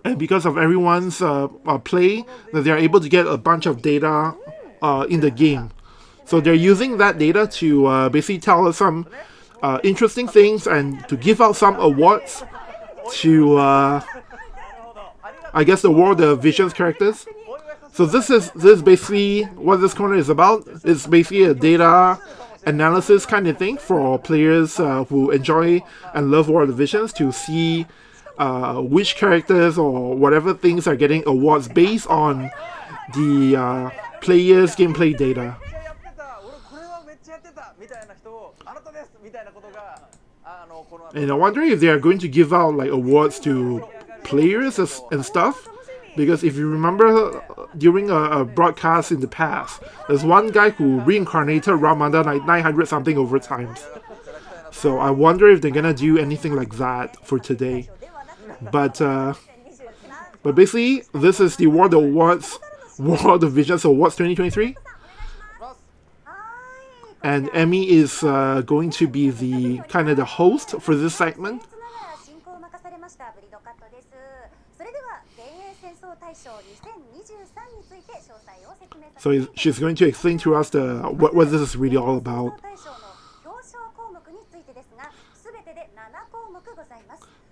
And because of everyone's play, that they are able to get a bunch of data in the game. So they're using that data to basically tell us some interesting things and to give out some awards to, I guess, the World of Vision's characters. So this is basically what this corner is about. It's basically a data analysis kind of thing for players who enjoy and love World of Visions to see which characters or whatever things are getting awards based on the players' gameplay data. And I wonder if they are going to give out like awards to players and stuff. Because if you remember during a broadcast in the past, there's one guy who reincarnated Ramada like 900 something over times. So I wonder if they're gonna do anything like that for today. But basically, this is the World of Visions Awards 2023. And Emmy is going to be the kind of the host for this segment. So she's going to explain to us what this is really all about.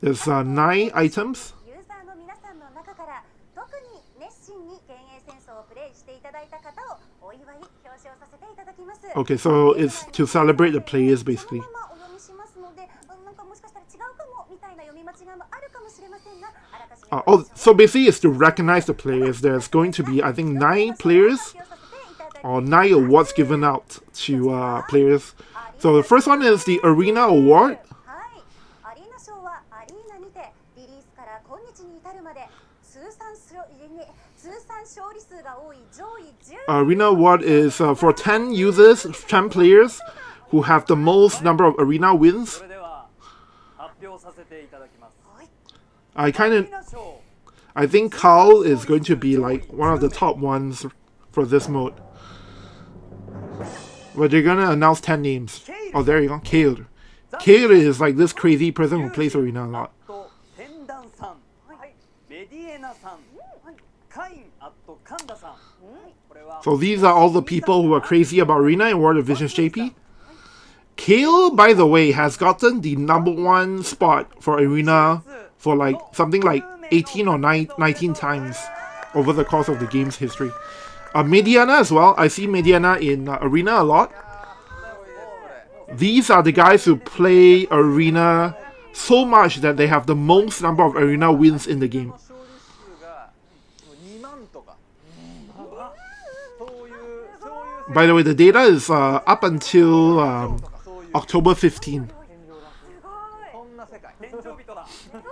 There's 9 items. Okay, so it's to celebrate the players basically. So basically it's to recognize the players. There's going to be, I think, 9 players or 9 awards given out to players. So the first one is the Arena Award. Arena Award is for 10 users, 10 players who have the most number of arena wins. I think Carl is going to be like one of the top ones for this mode. But they're gonna announce 10 names. Oh, there you go, Kale. Kale is like this crazy person who plays arena a lot. So these are all the people who are crazy about arena in World of Visions JP. Kale, by the way, has gotten the #1 spot for arena for like something like 18 or 19 times over the course of the game's history. Mediana as well. I see Mediana in arena a lot. These are the guys who play arena so much that they have the most number of arena wins in the game. By the way, the data is up until October 15.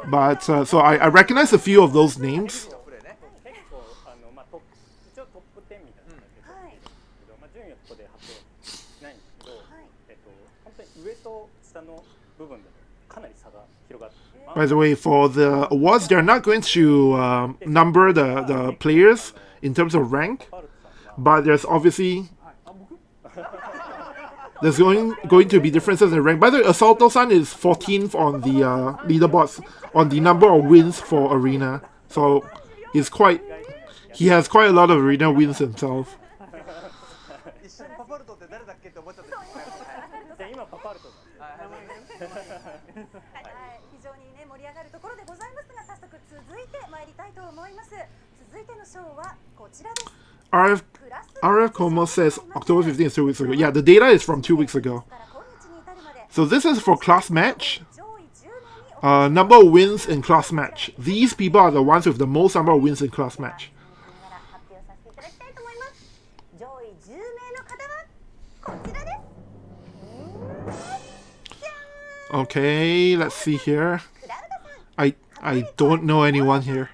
But so I recognize a few of those names. By the way, for the awards, they're not going to number the players in terms of rank, but there's obviously going to be differences in rank. By the way, Assaulto-san is 14th on the leaderboards on the number of wins for arena, so he has quite a lot of arena wins himself. RF Como says October 15th is 2 weeks ago. Yeah, the data is from 2 weeks ago. So this is for class match. Number of wins in class match. These people are the ones with the most number of wins in class match. 位10名の方はこちらです。 Okay, let's see here. I don't know anyone here.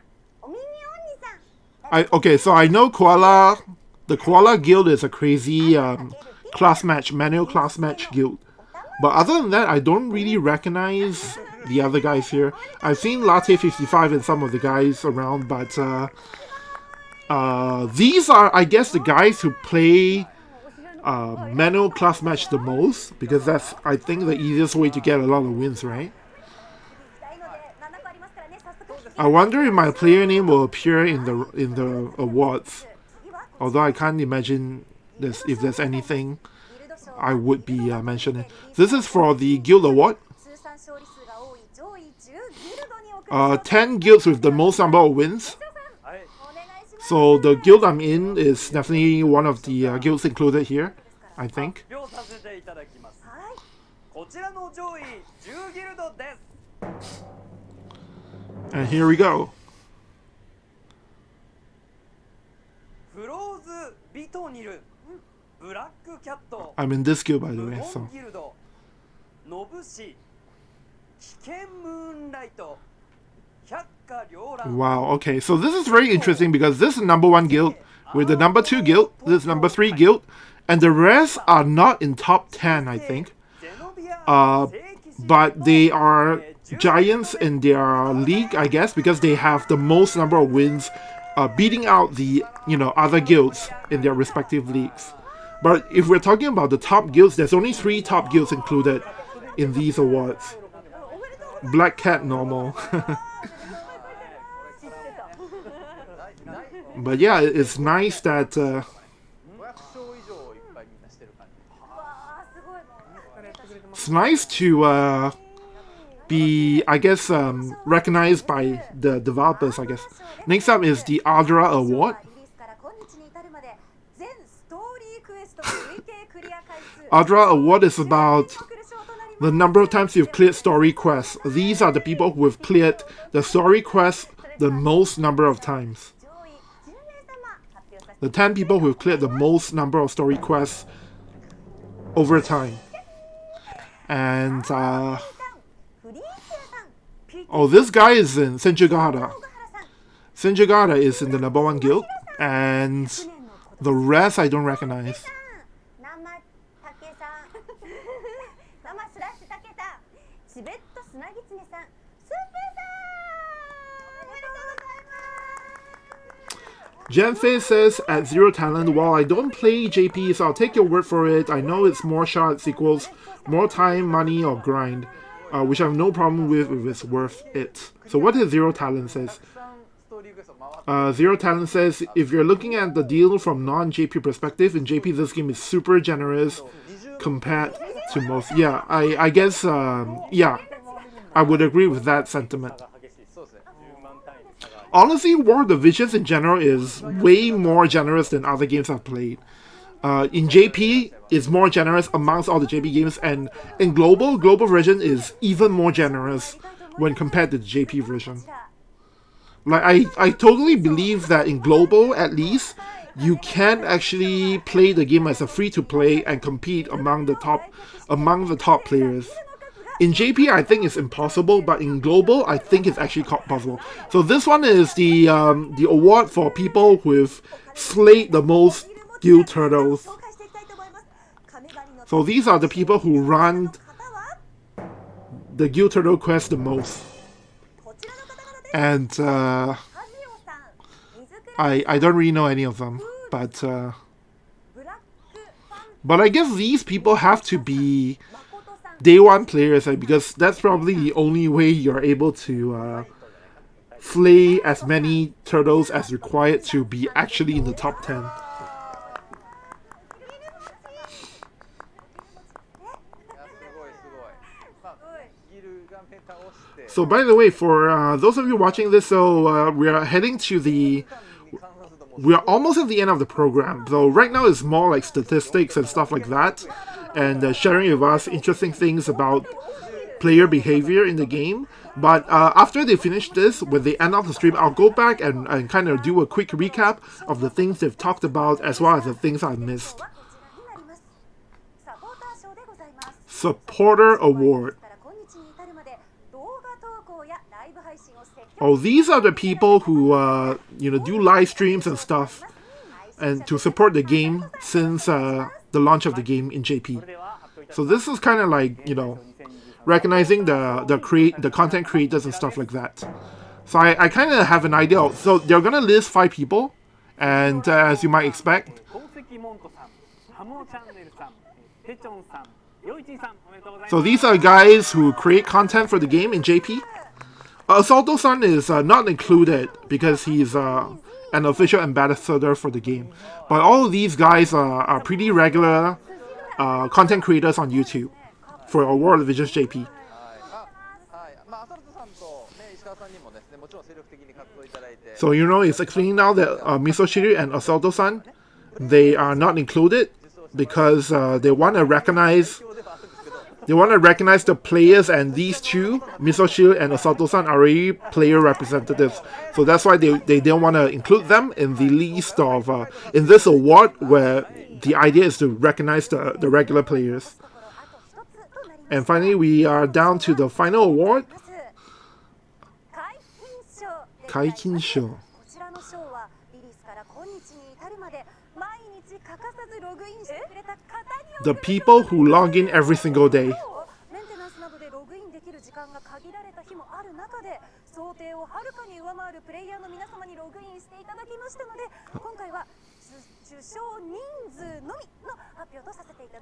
Okay, so I know Koala. The Koala Guild is a crazy manual class match guild. But other than that, I don't really recognize the other guys here. I've seen Latte55 and some of the guys around, but these are, I guess, the guys who play manual class match the most, because that's, I think, the easiest way to get a lot of wins, right? I wonder if my player name will appear in the awards. Although I can't imagine if there's anything I would be mentioning. This is for the guild award. 10 guilds with the most number of wins. So the guild I'm in is definitely one of the guilds included here, I think. And here we go. I'm in this guild, by the way, so. Wow, okay, so this is very interesting because this is number 1 guild with the number 2 guild, this is number 3 guild, and the rest are not in top 10, I think. But they are giants in their league, I guess, because they have the most number of wins, beating out the other guilds in their respective leagues. But if we're talking about the top guilds, there's only 3 top guilds included in these awards. Black Cat normal. But yeah, it's nice that it's nice to be, I guess, recognized by the developers, I guess. Next up is the Ardra Award. Ardra Award is about the number of times you've cleared story quests. These are the people who have cleared the story quests the most number of times. The 10 people who have cleared the most number of story quests over time. And oh, this guy is in Senjugahara. Senjugahara is in the number 1 guild, and the rest I don't recognize. Jenfei says, at 0 talent, while I don't play JP, so I'll take your word for it. I know it's more shards equals more time, money, or grind, which I have no problem with if it's worth it. So what does 0 talent says? 0 talent says, if you're looking at the deal from non-JP perspective, in JP this game is super generous compared to most. Yeah, I guess, yeah, I would agree with that sentiment. Honestly, War of the Visions in general is way more generous than other games I've played. In JP, it's more generous amongst all the JP games, and in Global version is even more generous when compared to the JP version. Like, I totally believe that in Global, at least, you can actually play the game as a free-to-play and compete among the top players. In JP, I think it's impossible, but in Global, I think it's actually possible. So this one is the award for people who have slayed the most guild turtles. So these are the people who run the guild turtle quest the most. And I don't really know any of them, but I guess these people have to be Day 1 players, because that's probably the only way you're able to slay as many turtles as required to be actually in the top 10. So by the way, for those of you watching this, so we are heading to we are almost at the end of the program. So right now it's more like statistics and stuff like that, and sharing with us interesting things about player behavior in the game. But after they finish this, when they end off the stream, I'll go back and kind of do a quick recap of the things they've talked about as well as the things I missed. Supporter Award. Oh, these are the people who do live streams and stuff, and to support the game since the launch of the game in JP. So this is kind of like, recognizing the content creators and stuff like that. So I kind of have an idea. So they're gonna list 5 people, and as you might expect. So these are guys who create content for the game in JP. Assaulto-san is not included because he's an official ambassador for the game. But all of these guys are pretty regular content creators on YouTube for World of Visions JP. So it's explaining now that Misoshiri and Assaulto-san, they are not included because they want to recognize the players, and these two, Misoshiri and Assaulto-san, are already player representatives. So that's why they don't want to include them in the list of in this award where the idea is to recognize the regular players. And finally, we are down to the final award. Kaikinsho. The people who log in every single day.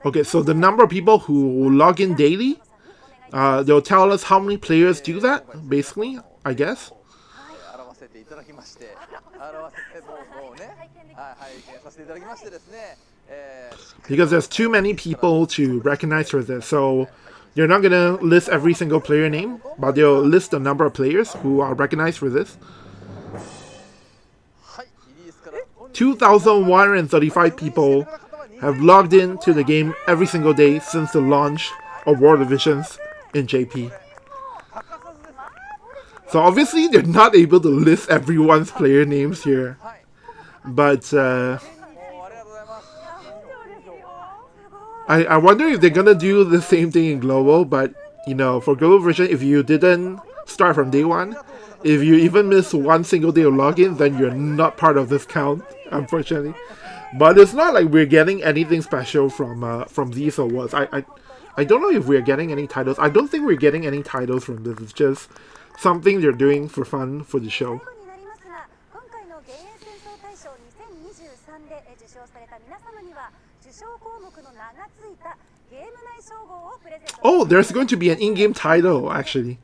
Okay, so the number of people who log in daily, they'll tell us how many players do that, basically, I guess. Because there's too many people to recognize for this, so they're not gonna list every single player name, but they'll list the number of players who are recognized for this. 2,135 people have logged in to the game every single day since the launch of World of Visions in JP. So obviously they're not able to list everyone's player names here, but I wonder if they're gonna do the same thing in Global. But for Global Version, if you didn't start from day one, if you even miss one single day of login, then you're not part of this count, unfortunately. But it's not like we're getting anything special from these awards. I don't know if we're getting any titles. I don't think we're getting any titles from this. It's just something they're doing for fun for the show. Oh, there's going to be an in-game title, actually.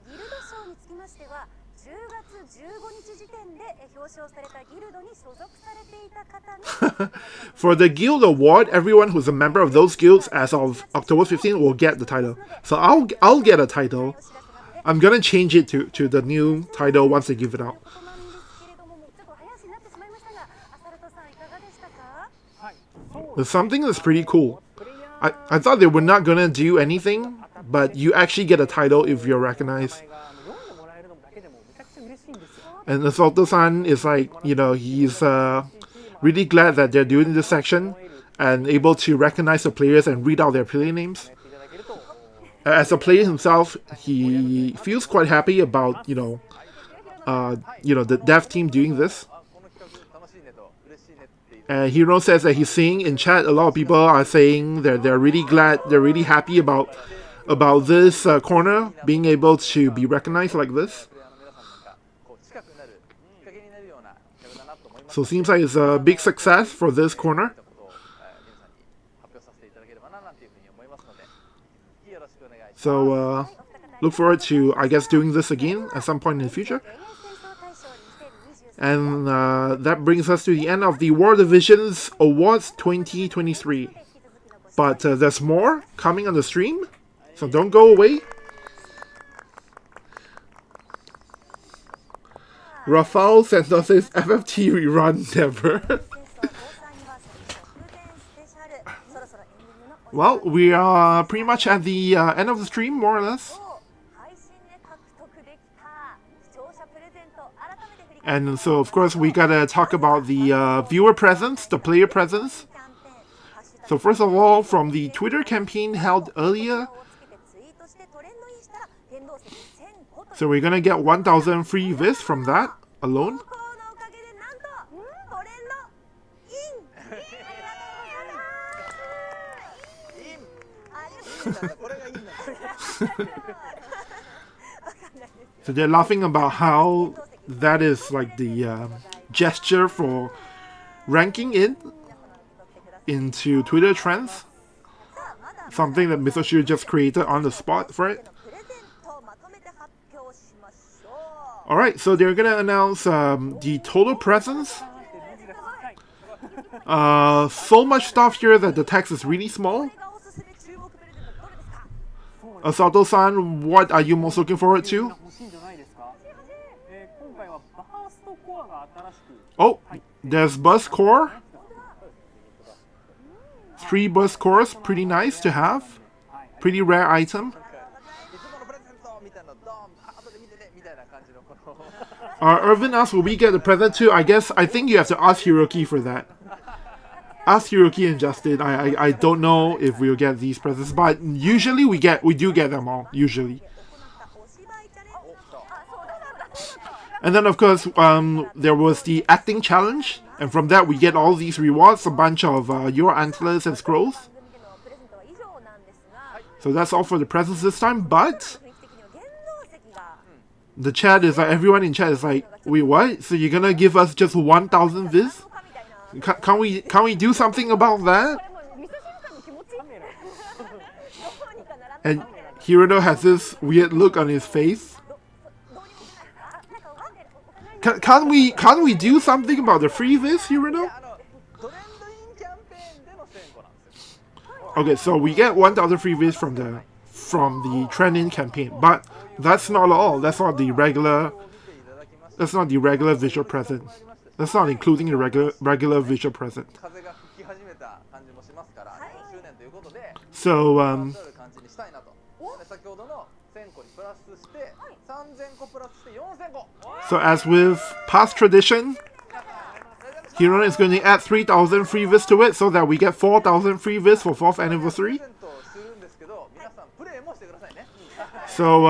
For the guild award, everyone who's a member of those guilds as of October 15 will get the title. So I'll get a title. I'm gonna change it to the new title once they give it out. There's something that's pretty cool. I thought they were not gonna do anything, but you actually get a title if you're recognized. And Assaulto-san is like, he's really glad that they're doing this section and able to recognize the players and read out their player names. As a player himself, he feels quite happy about, the dev team doing this. And Hiro says that he's seeing in chat a lot of people are saying that they're really glad, they're really happy about this corner being able to be recognized like this. So it seems like it's a big success for this corner. So look forward to, I guess, doing this again at some point in the future. And that brings us to the end of the World of Visions Awards 2023. But there's more coming on the stream, so don't go away. Rafael Santos says FFT rerun never. Well, we are pretty much at the end of the stream, more or less. And so, of course, we gotta talk about the viewer presence, the player presence. So first of all, from the Twitter campaign held earlier, so we're gonna get 1,000 free vis from that alone. So they're laughing about how that is like the gesture for ranking into Twitter trends. Something that Misoshiro just created on the spot for it. Alright, so they're gonna announce the total presence. So much stuff here that the text is really small. Asato-san, what are you most looking forward to? Oh, there's buzz core. 3 buzz cores, pretty nice to have. Pretty rare item. Irvin asks, will we get the present too? I think you have to ask Hiroki for that. Ask Hiroki and Justin. I don't know if we'll get these presents, but usually we do get them all, usually. And then of course, there was the acting challenge, and from that we get all these rewards, a bunch of your antlers and scrolls. So that's all for the presents this time, but the chat is like, everyone in chat is like, wait, what? So you're gonna give us just 1,000 vis? Can we do something about that? And Hirono has this weird look on his face. Can't we do something about the free vis, Hirono? Okay, so we get 1,000 free vis from the trend-in campaign, but that's not all. That's not the regular visual present. That's not including the regular visual present. So so as with past tradition, Hirono is going to add 3,000 free vis to it so that we get 4,000 free vis for 4th anniversary. So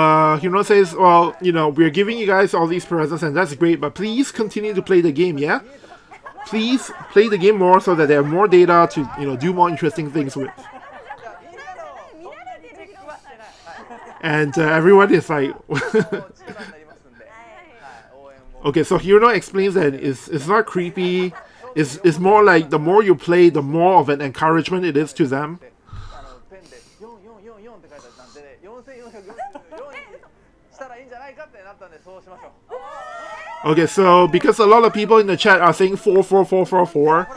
Hirono says, well, you know, we're giving you guys all these presents and that's great, but please continue to play the game, yeah? Please play the game more so that they have more data to, you know, do more interesting things with. And everyone is like... Okay, so Hirono explains that it's not creepy. It's more like the more you play, the more of an encouragement it is to them. Okay, so because a lot of people in the chat are saying 44444,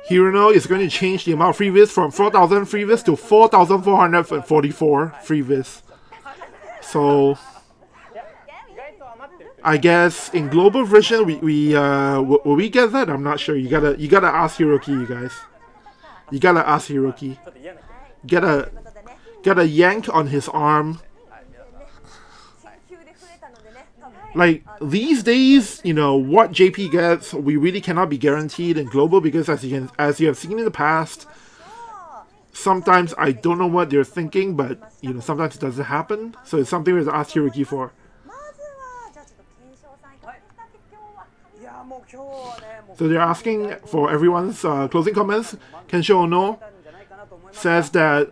Hirono is going to change the amount of free vis from 4,000 free vis to 4,444 free vis. So I guess in global version will we get that? I'm not sure. You gotta ask Hiroki, you guys. You gotta ask Hiroki. Gotta yank on his arm. Like these days, you know, what JP gets, we really cannot be guaranteed in global because as you have seen in the past, sometimes I don't know what they're thinking, but you know, sometimes it doesn't happen. So it's something we have to ask Hiroki for. So they're asking for everyone's closing comments. Kensho Ono says that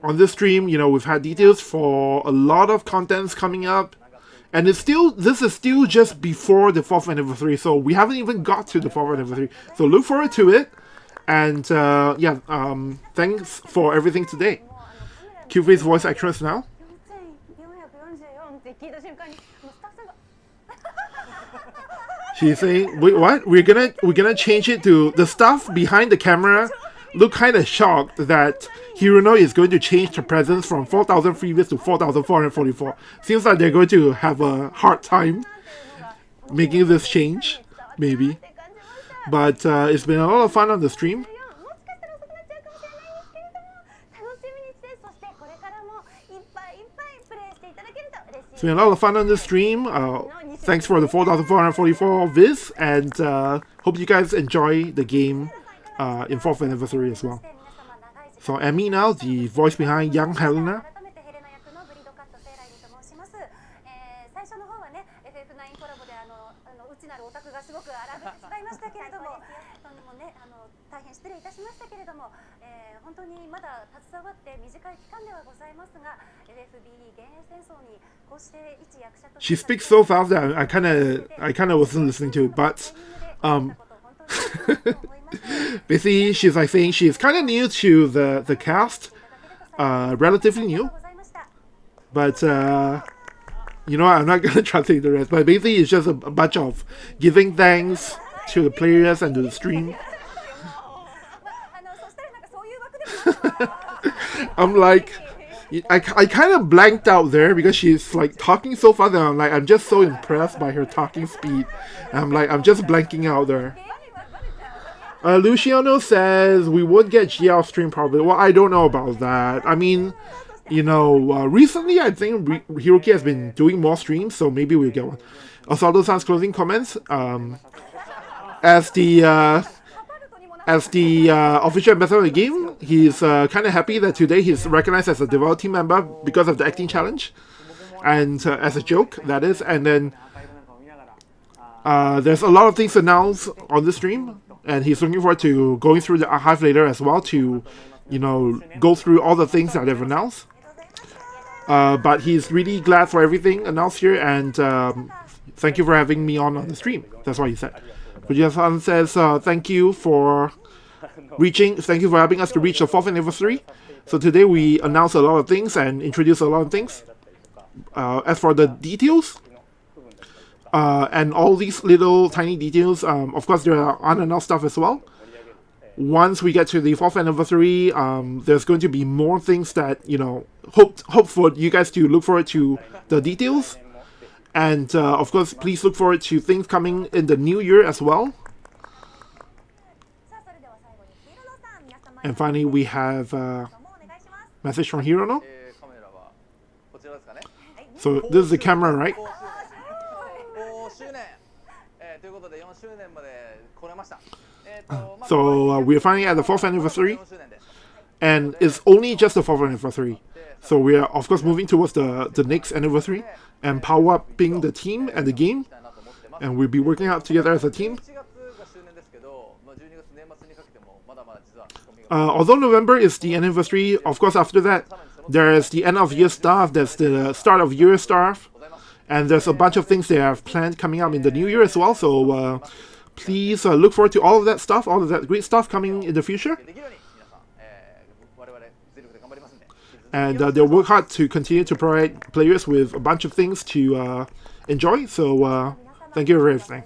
on this stream, you know, we've had details for a lot of contents coming up, and this is still just before the 4th anniversary, so we haven't even got to the 4th anniversary. So look forward to it, and thanks for everything today. Q-Face voice actress now. She's saying, wait, what? We're gonna change it to the stuff behind the camera. Look kind of shocked that Hirono is going to change the presence from 4,000 free vis to 4,444. Seems like they're going to have a hard time making this change, maybe. But it's been a lot of fun on the stream. It's been a lot of fun on this stream. Thanks for the 4,444 viz, and hope you guys enjoy the game in 4th anniversary as well. So Emmy now, the voice behind young Helena. 最初の方はね、FF9 コラボで内なるオタクがすごく荒ぶってしまいましたけれども、本当にもね、大変失礼いたしましたけれども、本当にまだ携わって短い期間ではございますが、FFBE 幻影戦争にこうして一役者として She speaks so fast that I kind of wasn't listening to it, but basically she's like saying she's kind of new to the cast, relatively new, but you know, I'm not gonna translate the rest, but basically it's just a bunch of giving thanks to the players and to the stream. I'm like, I kind of blanked out there because she's like talking so fast, and I'm just so impressed by her talking speed. And I'm just blanking out there. Luciano says we would get GL stream probably. Well, I don't know about that. I mean, you know, recently I think Hiroki has been doing more streams, so maybe we'll get one. Osado-san's closing comments. As the official ambassador of the game, he's kind of happy that today he's recognized as a development team member because of the acting challenge, and as a joke, that is. And then there's a lot of things announced on the stream, and he's looking forward to going through the archive later as well to, you know, go through all the things that they've announced. But he's really glad for everything announced here, and thank you for having me on the stream. That's what he said. Fujiya-san says thank you for having us to reach the 4th anniversary. So today we announced a lot of things and introduced a lot of things. As for the details, and all these little tiny details, of course there are unannounced stuff as well. Once we get to the 4th anniversary, there's going to be more things that, you know, hope for you guys to look forward to the details. And of course, please look forward to things coming in the new year as well. And finally, we have a message from Hirono. So this is the camera, right? So we're finally at the 4th anniversary, and it's only just the 4th anniversary. So we are of course moving towards the next anniversary and power upping the team and the game, and we'll be working out together as a team. Although November is the anniversary, of course after that there is the end of year stuff, there's the start of year stuff, and there's a bunch of things they have planned coming up in the new year as well. So please look forward to all of that stuff, all of that great stuff coming in the future. And they'll work hard to continue to provide players with a bunch of things to enjoy. So thank you for everything.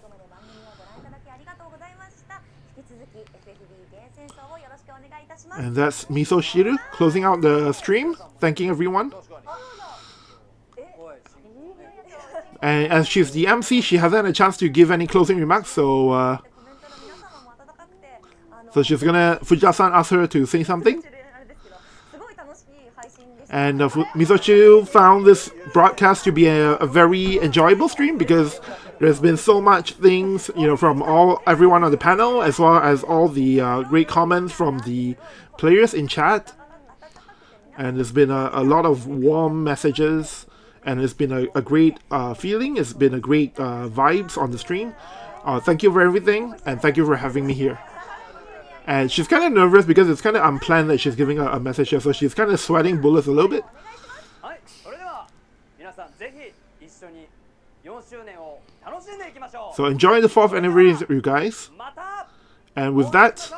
And that's Miso Shiru closing out the stream, thanking everyone. And as she's the MC, she hasn't had a chance to give any closing remarks, so she's gonna, Fujiya-san asked her to say something. And Misochu found this broadcast to be a very enjoyable stream because there's been so much things, you know, from everyone on the panel, as well as all the great comments from the players in chat. And there's been a lot of warm messages, and it's been a great feeling. It's been a great vibes on the stream. Thank you for everything, and thank you for having me here. And she's kind of nervous because it's kind of unplanned that she's giving a message here, so she's kind of sweating bullets a little bit. So enjoy the 4th anniversary, you guys. And with that,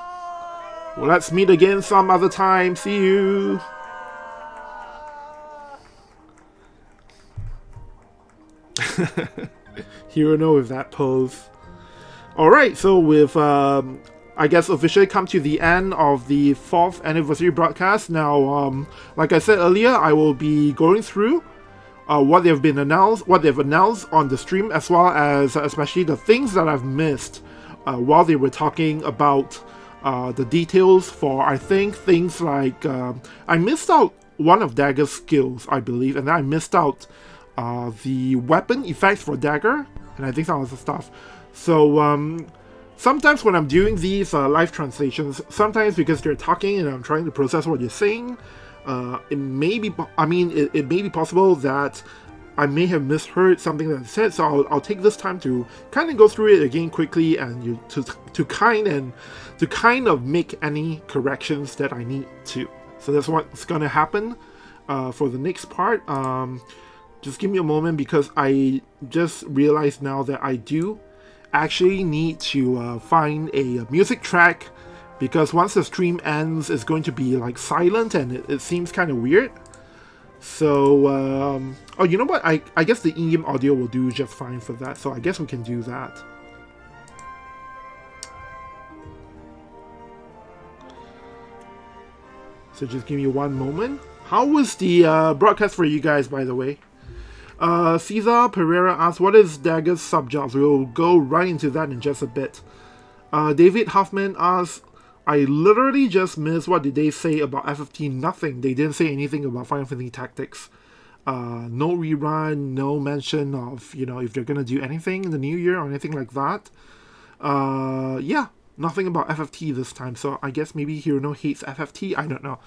well, let's meet again some other time. See you. Hirono with that pose. Alright, so with I guess officially come to the end of the 4th anniversary broadcast. Now, like I said earlier, I will be going through what they've announced on the stream, as well as especially the things that I've missed while they were talking about the details for, I think, things like I missed out one of Dagger's skills, I believe, and then I missed out the weapon effects for dagger, and I think some other stuff. So sometimes when I'm doing these live translations, sometimes because they're talking and I'm trying to process what you're saying, it may be, it may be possible that I may have misheard something that I said, so I'll take this time to kind of go through it again quickly and to kind of make any corrections that I need to. So that's what's gonna happen for the next part. Just give me a moment because I just realized now that I do actually need to find a music track, because once the stream ends, it's going to be like silent and it seems kind of weird. So, oh, you know what? I guess the in-game audio will do just fine for that. So I guess we can do that. So just give me one moment. How was the broadcast for you guys, by the way? Cesar Pereira asks, what is Dagger's subjobs? We'll go right into that in just a bit. David Hoffman asks, I literally just missed what did they say about FFT? Nothing. They didn't say anything about Final Fantasy Tactics. No rerun, no mention of, you know, if they're gonna do anything in the new year or anything like that. Yeah, nothing about FFT this time. So I guess maybe Hirono hates FFT. I don't know.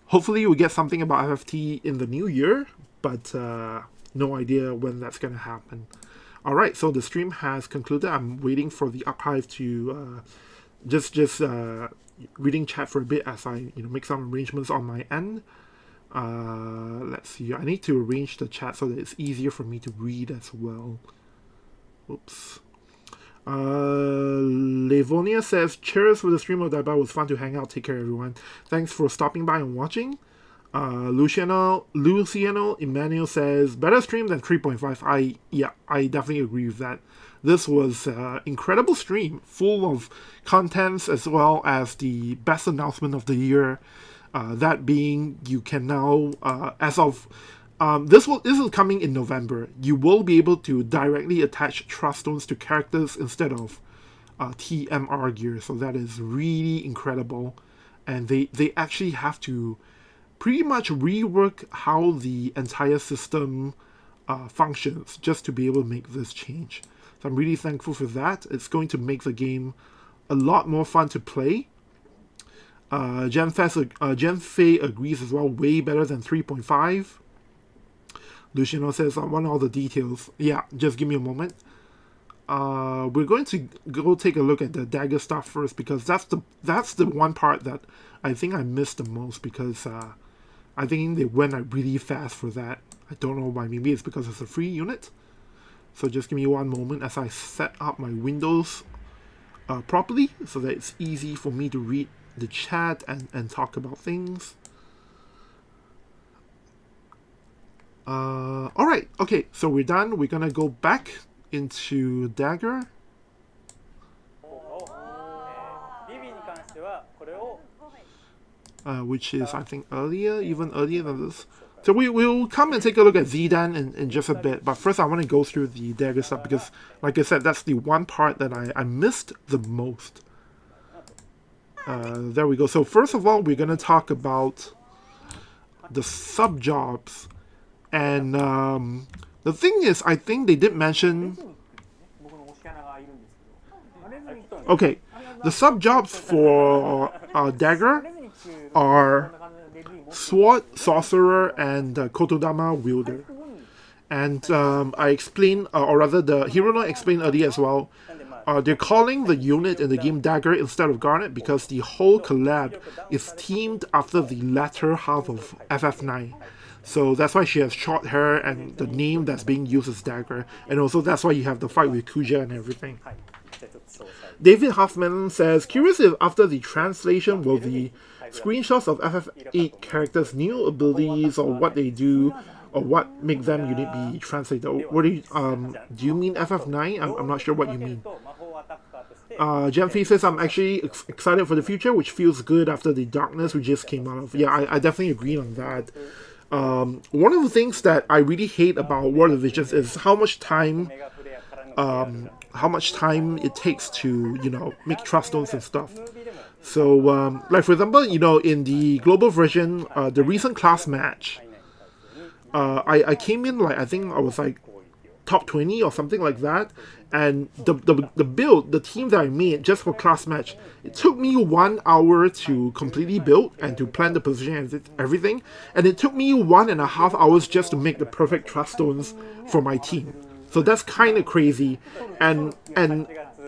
Hopefully we get something about FFT in the new year, but no idea when that's gonna happen. Alright, so the stream has concluded. I'm waiting for the archive to just reading chat for a bit as I make some arrangements on my end. Let's see. I need to arrange the chat so that it's easier for me to read as well. Oops. Livonia says, cheers for the stream of Daiba. It was fun to hang out. Take care, everyone. Thanks for stopping by and watching. Luciano Emmanuel says, better stream than 3.5. I definitely agree with that. This was an incredible stream, full of contents as well as the best announcement of the year. That being, you can now, as of this is coming in November, you will be able to directly attach trust stones to characters instead of TMR gear. So that is really incredible, and they actually have to pretty much rework how the entire system functions just to be able to make this change. So I'm really thankful for that. It's going to make the game a lot more fun to play. Jen Fei agrees as well, way better than 3.5. Luciano says, I want all the details. Yeah, just give me a moment. We're going to go take a look at the dagger stuff first, because that's the one part that I think I missed the most, because I think they went really fast for that. I don't know why. Maybe it's because it's a free unit. So just give me one moment as I set up my windows properly so that it's easy for me to read the chat and talk about things. Alright, okay, so we're done. We're gonna go back into Dagger. Which is, I think, even earlier than this. So we'll come and take a look at Zidane in just a bit, but first I want to go through the Dagger stuff, because, like I said, that's the one part that I missed the most. There we go. So first of all, we're going to talk about the sub-jobs. And the thing is, I think they did mention... Okay, the sub-jobs for Dagger are Sword, Sorcerer, and Kotodama Wielder. And I explained, or rather the Hirono explained earlier as well, they're calling the unit in the game Dagger instead of Garnet because the whole collab is themed after the latter half of FF9. So that's why she has short hair and the name that's being used is Dagger. And also that's why you have the fight with Kuja and everything. David Hoffman says, curious if after the translation will the screenshots of FF8 characters' new abilities or what they do or what make them unique be translated? What do you mean FF9? I'm not sure what you mean. Gemfee says, I'm actually excited for the future, which feels good after the darkness we just came out of. Yeah, I definitely agree on that. One of the things that I really hate about World of Visions is how much time it takes to, make trust stones and stuff. So, like for example, in the global version, the recent class match, I came in like I think I was like top 20 or something like that, and the build, the team that I made just for class match, it took me 1 hour to completely build and to plan the position and everything, and it took me 1.5 hours just to make the perfect trust stones for my team. So that's kind of crazy, and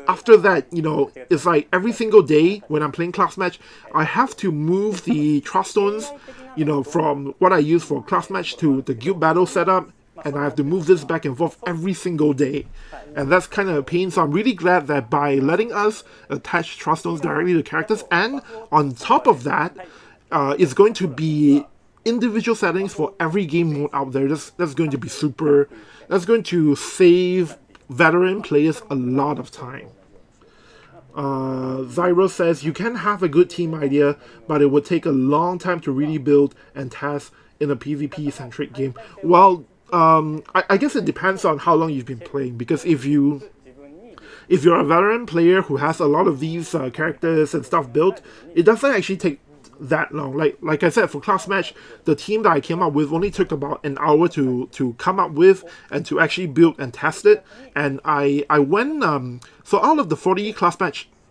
after that, you know, it's like every single day when I'm playing class match, I have to move the trust stones, you know, from what I use for class match to the guild battle setup, and I have to move this back and forth every single day, and that's kind of a pain. So I'm really glad that by letting us attach trust stones directly to characters, and on top of that, it's going to be individual settings for every game mode out there. That's going to be super. That's going to save veteran players a lot of time. Zyro says you can have a good team idea, but it would take a long time to really build and test in a PvP-centric game. Well, I guess it depends on how long you've been playing, because if you're a veteran player who has a lot of these characters and stuff built, it doesn't actually take that long. Like I said, for class match, the team that I came up with only took about an hour to come up with and to actually build and test it. And I went so out of the 40 class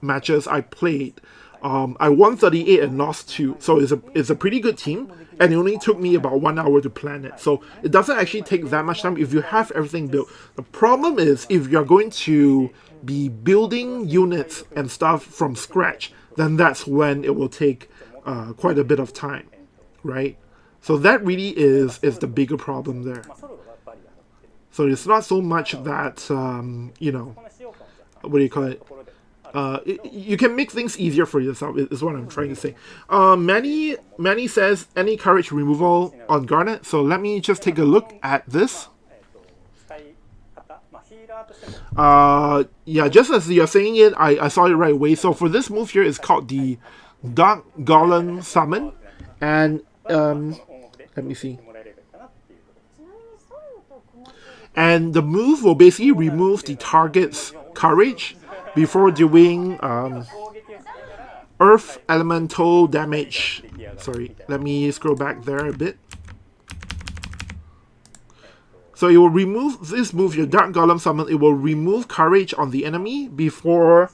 matches I played, I won 38 and lost 2. So it's a pretty good team, and it only took me about 1 hour to plan it. So it doesn't actually take that much time if you have everything built. The problem is if you're going to be building units and stuff from scratch, then that's when it will take quite a bit of time, right? So that really is the bigger problem there. So it's not so much that you know, what do you call it? You can make things easier for yourself, is what I'm trying to say. Manny says any courage removal on Garnet. So let me just take a look at this. Yeah, just as you're saying it, I saw it right away. So for this move here, it's called the Dark Golem Summon, and let me see. And the move will basically remove the target's courage before doing earth elemental damage. Sorry, let me scroll back there a bit. So it will remove this move, your Dark Golem Summon. It will remove courage on the enemy before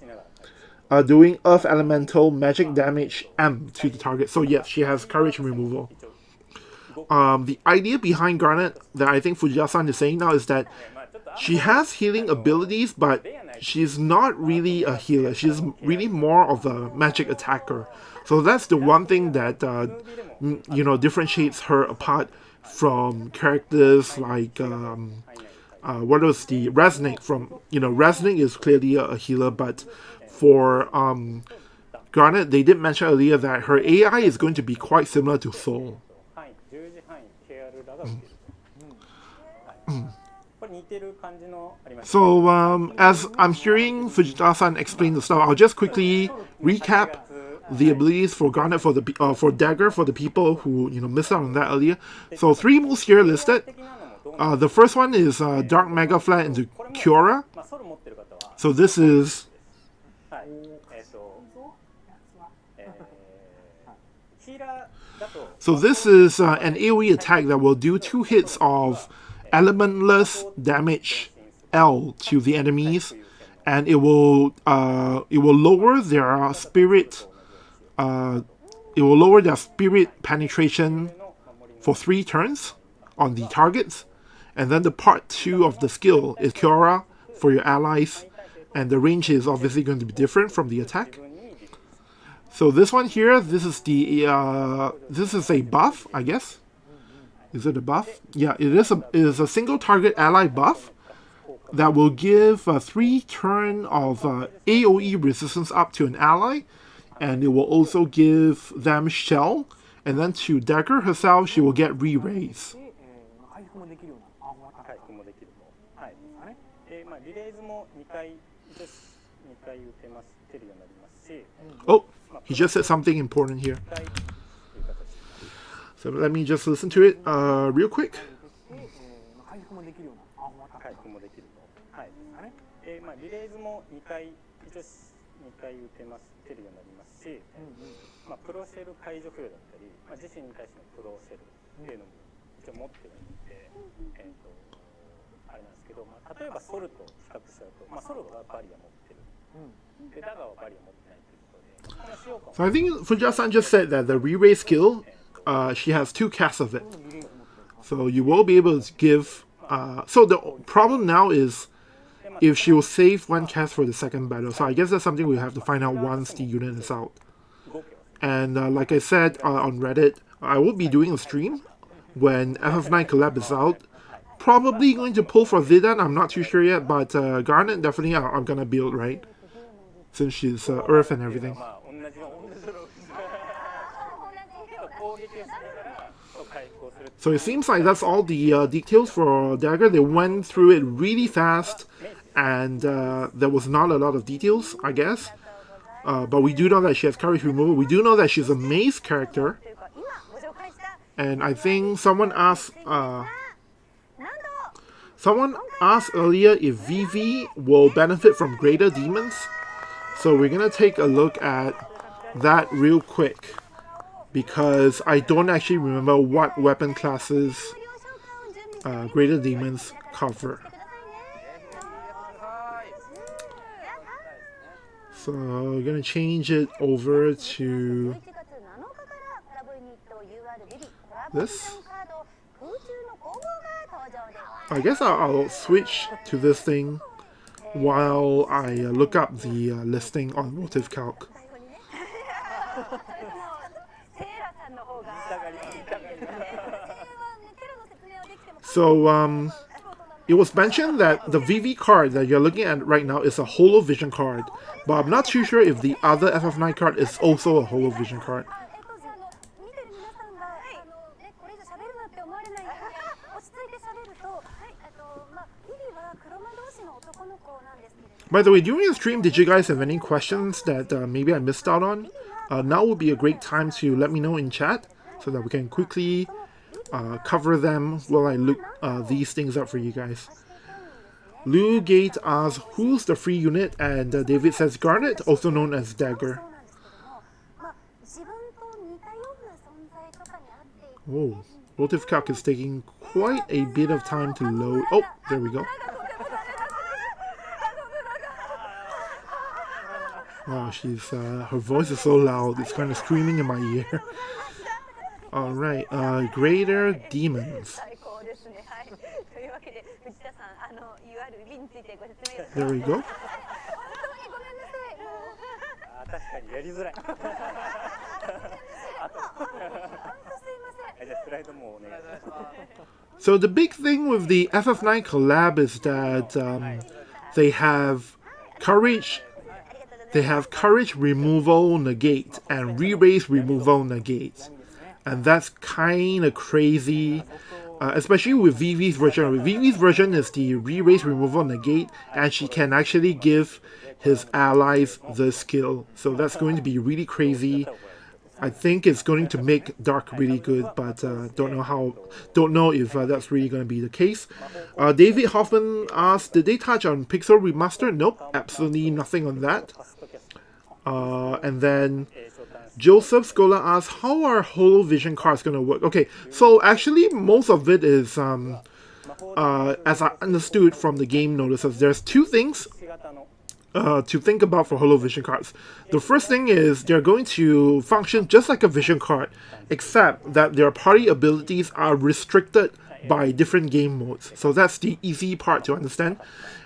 doing earth elemental magic damage M to the target. So yes, she has courage removal. The idea behind Garnet that I think Fujiya-san is saying now is that she has healing abilities, but she's not really a healer. She's really more of a magic attacker. So that's the one thing that you know, differentiates her apart from characters like what was the Resnick from, you know, Resnick is clearly a healer, but for Garnet, they did mention earlier that her AI is going to be quite similar to Soul. So as I'm hearing Fujita-san explain the stuff, I'll just quickly recap the abilities for Garnet for Dagger for the people who, you know, missed out on that earlier. So 3 moves here listed. The first one is Dark Mega Flare into Kiora. So this is an AoE attack that will do 2 hits of elementless damage L to the enemies, and it will lower their spirit. It will lower their spirit penetration for 3 turns on the targets, and then the part 2 of the skill is Kiora for your allies, and the range is obviously going to be different from the attack. So this one here, this is a buff, I guess. Is it a buff? Yeah, it is a single target ally buff that will give 3 turn of AoE resistance up to an ally, and it will also give them shell, and then to Dagger herself, she will get re-raise. Oh, he just said something important here. So let me just listen to it real quick. 一応持ってるんで、あれなんですけど、例えばソルと比較しちゃうと、ソルがバリア持ってる、でダガはバリア持ってないということで、この使用感 So I think Fujiya-san just said that the re-raise skill, she has 2 casts of it. So you will be able to give... so the problem now is if she will save 1 cast for the second battle. So I guess that's something we have to find out once the unit is out. And like I said on Reddit, I will be doing a stream when FF9 collab is out. Probably going to pull for Zidane, I'm not too sure yet, but Garnet definitely I'm gonna build, right? Since she's Earth and everything. So it seems like that's all the details for Dagger. They went through it really fast, and there was not a lot of details, I guess. But we do know that she has courage removal. We do know that she's a maze character. And I think someone asked earlier if VV will benefit from greater demons. So we're gonna take a look at that real quick, because I don't actually remember what weapon classes greater demons cover. So we're gonna change it over to this. I guess I'll switch to this thing while I look up the listing on WOTV Calc. So it was mentioned that the VV card that you're looking at right now is a Holo Vision card, but I'm not too sure if the other FF9 card is also a Holo Vision card. By the way, during the stream, did you guys have any questions that maybe I missed out on? Now would be a great time to let me know in chat so that we can quickly cover them while I look these things up for you guys. Lou Gate asks, who's the free unit? And David says Garnet, also known as Dagger. Whoa, WOTV Calc is taking quite a bit of time to load. Oh, there we go. Wow, she's her voice is so loud, it's kind of screaming in my ear. Alright, greater demons. There we go. So the big thing with the FF9 collab is that they have courage. They have courage removal negate and re-raise removal negate, and that's kind of crazy, especially with VV's version. VV's version is the re-raise removal negate, and she can actually give his allies the skill. So that's going to be really crazy. I think it's going to make Dark really good, but don't know if that's really going to be the case. David Hoffman asked, did they touch on Pixel Remaster? Nope, absolutely nothing on that. And then Joseph Scholar asks, how are Holo Vision cards going to work? Okay, so actually most of it is, as I understood from the game notices, there's 2 things to think about for Holo Vision cards. The first thing is they're going to function just like a Vision card, except that their party abilities are restricted by different game modes. So that's the easy part to understand.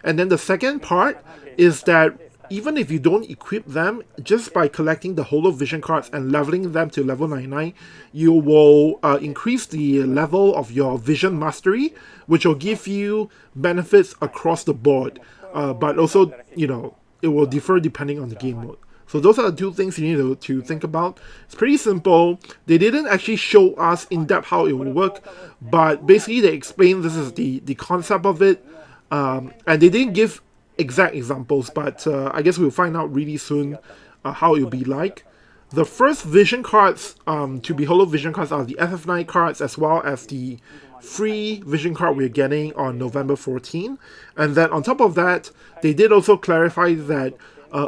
And then the second part is that even if you don't equip them, just by collecting the Holo Vision cards and leveling them to level 99, you will increase the level of your Vision Mastery, which will give you benefits across the board. But also, you know, it will differ depending on the game mode. So those are the 2 things you need to think about. It's pretty simple. They didn't actually show us in depth how it will work, but basically they explained this is the concept of it. And they didn't give exact examples, but I guess we'll find out really soon how it will be like. The first Vision cards to be Holo Vision cards are the FF9 cards, as well as the free Vision card we're getting on November 14. And then on top of that, they did also clarify that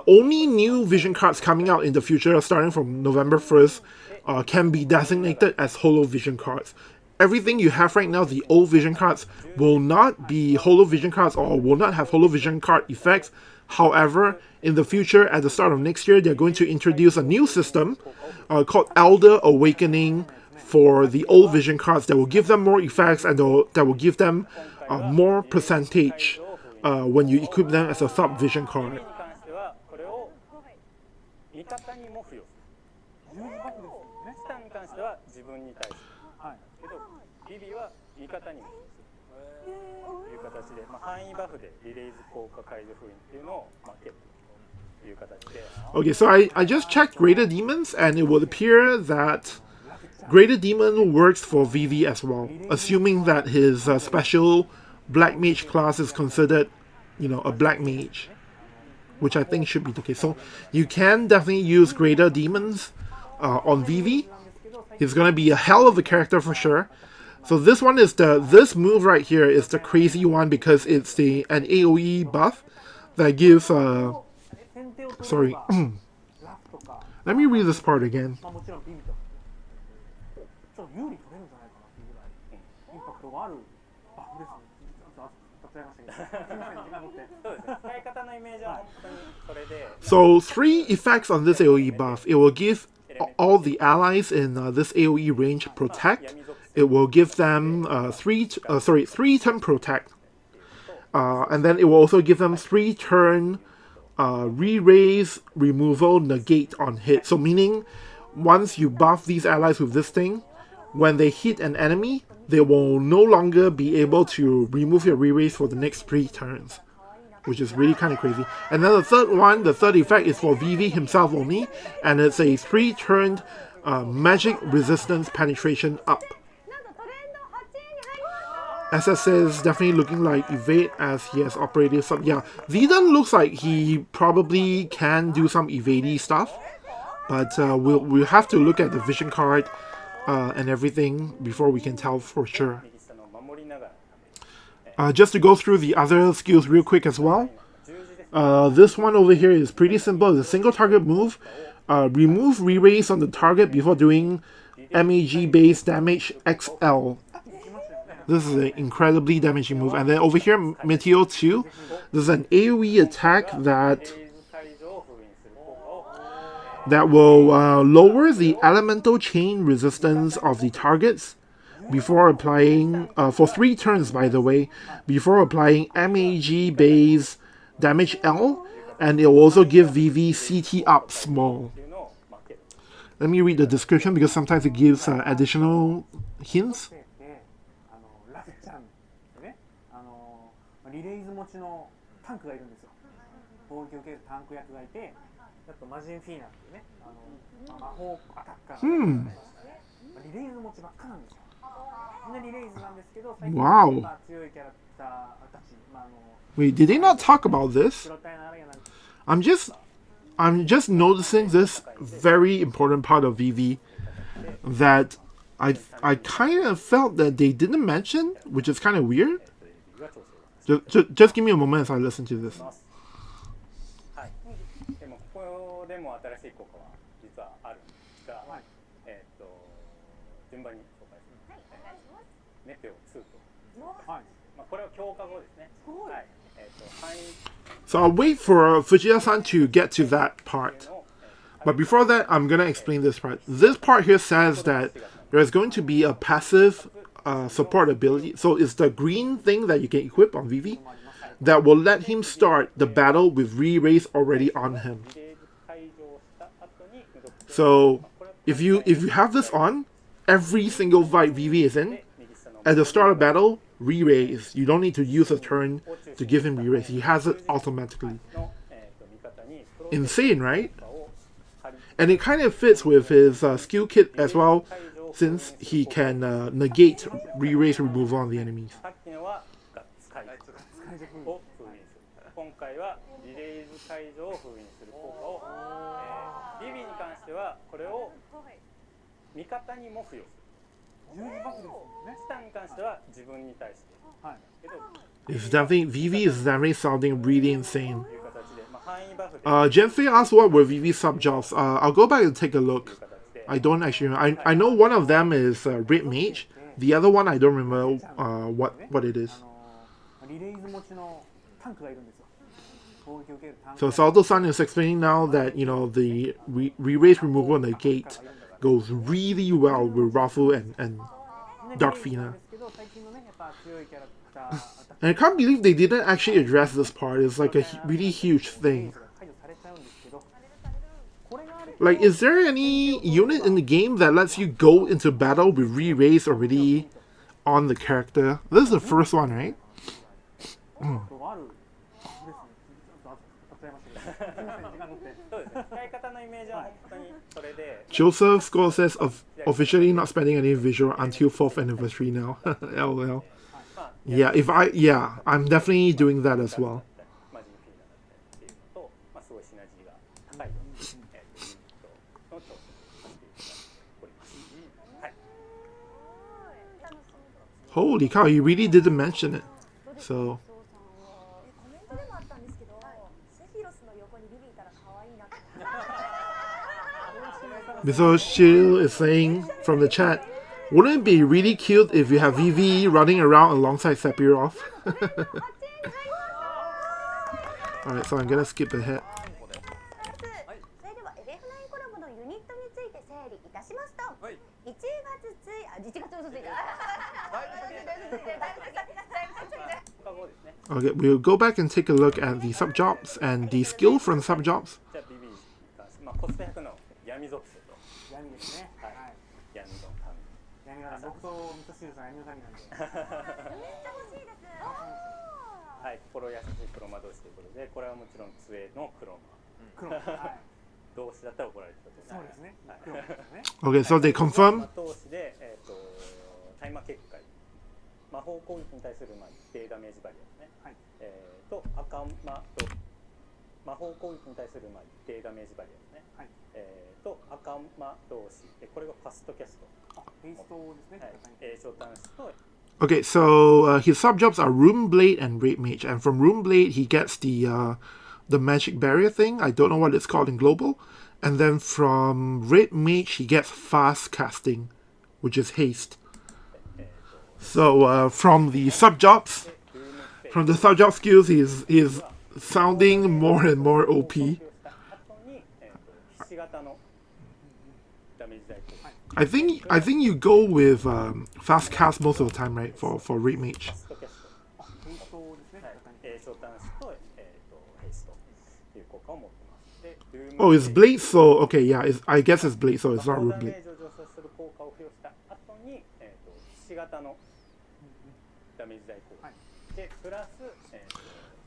only new Vision cards coming out in the future, starting from November 1st, can be designated as Holo Vision cards. everything you have right now, the old vision cards, will not be Holo Vision Cards or will not have Holo Vision Card effects. However, in the future, at the start of next year, they're going to introduce a new system called Elder Awakening for the old vision cards that will give them more effects and that will give them more percentage when you equip them as a sub vision card. 味方にも付与する。スタンに関しては自分に対して。けどビビは味方にも付与する。という形で、範囲バフでリレイズ効果解除封印っていうのをケるという形で。Okay, so I just checked Greater Demons and it would appear that Greater Demon works for VV as well, assuming that his special Black Mage class is considered, you know, a Black Mage, which I think should be the case. So you can definitely use Greater Demons on VV. He's gonna be a hell of a character for sure. So this one is this move right here is the crazy one because it's an AOE buff that gives sorry. Let me read this part again. So 3 effects on this AOE buff. It will give all the allies in this AOE range protect. It will give them 3 turn protect. And then it will also give them 3 turn re-raise, removal, negate on hit. So meaning once you buff these allies with this thing, when they hit an enemy, they will no longer be able to remove your re-raise for the next 3 turns, which is really kind of crazy. And then the third effect is for VV himself only, and it's a 3-turned magic resistance penetration up. SS is definitely looking like evade as he has operated some. Yeah, Zidane looks like he probably can do some evadey stuff, but we'll have to look at the vision card and everything before we can tell for sure. Just to go through the other skills real quick as well. This one over here is pretty simple. It's a single target move. Remove re-raise on the target before doing MAG base damage XL. This is an incredibly damaging move. And then over here, Meteor 2. This is an AoE attack that will lower the elemental chain resistance of the targets before applying, for 3 turns by the way, before applying MAG base damage L, and it will also give VV CT up small. Let me read the description because sometimes it gives additional hints. Wow. Wait, did they not talk about this? I'm just noticing this very important part of VV that I kind of felt that they didn't mention, which is kind of weird. Just give me a moment as I listen to this. So I'll wait for Fujita-san to get to that part. But before that, I'm going to explain this part. This part here says that there's going to be a passive support ability. So it's the green thing that you can equip on VV that will let him start the battle with re-raise already on him. So if you have this on, every single fight VV is in, at the start of battle, re-raise. You don't need to use a turn to give him re-raise. He has it automatically. Insane, right? And it kind of fits with his skill kit as well, since he can negate re-raise removal on the enemies. It's definitely, VV is definitely sounding really insane. Jenfei asked what were VV sub-jobs. I'll go back and take a look. I don't actually know. I know one of them is Red Mage, The other one I don't remember what it is. リレーズ持ちのタンクがいるんですよ。攻撃を受けるタンク。 So Saldo-san is explaining now that, you know, the re-raise removal on the gate goes really well with Rafu and Dark Fina. And I can't believe they didn't actually address this part. It's like a really huge thing. Like, is there any unit in the game that lets you go into battle with re-raise already on the character? This is the first one, right? Joseph Score says officially not spending any visual until 4th anniversary now. LOL. Yeah, I'm definitely doing that as well. Holy cow, he really didn't mention it. So Misoshil is saying from the chat, wouldn't it be really cute if you have Vivi running around alongside Sephiroth? Alright, so I'm gonna skip ahead. Okay, we'll go back and take a look at the sub-jobs and the skill from the sub-jobs. Okay, so they confirm. 魔法攻撃に対する低ダメージバリアですね。赤魔法攻撃に対する低ダメージバリアですね。赤魔同士これがファストキャスト。フェイストですね。召喚士と Okay, so his sub-jobs are Room Blade and Raid Mage, and from Room Blade he gets the magic barrier thing. I don't know what it's called in global. And then from Raid Mage he gets fast casting, which is haste. So from the sub-jobs skills, he's sounding more and more OP. I think you go with fast cast most of the time, right? For Raid Mage. Oh, it's Blade Soul. Okay, yeah, I guess it's Blade Soul. It's not Room Blade.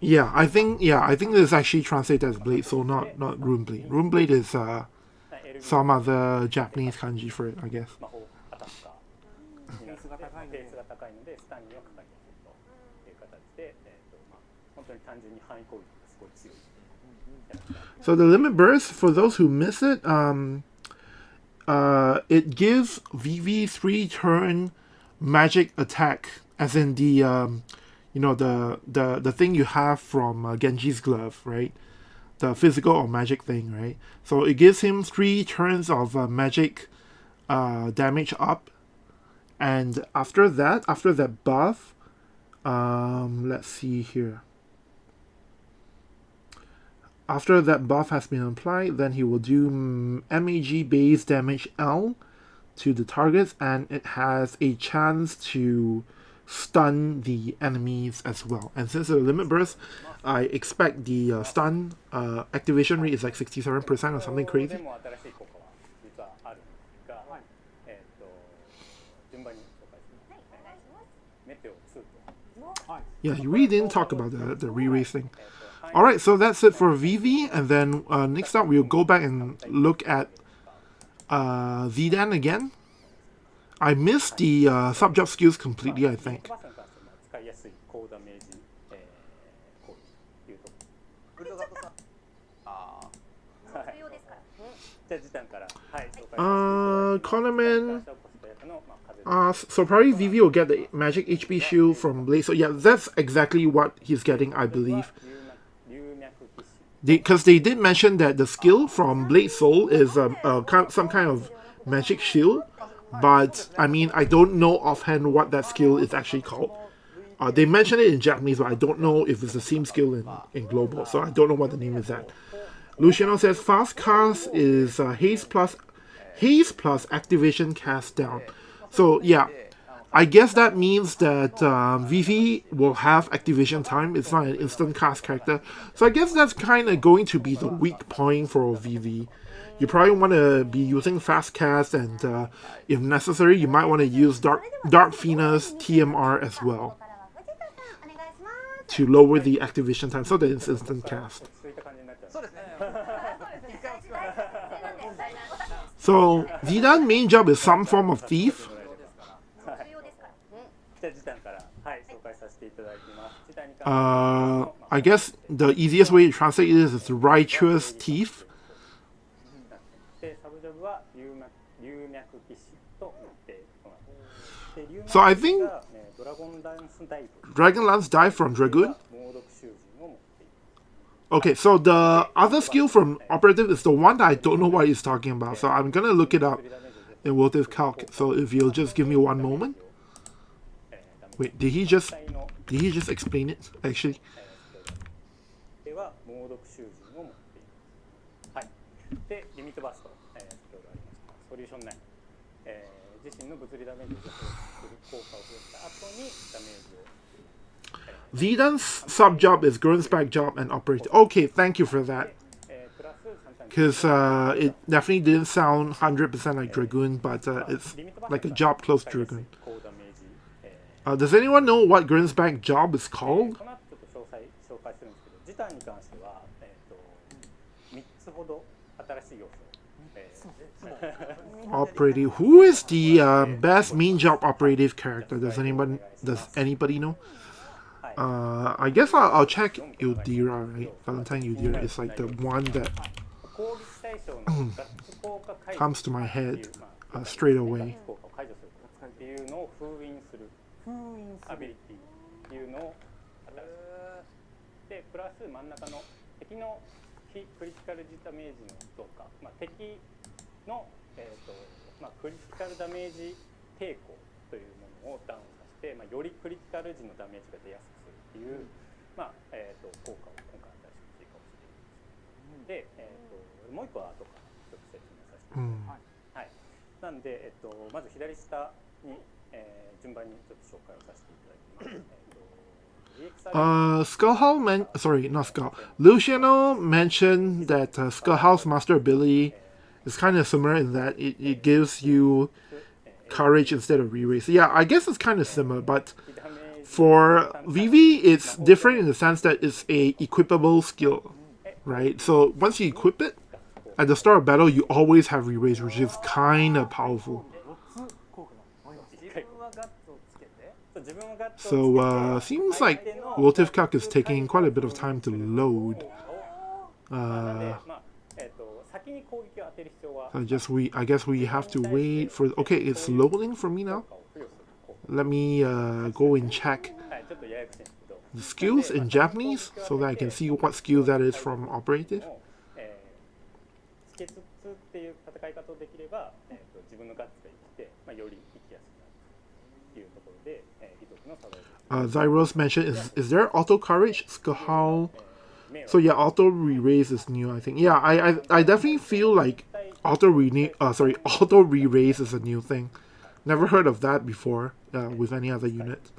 Yeah, I think this actually translated as Blade Soul, not Room Blade. Room Blade is some other Japanese kanji for it, I guess. So the limit burst, for those who miss it, it gives VV 3-turn magic attack, as in the the thing you have from Genji's glove, right? The physical or magic thing, right? So it gives him 3 turns of magic damage up, and after that buff, let's see here. After that buff has been applied, then he will do MAG base damage L to the targets, and it has a chance to stun the enemies as well. And since it's a limit burst, I expect the stun activation rate is like 67% or something crazy. Yeah, you really didn't talk about the re-raise thing. Alright, so that's it for VV, and then next up we'll go back and look at Zidane again. I missed the sub-job skills completely, I think. Cornerman. So probably Vivi will get the magic HP shield from Blade. So yeah, that's exactly what he's getting, I believe. Because they did mention that the skill from Blade Soul is some kind of magic shield but I mean, I don't know offhand what that skill is actually called. They mention it in Japanese, but I don't know if it's the same skill in global, so I don't know what the name is at. Luciano says fast cast is haze plus activation cast down. So yeah, I guess that means that Vivi will have activation time. It's not an instant cast character, so I guess that's kind of going to be the weak point for Vivi. You probably want to be using fast cast, and if necessary, you might want to use Dark Phoenix TMR as well to lower the activation time so that it's instant cast. So Zidan's main job is some form of thief. I guess the easiest way to translate this is righteous thief. So I think Dragon Lance dive from Dragoon. Okay, so the other skill from Operative is the one that I don't know what he's talking about. So I'm gonna look it up in WOTV Calc. So if you'll just give me one moment. Wait, did he just explain it actually? Zidan's sub job is Grunspec job and operator. Okay, thank you for that. Because it definitely didn't sound 100% like Dragoon, but it's like a job close to Dragoon. Does anyone know what Grunspec job is called? Operative. Who is the best main job operative character? Does anybody know? I guess I'll check Udira, right? Valentine Udira is like the one that comes to my head straight away. Luciano mentioned that Skullhouse Master ability is kind of similar in that it gives you courage instead of re-raise. Yeah, I guess it's kind of similar, but for Vivi, it's different in the sense that it's a equipable skill, right? So once you equip it, at the start of battle, you always have re-raise, which is kind of powerful. So seems like WOTV Calc is taking quite a bit of time to load. I guess we have to wait for. Okay, it's loading for me now. Let me go and check the skills in Japanese so that I can see what skill that is from Operative. Zyros mentioned, is there auto courage? Skull. So yeah, auto re-raise is new, I think. Yeah, I definitely feel like auto re-raise is a new thing. Never heard of that before with any other unit.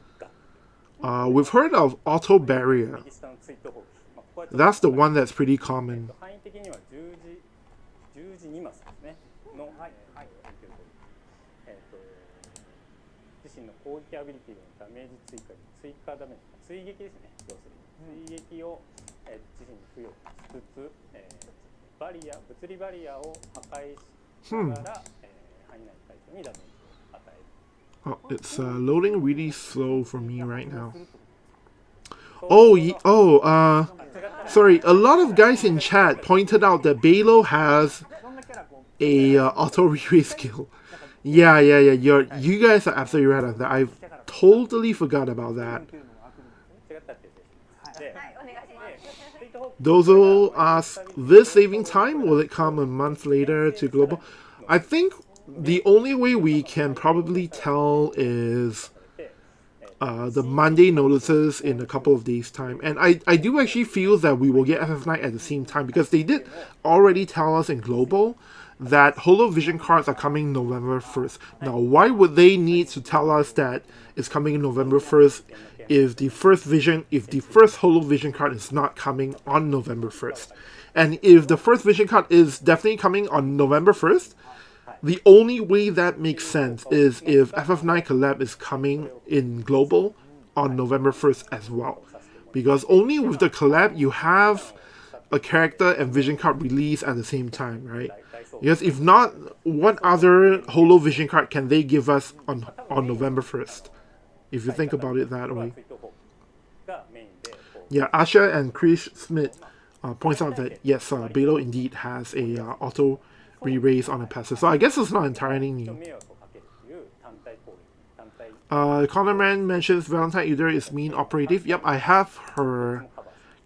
We've heard of auto barrier. That's the one that's pretty common. Oh, it's loading really slow for me right now. Sorry, a lot of guys in chat pointed out that Balo has a auto re-raise skill. Yeah, you guys are absolutely right on that. I've totally forgot about that. Dozo asks, this saving time, will it come a month later to global? I think the only way we can probably tell is the Monday notices in a couple of days' time. And I do actually feel that we will get FF9 at the same time, because they did already tell us in Global that Holo Vision Cards are coming November 1st. Now, why would they need to tell us that it's coming November 1st if the first Holo Vision card is not coming on November 1st? And if the first Vision card is definitely coming on November 1st, the only way that makes sense is if FF9 Collab is coming in Global on November 1st as well. Because only with the collab you have a character and Vision card release at the same time, right? Because if not, what other Holo Vision card can they give us on November 1st? If you think about it that way. Yeah, Asha and Chris Smith points out that yes, Beto indeed has a auto re-raise on a passive. So I guess it's not entirely new. Connorman mentions Valentine Uder is mean operative. Yep, I have her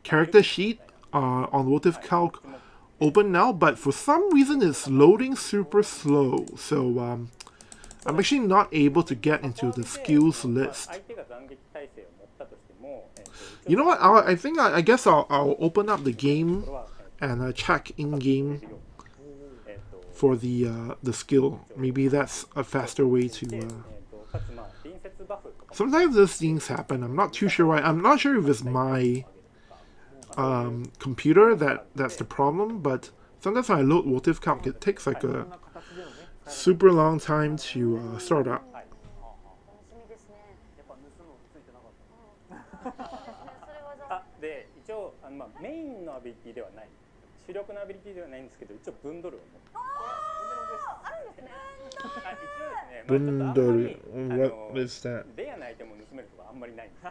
character sheet on WOTV Calc open now, but for some reason it's loading super slow. So I'm actually not able to get into the skills list. You know what? I guess I'll open up the game and check in game for the skill. Maybe that's a faster way to. Sometimes these things happen. I'm not too sure why. I'm not sure if it's my computer that's the problem, but sometimes when I load WOTV Calc, it takes like a super long time to start up. で一応メインのアビリティではない、主力のアビリティではないんですけど、一応ブンドルを持ってます。あるんですね。ブンドル。What is that? レアなアイテムを盗めるとかあんまりないんです。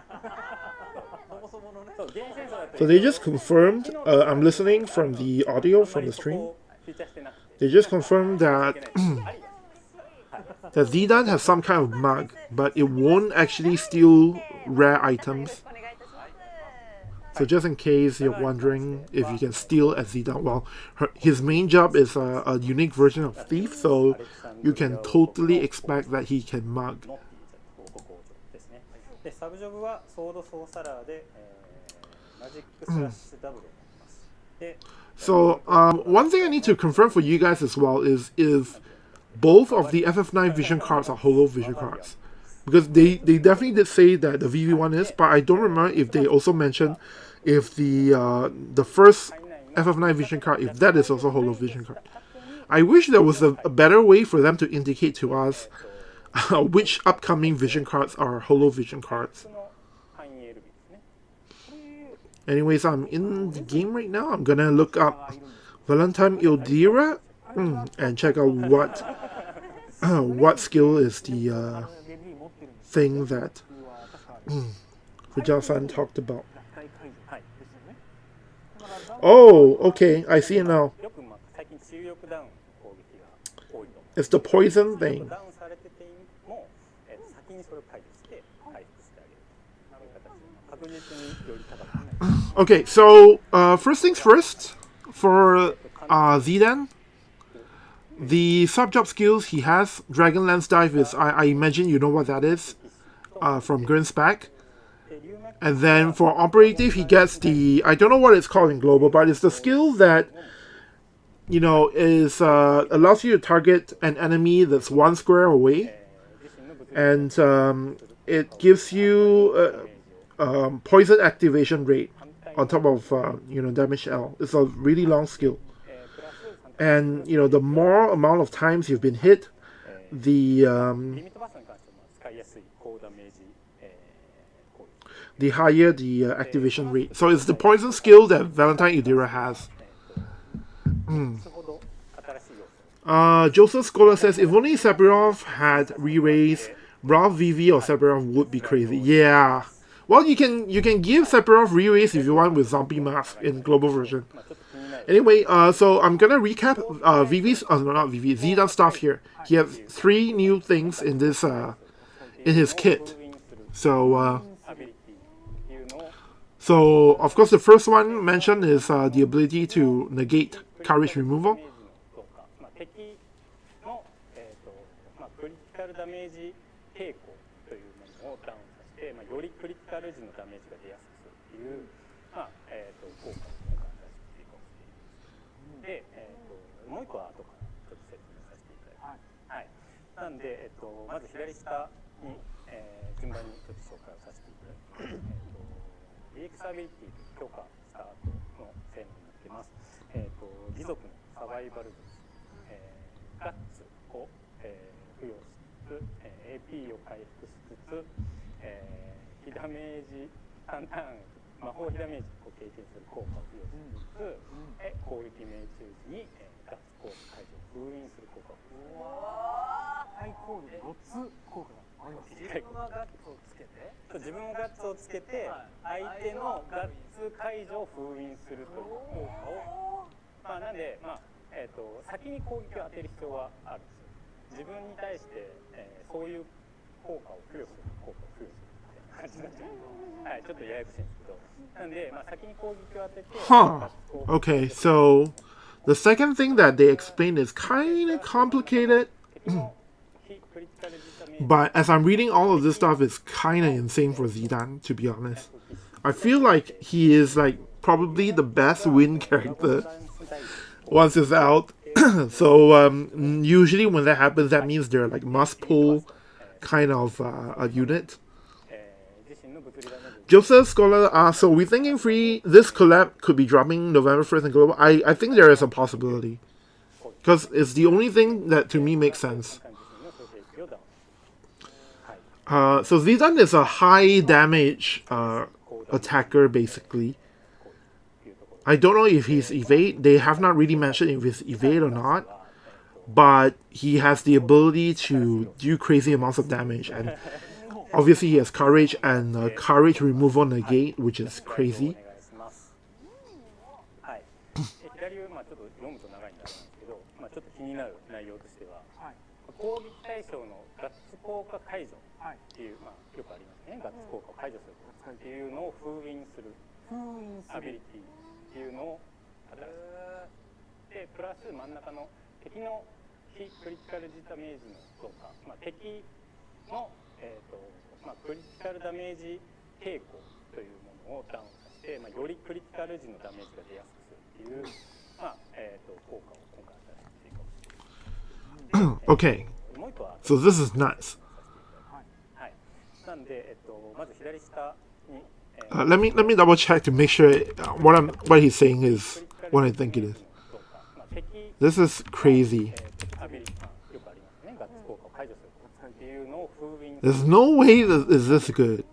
So they just confirmed. I'm listening from the audio from the stream. They just confirmed that that Zidane has some kind of mug, but it won't actually steal rare items. So just in case you're wondering if you can steal as Zidane, well, his main job is a unique version of Thief, so you can totally expect that he can mug. So one thing I need to confirm for you guys as well is if both of the FF9 Vision cards are Holo Vision cards. Because they definitely did say that the VV1 is, but I don't remember if they also mentioned if the first FF9 Vision card, if that is also Holo Vision card. I wish there was a better way for them to indicate to us which upcoming Vision cards are Holo Vision cards. Anyways, I'm in the game right now. I'm gonna look up Valentine Ildira and check out what skill is the thing that Fujao-san talked about. Oh, okay, I see it now. It's the poison thing. Okay, so first things first, for Zidane, the sub-job skills he has, Dragonlance Dive is, I imagine you know what that is, from Grin's Pack. And then for operative, he gets the, I don't know what it's called in global, but it's the skill that, you know, is allows you to target an enemy that's 1 square away. And it gives you poison activation rate on top of, you know, damage L. It's a really long skill. And, you know, the more amount of times you've been hit, the higher the activation rate. So it's the poison skill that Valentine Ildira has. Joseph Scholar says, if only Sephiroth had re-raised, Ralph VV or Sephiroth would be crazy. Yeah. Well, you can give Sephiroth re-raise if you want with Zombie Mask in global version. Anyway, so I'm gonna recap VV's, not VV, Zidane stuff here. He has 3 new things in this in his kit. So of course the first one mentioned is the ability to negate courage removal. カルダメージ抵抗というものをダウンさせて、よりクリティカル時のダメージが出やすくするという、効果を今回出していこうとしています。で、もう一個は後からちょっと説明させていただきます。はい。なんで、まず左下に、順番にちょっと紹介をさせていただきます。DX アビリティ強化した後の性能になっています。義足のサバイバル術、ガッツを、付与しつつ、AP を回復しつつ、火ダメージ3ターン魔法火ダメージを経験する効果を付与しつつ、攻撃命中時に、ガッツ効果解除を封印する効果を付与する。最高で4つ効果があります。自分はガッツをつけて、自分もガッツをつけて、相手のガッツ解除を封印するという効果を、なんで、先に攻撃を当てる必要はあるんですよ。自分に対して、そういう効果を付与する効果を付与するみたいな感じになっちゃう。はい、ちょっとややこしいんですけど、なんで、先に攻撃を当てて、Okay, so the second thing that they explained is kind of complicated. But as I'm reading all of this stuff, it's kind of insane for Zidane, to be honest. I feel like he is like probably the best win character once it's out. So usually when that happens, that means they're like must pull kind of a unit. Joseph Scholar, so we're thinking this collab could be dropping November 1st in global. I think there is a possibility. Because it's the only thing that to me makes sense. So Zidane is a high damage attacker basically. I don't know if he's evade. They have not really mentioned if he's evade or not. But he has the ability to do crazy amounts of damage. And obviously he has courage and courage removal negate, which is crazy. ちょっと気になる内容としては、攻撃対象のガッツ効果解除っていう、よくありますね、ガッツ効果を解除するっていうのを封印するアビリティっていうのを働く。で、プラス真ん中の敵の非クリティカルダメージの増加、敵の、クリティカルダメージ抵抗というものをダウンさせて、よりクリティカル時のダメージが出やすくするっていう、効果を今回出していこう。Okay, so this is nuts. Let me double check to make sure what he's saying is what I think it is. This is crazy. There's no way that is this good.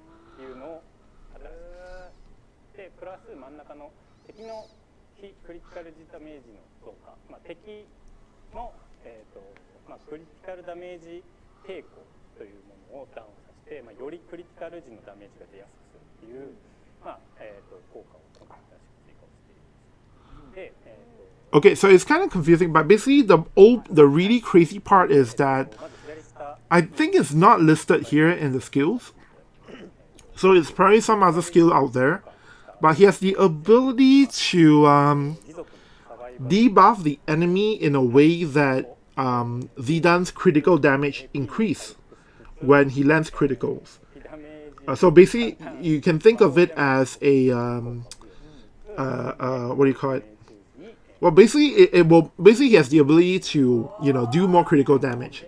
Okay, so it's kind of confusing, but basically the really crazy part is that I think it's not listed here in the skills. So it's probably some other skill out there, but he has the ability to debuff the enemy in a way that Zidane's critical damage increase when he lands criticals. So basically, you can think of it as a what do you call it? Well, basically, he has the ability to do more critical damage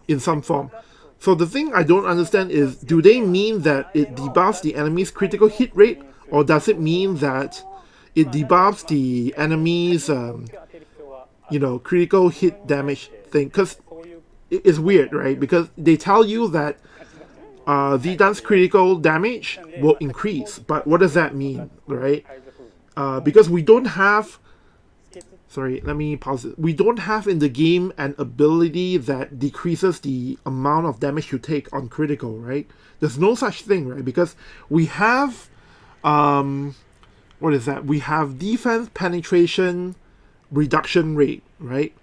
in some form. So the thing I don't understand is, do they mean that it debuffs the enemy's critical hit rate, or does it mean that it debuffs the enemy's critical hit damage thing? Because it's weird, right? Because they tell you that Zidane's critical damage will increase, but what does that mean, right? Because we don't have... Sorry, let me pause it. We don't have in the game an ability that decreases the amount of damage you take on critical, right? There's no such thing, right? Because we have... what is that? We have defense penetration reduction rate, right?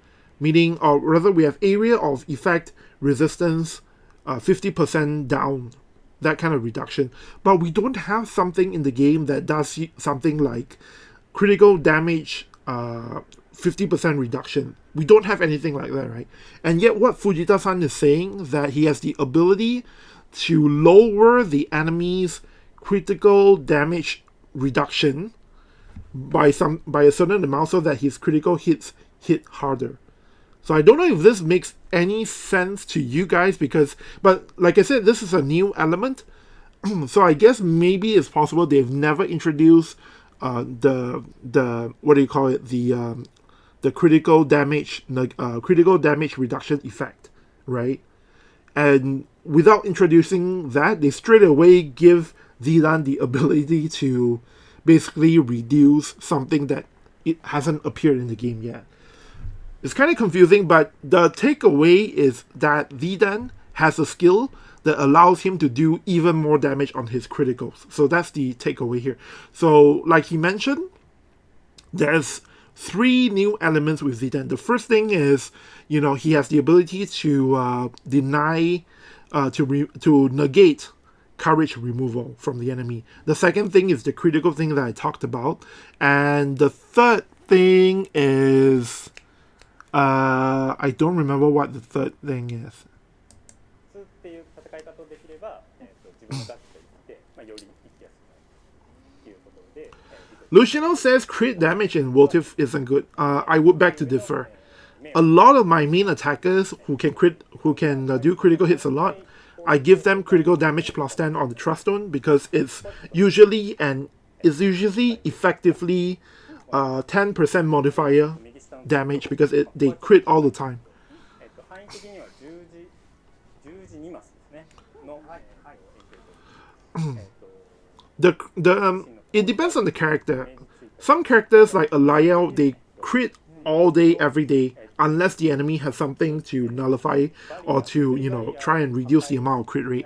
Meaning, or rather, we have area of effect resistance 50% down, that kind of reduction. But we don't have something in the game that does something like critical damage 50% reduction. We don't have anything like that, right? And yet what Fujita-san is saying, that he has the ability to lower the enemy's critical damage reduction by a certain amount so that his critical hits hit harder. So I don't know if this makes any sense to you guys, but like I said, this is a new element. So I guess maybe it's possible they've never introduced the what do you call it, the critical damage reduction effect, right? And without introducing that, they straight away give Zidane the ability to basically reduce something that it hasn't appeared in the game yet. It's kind of confusing, but the takeaway is that Zidane has a skill that allows him to do even more damage on his criticals. So that's the takeaway here. So like he mentioned, there's 3 new elements with Zidane. The first thing is, he has the ability to to negate courage removal from the enemy. The second thing is the critical thing that I talked about. And the third thing is, I don't remember what the third thing is. Luciano says crit damage in WOTV isn't good. I would beg to differ. A lot of my main attackers who can do critical hits a lot, I give them critical damage plus 10 on the Trust Stone because it's usually effectively 10% modifier damage because they crit all the time. It depends on the character. Some characters like Alaya, they crit all day, every day, unless the enemy has something to nullify or to, try and reduce the amount of crit rate.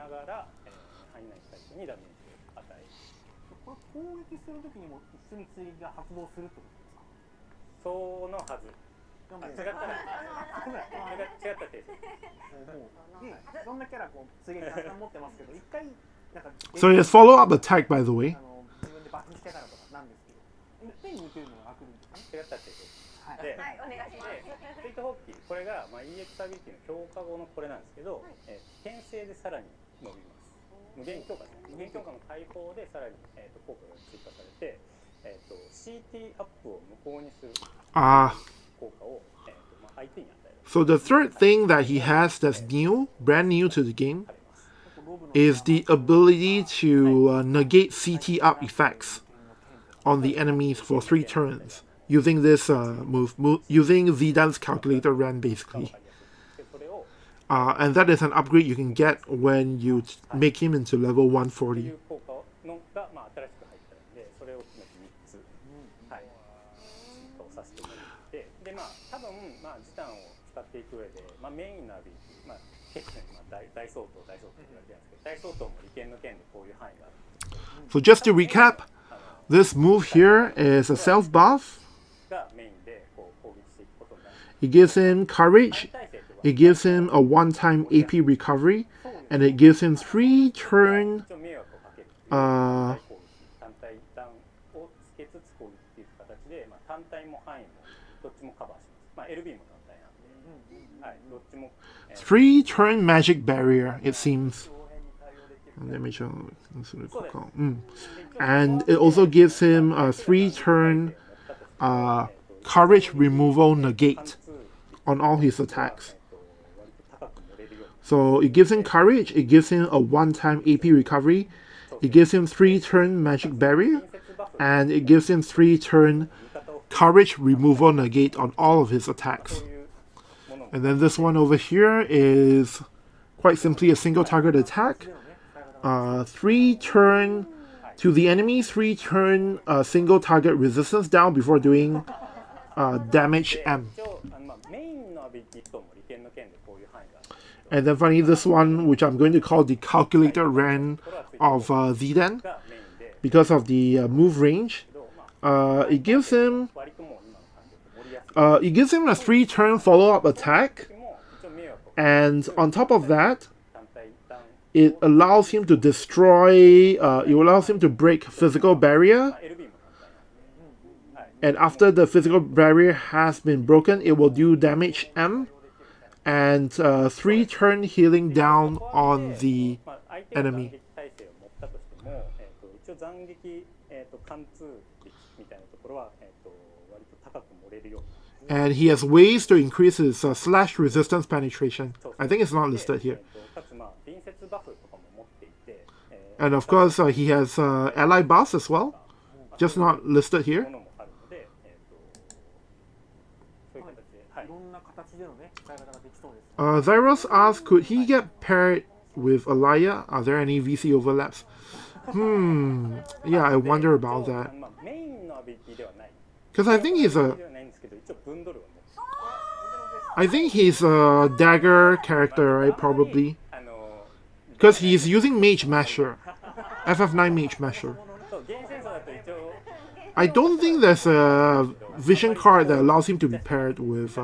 So he has follow-up attack, by the way. これがEX アビリティの強化後のこれなんですけど、牽制でさらに伸びます。無限強化の解放でさらに効果が追加されて、CT アップを無効にする効果を相手に与える。So the third thing that he has that's brand new to the game, is the ability to negate CT up effects on the enemies for 3 turns. Using this using Zidane's calculator run basically. And that is an upgrade you can get when you make him into level 140. So just to recap, this move here is a self buff. It gives him courage, it gives him a one-time AP recovery, and it gives him 3 turn magic barrier, it seems. Let me show. And it also gives him a 3 turn courage removal negate on all his attacks. So it gives him courage, it gives him a one-time AP recovery, it gives him 3 turn magic barrier, and it gives him 3 turn courage removal negate on all of his attacks. And then this one over here is quite simply a single target attack. 3 turn to the enemy, 3 turn single target resistance down before doing damage M. And then finally this one, which I'm going to call the calculator ran of Zidane, because of the move range. It gives him a 3 turn follow-up attack, and on top of that, it allows him to destroy, it allows him to break physical barrier, and after the physical barrier has been broken, it will do damage M and 3 turn healing down on the まあ相手が斬 enemy. 撃耐性を持ったとしても、一応斬撃、貫通率みたいなところは、割と高く盛れるように。 And he has ways to increase his slash resistance penetration. I think it's not listed here. かつまあ隣接バフとかも持っていて、And of course, he has ally buffs as well, just not listed も here. のもあるので、そういう形で、はいいろんな形でのね使い方ができそうです Zyros asks, could he get paired with Alaya? Are there any VC overlaps? Yeah, I wonder about that. まあメインのアビリティではない。 Because I think he's a ではないんですけど、一応ブンドルを持って。 I think he's a dagger character, right? Probably. Because he's using Mage Masher. FF9 Mage Masher. そうゲーム戦争だと一応 I don't think there's a vision card that allows him to be paired with.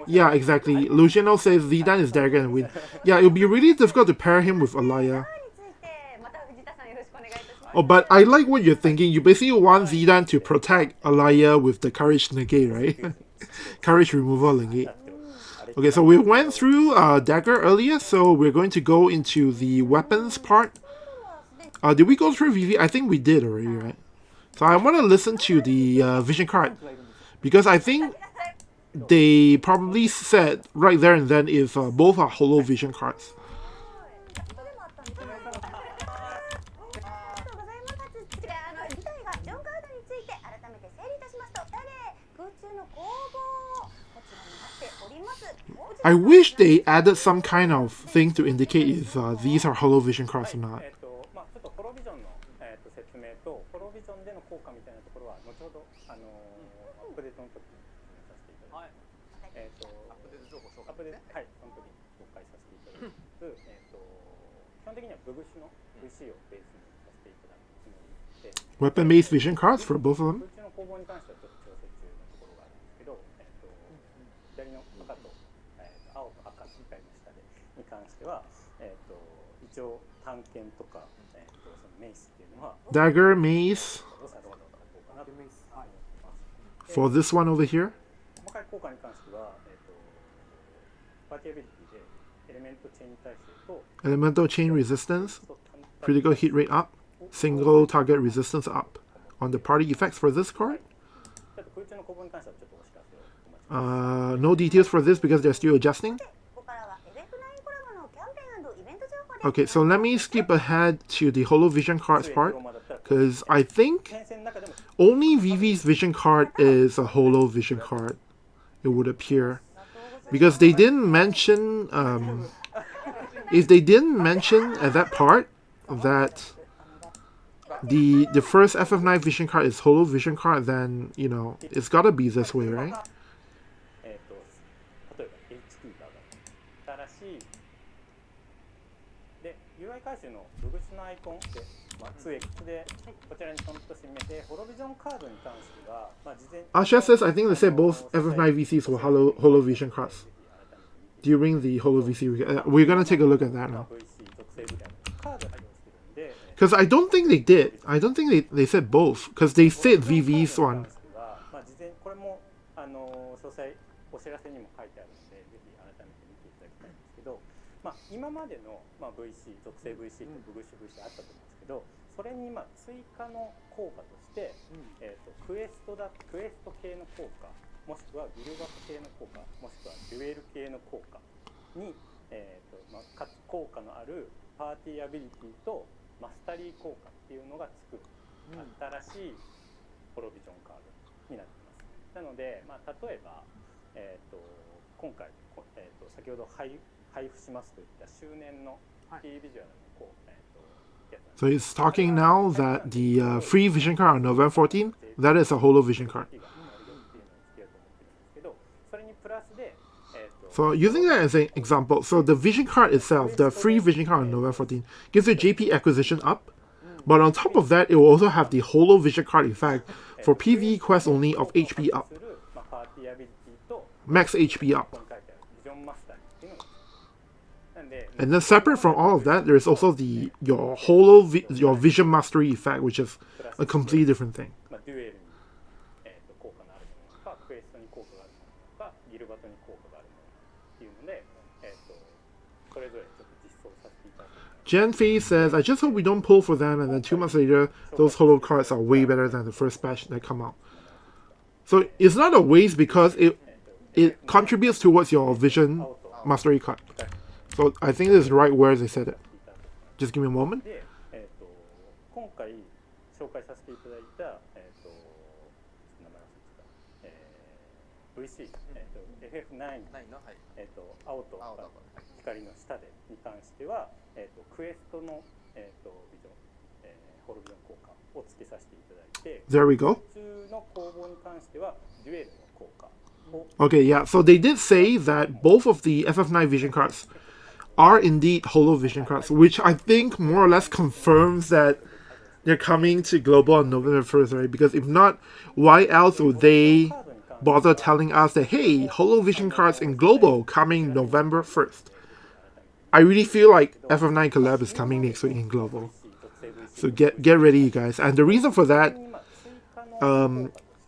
Yeah, exactly. Luciano says Zidane is dagger and win. Yeah, it would be really difficult to pair him with Alaya. についてまた藤田さんよろしくお願いいたします。 Oh, but I like what you're thinking. You basically want Zidane to protect Alaya with the courage negate, right? Courage removal negate. Okay, so we went through dagger earlier, so we're going to go into the weapons part. Did we go through VV? I think we did already, right? So I want to listen to the vision card because I think they probably said right there and then if both are Holo Vision Cards. 次回がジョンカードについて改めて整理いたしますと、空中の攻防こちらになっております。 I wish they added some kind of thing to indicate if these are Holo Vision Cards or not. まあちょっとホロビジョンの説明とホロビジョンでの効果みたいなところは後ほどアップデートの時にさせていただきます。アップデート情報紹介で、はい、その時に紹介させていただきます。基本的にはブグシの VC をベースにさせていただくつもりで、 Weapon-based vision cards for both of them. 空中の攻防に関してはちょっと調整中のところがあるんですけど、左の赤と青と赤みたいな下でに関しては、一応探検とか、そのメイスっていうのは Dagger, mace どうされるのかなと思います。 for this one over here. 細かい効果に関しては、パーティーアビリティでエレメントチェーン耐性と Elemental chain resistance, critical hit rate up, single target resistance up. On the party effects for this card, ちょっと空中の攻防に関してはちょっとお知らせをお待ちください。 no details for this because they're still adjusting. ここからは FF9 コラボのキャンペーン&イベント情報です。 Okay, so let me skip ahead to the Holo Vision Cards part because I think 編成の中でも only Vivi's Vision Card is a Holo Vision Card. It would appear because they didn't mention if they didn't mention at that part that the first FF9 Vision Card is Holo Vision Card, then you know it's gotta be this way, right? 例えば HP が上がる。新しいで UI 回収のブグシのアイコンで、2x でこちらにコンとしてみて、ホロビジョンカードに関しては、事前 Asha says I think they said both FF9 VCs were Holo Vision Cards during the Holo VC. We're gonna take a look at that now. VC 属性みたいなカードが用意してるんで、 Because I don't think they did. I don't think they said both. Because they said VV's one. 事前これも詳細お知らせにも書いてあるので、ぜひ改めて見ていただきたいんですけど、今までのVC 属性 VC とブグシ VC あったと思うんですけど、それに追加の効果として、クエスト系の効果、もしくはビルバップ系の効果、もしくはデュエル系の効果に、かつ効果のあるパーティーアビリティとマスタリー効果っていうのがつく新しいホロビジョンカードになっています。なので、例えば、今回、先ほど配布しますといった周年の T ビジュアルのやつ So he's talking now that the free vision card on November 14th, that is a Holo Vision card. それにプラスで、So using that as an example, so the vision card itself, the free vision card on November 14th, gives you JP acquisition up, but on top of that, it will also have the Holo Vision card effect for PvE quests only of HP up, パーティーアビリティと max HP up. ここに書いてあるビジョンマスターっていうのがなんで、 And then separate from all of that, there is also your your vision mastery effect, which is a completely different thing. デュエルに、効果クエストに効果があるものとかギルバトに効果があるものっていうので、それぞれちょっと実装させていただきます。Jen Fei says, I just hope we don't pull for them and then 2 months later, those holo cards are way better than the first batch that come out. So it's not a waste because it contributes towards your vision mastery card. So I think this is the right word they said it. Just give me a moment. で、今回紹介させていただいた、名前忘れてた、VC、FF9 の、青と光の下でに関しては、クエストの、ビジョン、ホロビジョン効果を付けさせていただいて、 There we go. 普通の攻防に関してはデュエルの効果を Okay, yeah. So they did say that both of the FF9 vision cards are indeed Holo Vision Cards, which I think more or less confirms that they're coming to global on November 1st, right? Because if not, why else would they bother telling us that, hey, Holo Vision Cards in global coming November 1st? I really feel like FF9 collab is coming next week in global. So get ready, you guys. And the reason for that,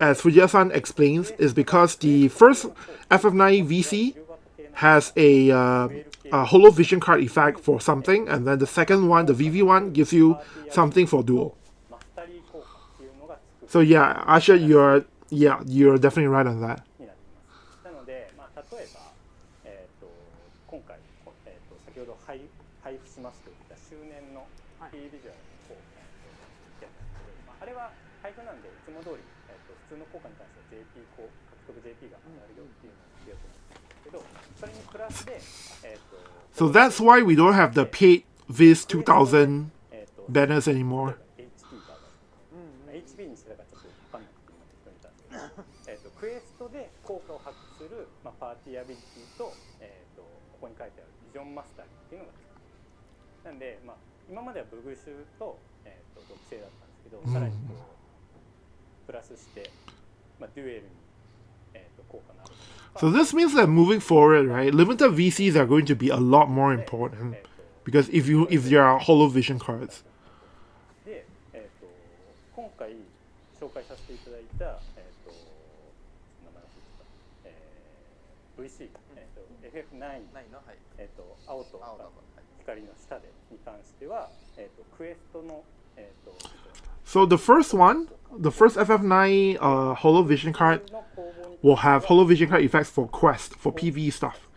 as Fujiya-san explains, is because the first FF9 VC has a Holo Vision card effect for something, and then the second one, the VV one, gives you something for duel. So yeah, Asha, you're definitely right on that. なので、例えば、今回、先ほど配布しますといった周年の P ビジュアルのやったんですけど、あれは配布なんでいつも通り、普通の効果に関しては JP 獲得 JP が上がるよっていうのをやってるんですけど、それにプラスで、So that's why we don't have the paid Viz 2000 banners anymore. HP にしてたかちょっと分かんなくて今適当に言ったんですけど、クエストで効果を発揮する、パーティーアビリティと、ここに書いてあるビジョンマスターっていうのがつく。なんで、今まではブグシュと、属性だったんですけど、さらにこうプラスして、デュエルに、効果のある。So this means that moving forward, right, limited VCs are going to be a lot more important because if there are Holo Vision cards. で、今回紹介させていただいた、名前忘れてた、VC、FF9 の、青と光の下でに関しては、クエストの、So the first one, the first FF9 Holo Vision card will have Holo Vision card effects for quest, for PvE stuff.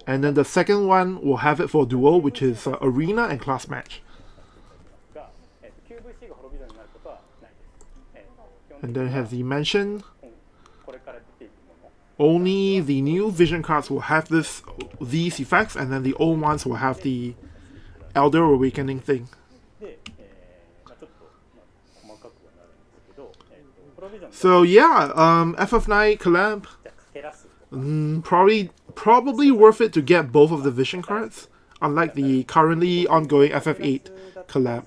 And then the second one will have it for duel, which is arena and class match. And then as he mentioned, only the new vision cards will have these effects, and then the old ones will have the Elder Awakening thing. So yeah, FF9 collab, probably worth it to get both of the vision cards, unlike the currently ongoing FF8 collab.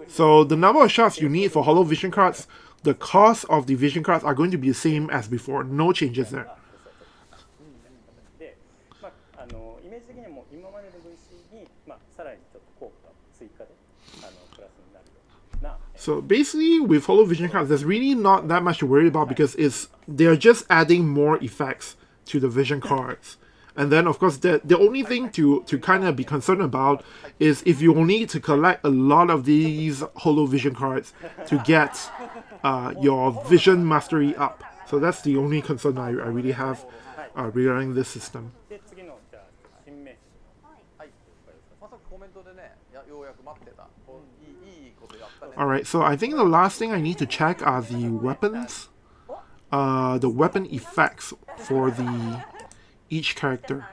So the number of shots you need for Holo Vision cards, the cost of the vision cards are going to be the same as before, no changes there. So basically, with Holo Vision cards, there's really not that much to worry about because they're just adding more effects to the vision cards. And then, of course, the only thing to kind of be concerned about is if you will need to collect a lot of these Holo Vision cards to get your vision mastery up. So that's the only concern I really have regarding this system. Alright, so I think the last thing I need to check are the weapons. The weapon effects for each character.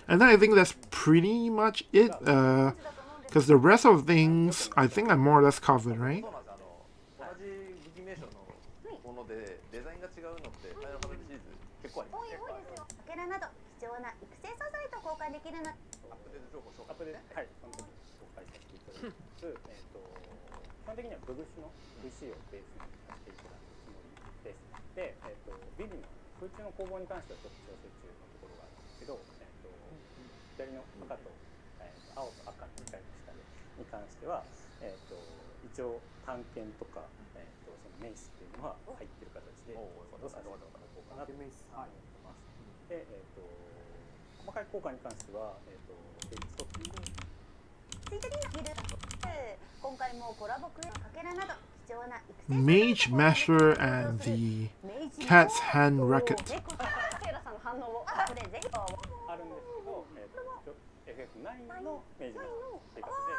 And then I think that's pretty much it. Because the rest of things, I think I'm more or less covered, right? しては、一応探検とか、そのメイスっていうのは入ってる形でどうさせていただこうかなと思ってます。で、細かい効果に関しては、今回もコラボクエかけらなど貴重な Mage Masher and the Cat's Hand Racket. セイラさんの反応をこれぜひあるんですけど、FF9 の明治マシャっていう形で、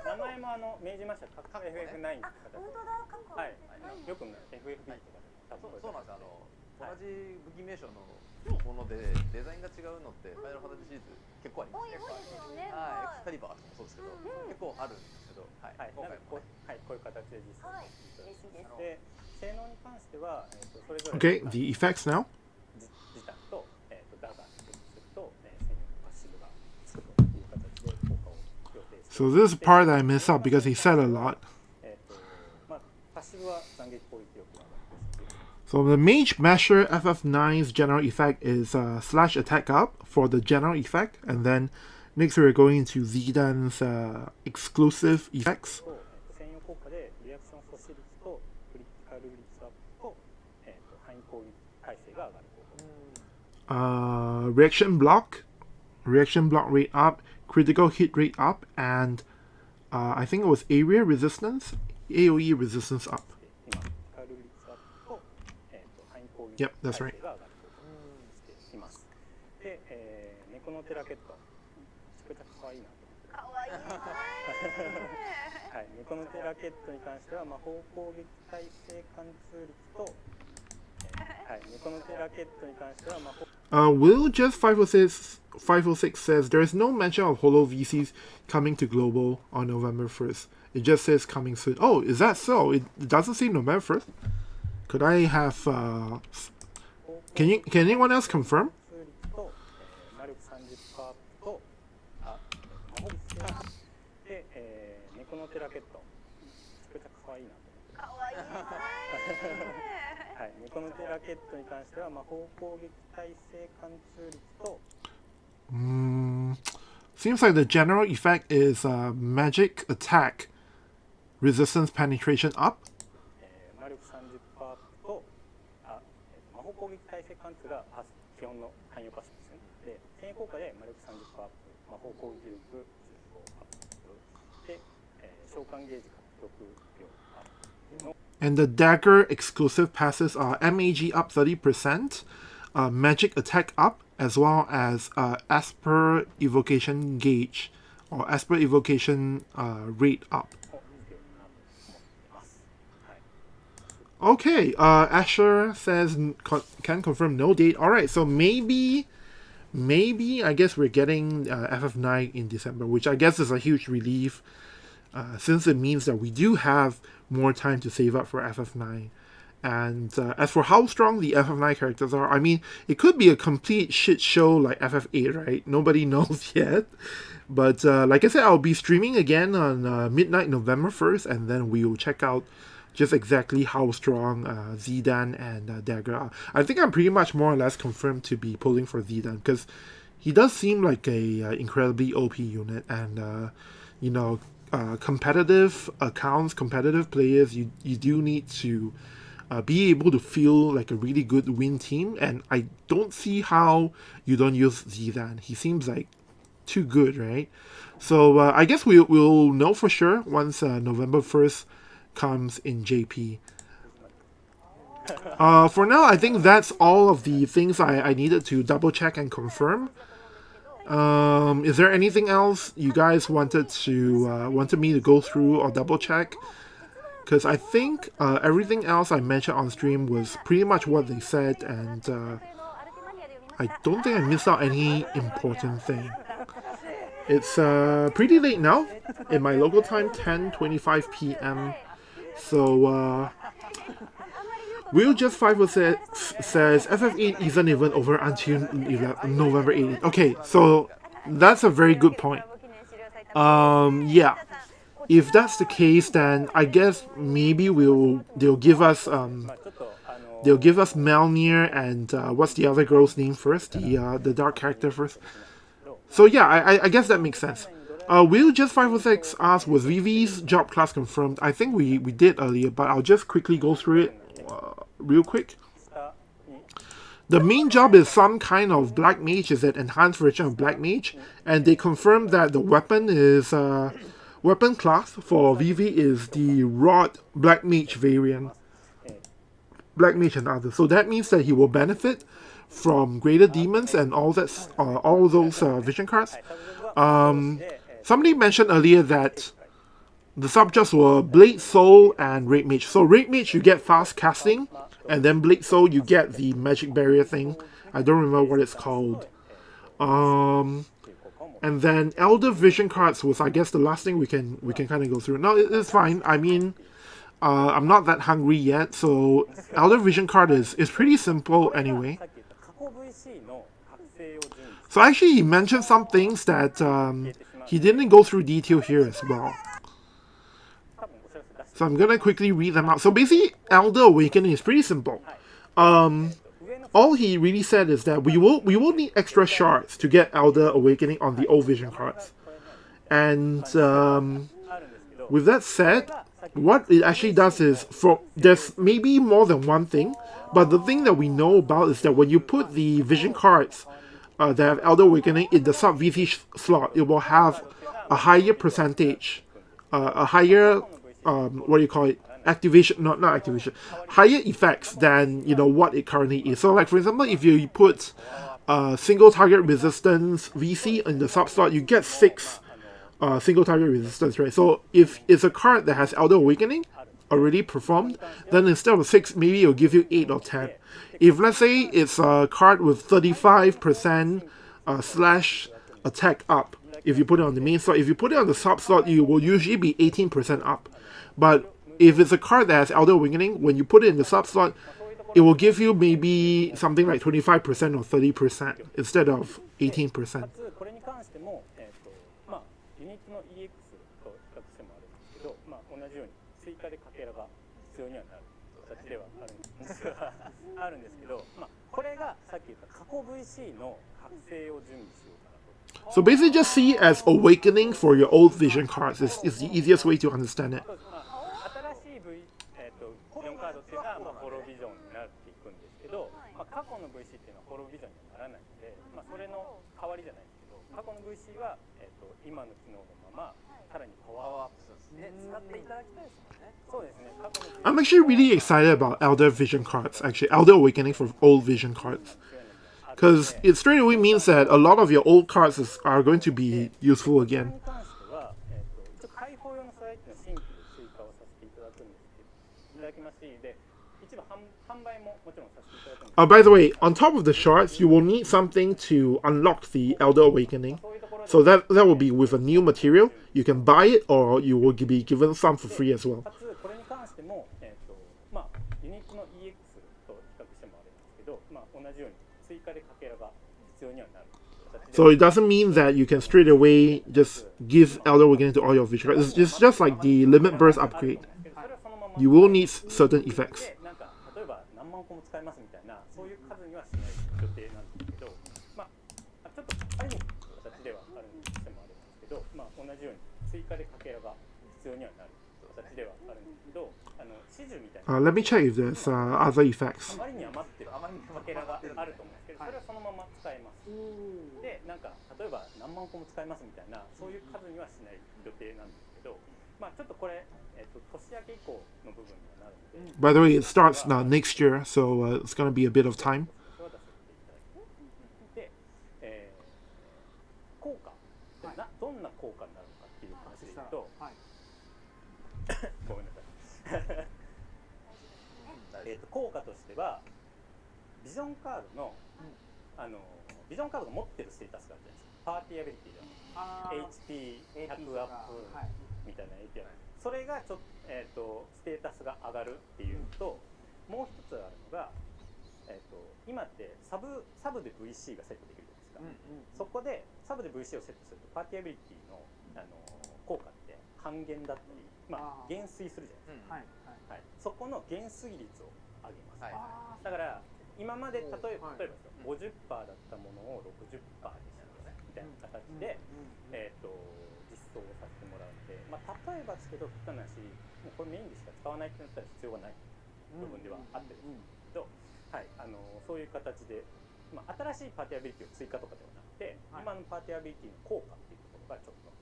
名前も明治マシャか FF9 って形で、はい、よくFFB とかで多分そうなんです。同じ武器名称のものでデザインが違うのってファイナルファンタジーシリーズ結構あります。エクスカリバーとかもそうですけど、結構あるんですけど、今回もこういう形で実際にで、性能に関してはそれぞれ Okay, the effects now. 自宅とダガーすると専用のパッシブがつくという形で効果を予定してい So ます。this is the part that I missed out because he said a lot. パッシブは斬撃攻撃力が上がるんです。 So the Mage Masher FF9's general effect is slash attack up for the general effect, and then next we're going to Zidan's exclusive effects. 専用効果でリアクション阻止率とクリティカル率アップと範囲攻撃耐性が上がる効果。Reaction block rate up, critical hit rate up, and I think it was area resistance, AOE resistance up. Yep, that's right. で、猫のテラケット、めちゃくちゃ可愛いなと思って。はい、猫のテラケットに関しては魔法攻撃耐性貫通率と、はい、猫のテラケットに関しては魔法。Will just 506 says there is no mention of Holo VCs coming to global on November 1st. It just says coming soon. Oh, is that so? It doesn't say November 1st. Could I have can anyone else confirm? で、猫のテラケット、めちゃくちゃ可愛いなと思って。はい、猫のテラケットに関しては魔法攻撃耐性貫通率と。Seems like the general effect is magic attack resistance penetration up. 魔力30%アップと、魔法攻撃耐性貫通が基本の汎用パッシブですね。で、専用効果で魔力30%アップ、魔法攻撃力15%アップで、召喚ゲージ獲得量アップの。And the dagger exclusive passes are MAG up 30%, magic attack up, as well as Asper evocation gauge or Asper evocation rate up. Okay, Asher says can confirm no date. Alright, so maybe I guess we're getting FF9 in December, which I guess is a huge relief since it means that we do have more time to save up for FF9. And as for how strong the FF9 characters are, I mean, it could be a complete shit show like FF8, right? Nobody knows yet. But like I said, I'll be streaming again on midnight November 1st, and then we will check out just exactly how strong Zidan and Dagger are. I think I'm pretty much more or less confirmed to be pulling for Zidan, because he does seem like a incredibly OP unit, and you know, competitive accounts, competitive players, you do need to be able to feel like a really good win team, and I don't see how you don't use Zidan. He seems like too good, right? So I guess we'll know for sure once November 1st comes in JP. For now, I think that's all of the things I needed to double check and confirm. Is there anything else you guys wanted me to go through or double check? Because I think everything else I mentioned on stream was pretty much what they said, and I don't think I missed out any important thing. It's pretty late now, in my local time, 10:25 p.m. So, Will Just 506 says FF8 isn't even over until November 18th. Okay, so that's a very good point. Yeah. If that's the case, then I guess maybe they'll give us Melnir and what's the other girl's name first? The dark character first. So yeah, I guess that makes sense. Will just 506 asked, was VV's job class confirmed? I think we did earlier, but I'll just quickly go through it real quick. The main job is some kind of Black Mage, is an enhanced version of Black Mage, and they confirmed that the weapon is weapon class for VV is the Rod Black Mage variant. Black Mage and others. So that means that he will benefit from Greater Demons and all that, all those vision cards. Somebody mentioned earlier that the subjects were Blade Soul and Raid Mage. So Raid Mage you get fast casting, and then Blade Soul you get the magic barrier thing. I don't remember what it's called. And then Elder Vision cards was, I guess, the last thing we can kind of go through. No, it's fine. I mean, I'm not that hungry yet, so Elder Vision card is pretty simple anyway. So actually, he mentioned some things that he didn't go through detail here as well. So I'm gonna quickly read them out. So basically, Elder Awakening is pretty simple. All he really said is that we will need extra shards to get Elder Awakening on the old Vision cards. And with that said, what it actually does is, there's maybe more than one thing, but the thing that we know about is that when you put the Vision cards that have Elder Awakening in the sub VC slot, it will have a higher percentage, a higher what do you call it? Activation, not activation, higher effects than what it currently is. So like for example, if you put single target resistance VC in the sub slot, you get 6 single target resistance, right? So if it's a card that has Elder Awakening already performed, then instead of 6, maybe it'll give you 8 or 10. If let's say it's a card with 35% slash attack up, if you put it on the main slot, if you put it on the sub slot, you will usually be 18% up. But if it's a card that has Elder Awakening, when you put it in the sub slot, it will give you maybe something like 25% or 30% instead of 18%. So basically just see it as awakening for your old Vision cards is the easiest way to understand it. I'm actually really excited about Elder Vision cards, actually. Elder Awakening for old Vision cards. Because it straight away means that a lot of your old cards are going to be useful again. By the way, on top of the shards, you will need something to unlock the Elder Awakening. So that will be with a new material. You can buy it, or you will be given some for free as well. So it doesn't mean that you can straight away just give Elder Awakening to all your Vision cards. It's just like the Limit Burst upgrade. You will need certain effects. Let me check if there's other effects. By the way, it starts next year, so it's going to be a bit of time.ビジョンカードが持ってるステータスがあるじゃないですか。パーティーアビリティで HP100 アップみたいな AP それがちょっと、ステータスが上がるっていうと、もう一つあるのが、今ってサブで VC がセットできるじゃないですか。そこでサブで VC をセットするとパーティーアビリティの、効果って半減だったり、減衰するじゃないですか。はい、そこの減衰率を上げます。だから今まで例えば 50% だったものを 60% にするみたいな形で、実ってもらうので、まあ、例えばですけど極端な話もうこれメインでしか使わないってなったら必要がない部分ではあってるんですけど、はい、そういう形で、まあ、新しいパーティーアビリティを追加とかではなくて、今のパーティーアビリティの効果っていうところがちょっと、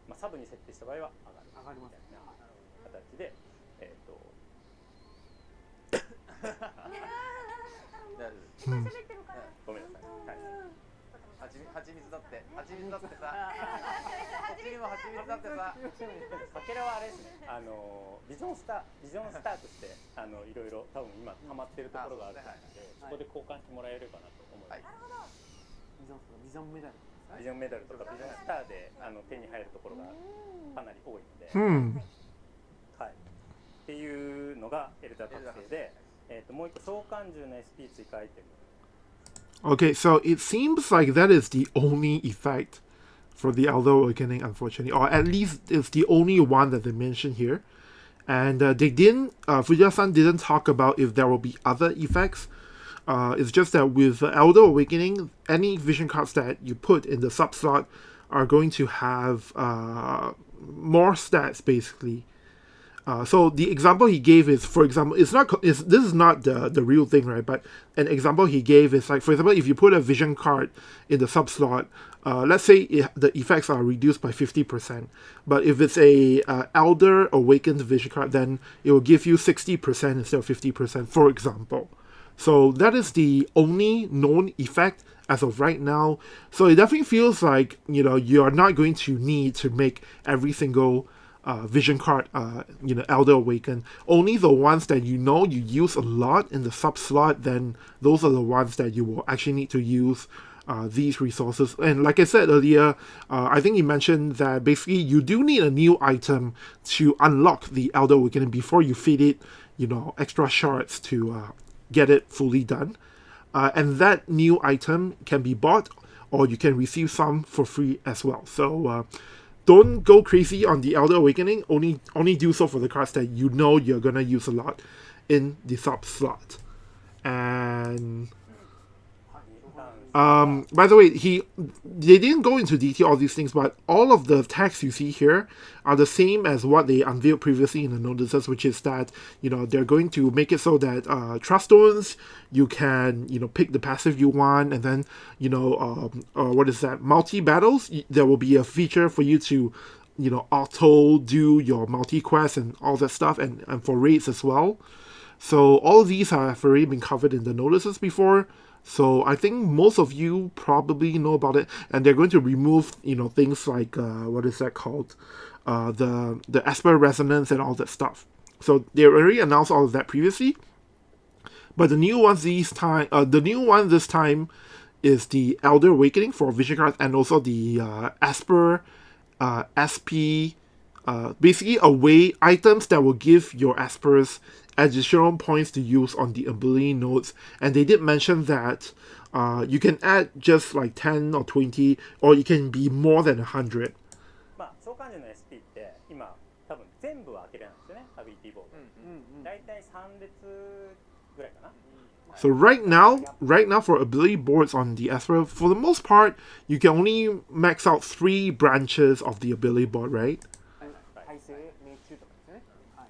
まあ、サブに設定した場合は上がるみたいな形で、今喋ってるからごめんなさい、はい、蜂蜜だってさ、こっちにも蜂蜜だってさ。かけらはあれですね、ビジョンスターとしていろいろ多分今溜まってるところがあるので、そこで交換してもらえればなと思います。ビジョンメダル。ビジョンメダルとかビジョンスターで手に入るところがかなり多いので、はい、っていうのがエルダー覚醒で、もう一個召喚獣の SP 追加アイテム。Okay, so it seems like that is the only effect for the Elder Awakening, unfortunately, or at least it's the only one that they mentioned here. And they didn't, Fujiya-san didn't talk about if there will be other effects. It's just that with Elder Awakening, any vision cards that you put in the sub slot are going to have more stats, basically. So the example he gave is, for example, this is not the real thing, right? But an example he gave is like, for example, if you put a vision card in the sub slot, let's say the effects are reduced by 50%. But if it's a Elder Awakened vision card, then it will give you 60% instead of 50%, for example. So that is the only known effect as of right now. So it definitely feels like, you are not going to need to make every single vision card, Elder Awaken. Only the ones that you use a lot in the sub slot, then those are the ones that you will actually need to use these resources. And like I said earlier, I think he mentioned that basically you do need a new item to unlock the Elder Awakening before you feed it, extra shards to get it fully done. And that new item can be bought, or you can receive some for free as well. So don't go crazy on the Elder Awakening. Only do so for the cards that you're gonna use a lot in the sub slot. And by the way, they didn't go into detail all these things, but all of the text you see here are the same as what they unveiled previously in the notices, which is that they're going to make it so that trust stones, you can pick the passive you want, and then what is that, multi battles, there will be a feature for you to auto do your multi quests and all that stuff, and for raids as well. So all of these have already been covered in the notices before. So I think most of you probably know about it, and they're going to remove things like what is that called, the Esper resonance and all that stuff. So they already announced all of that previously, but the new one this time is the Elder Awakening for Vision Cards, and also the Esper SP, basically items that will give your Espers additional points to use on the ability nodes. And they did mention that you can add just like 10 or 20, or you can be more than 100. まあ召喚獣の SP って今多分全部は開けれないんですよね、アビリティボード。だいたい3列ぐらいかな。So right now for ability boards on the Esper, for the most part, you can only max out 3 branches of the ability board, right? っ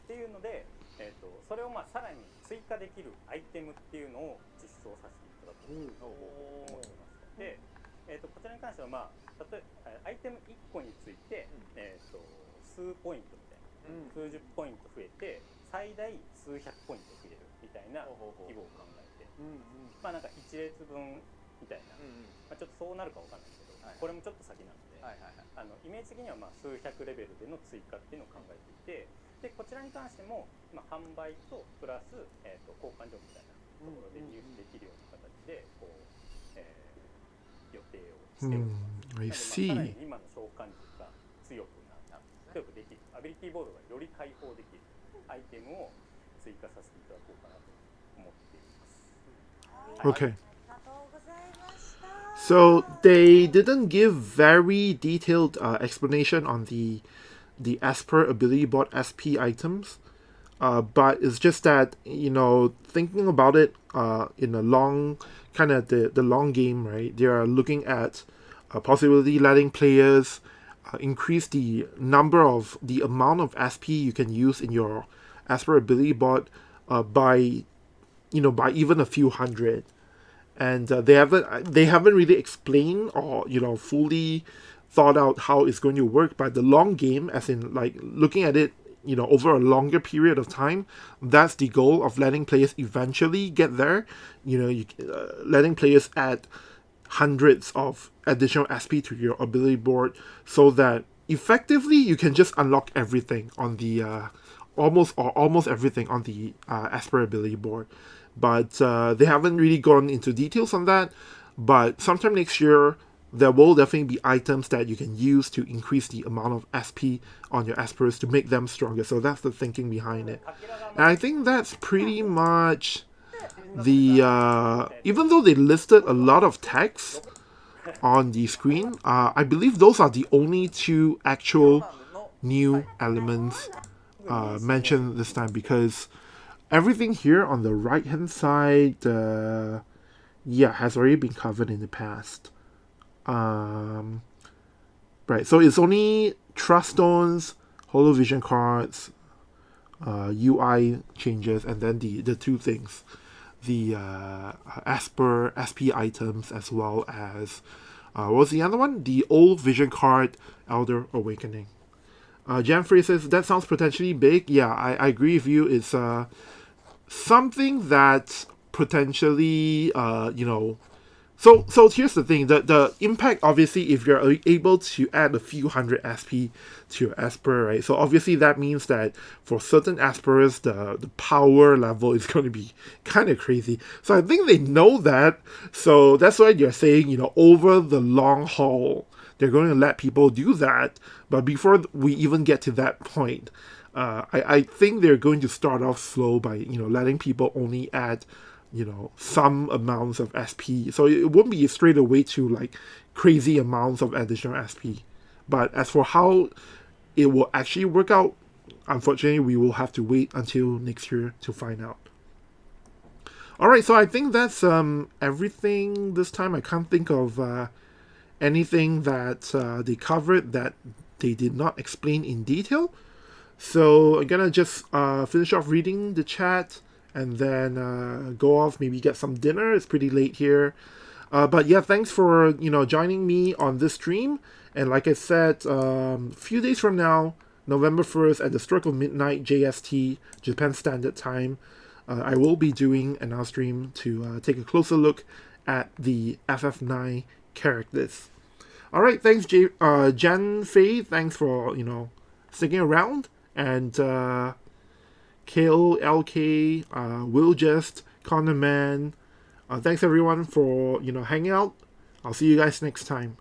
ていうので、それをさらに追加できるアイテムっていうのを実装させていただこうと思います。で、こちらに関しては例えばアイテム1個について、数ポイントみたいな、数十ポイント増えて最大数百ポイント増えるみたいな規模を考えて、なんか1列分みたいな、ちょっとそうなるかわかんないけど、これもちょっと先なので、イメージ的には数百レベルでの追加っていうのを考えていて、でこちらに関しても、販売とプラス、交換所みたいなところで入手できるような形で予定をしております。さらに今の召喚術が強くできる、アビリティボードがより開放できるアイテムを追加させていただこうかなと思っています。Okay. So they didn't give very detailed explanation on the Esper ability board SP items, but it's just that thinking about it in a long the long game, right? They are looking at a possibility letting players increase the amount of SP you can use in your Esper ability board by even a few hundred. And they haven't really explained or fully thought out how it's going to work. But the long game, as in like looking at it over a longer period of time, that's the goal of letting players eventually get there. Letting players add hundreds of additional SP to your ability board, so that effectively you can just unlock everything on the almost everything on the Esper ability board. But they haven't really gone into details on that. But sometime next year, there will definitely be items that you can use to increase the amount of SP on your Espers to make them stronger. So that's the thinking behind it. And I think that's pretty much the... even though they listed a lot of text on the screen, I believe those are the only two actual new elements mentioned this time, because everything here on the right hand side has already been covered in the past. Right, so it's only Trust Stones, Holo Vision Cards, UI changes, and then the two things, the Esper SP items, as well as what was the other one? The old Vision Card Elder Awakening. Jamfrey says that sounds potentially big. Yeah, I agree with you. It's something that potentially So here's the thing, the impact, obviously, if you're able to add a few hundred SP to your Esper, right? So obviously that means that for certain Esperers, the power level is going to be kind of crazy. So I think they know that. So that's why you're saying, over the long haul, they're going to let people do that. But before we even get to that point, I think they're going to start off slow by, letting people only add some amounts of SP. So it won't be straight away to like crazy amounts of additional SP. But as for how it will actually work out, unfortunately, we will have to wait until next year to find out. Alright, so I think that's everything this time. I can't think of anything that they covered that they did not explain in detail. So I'm gonna just finish off reading the chat and then go off, maybe get some dinner. It's pretty late here. But yeah, thanks for, joining me on this stream. And like I said, a few days from now, November 1st at the stroke of midnight JST, Japan Standard Time, I will be doing an stream to take a closer look at the FF9 characters. Alright, thanks Jan Fei, thanks for, sticking around. And Kale, LK, Will Just, Connor Man, thanks everyone for, hanging out. I'll see you guys next time.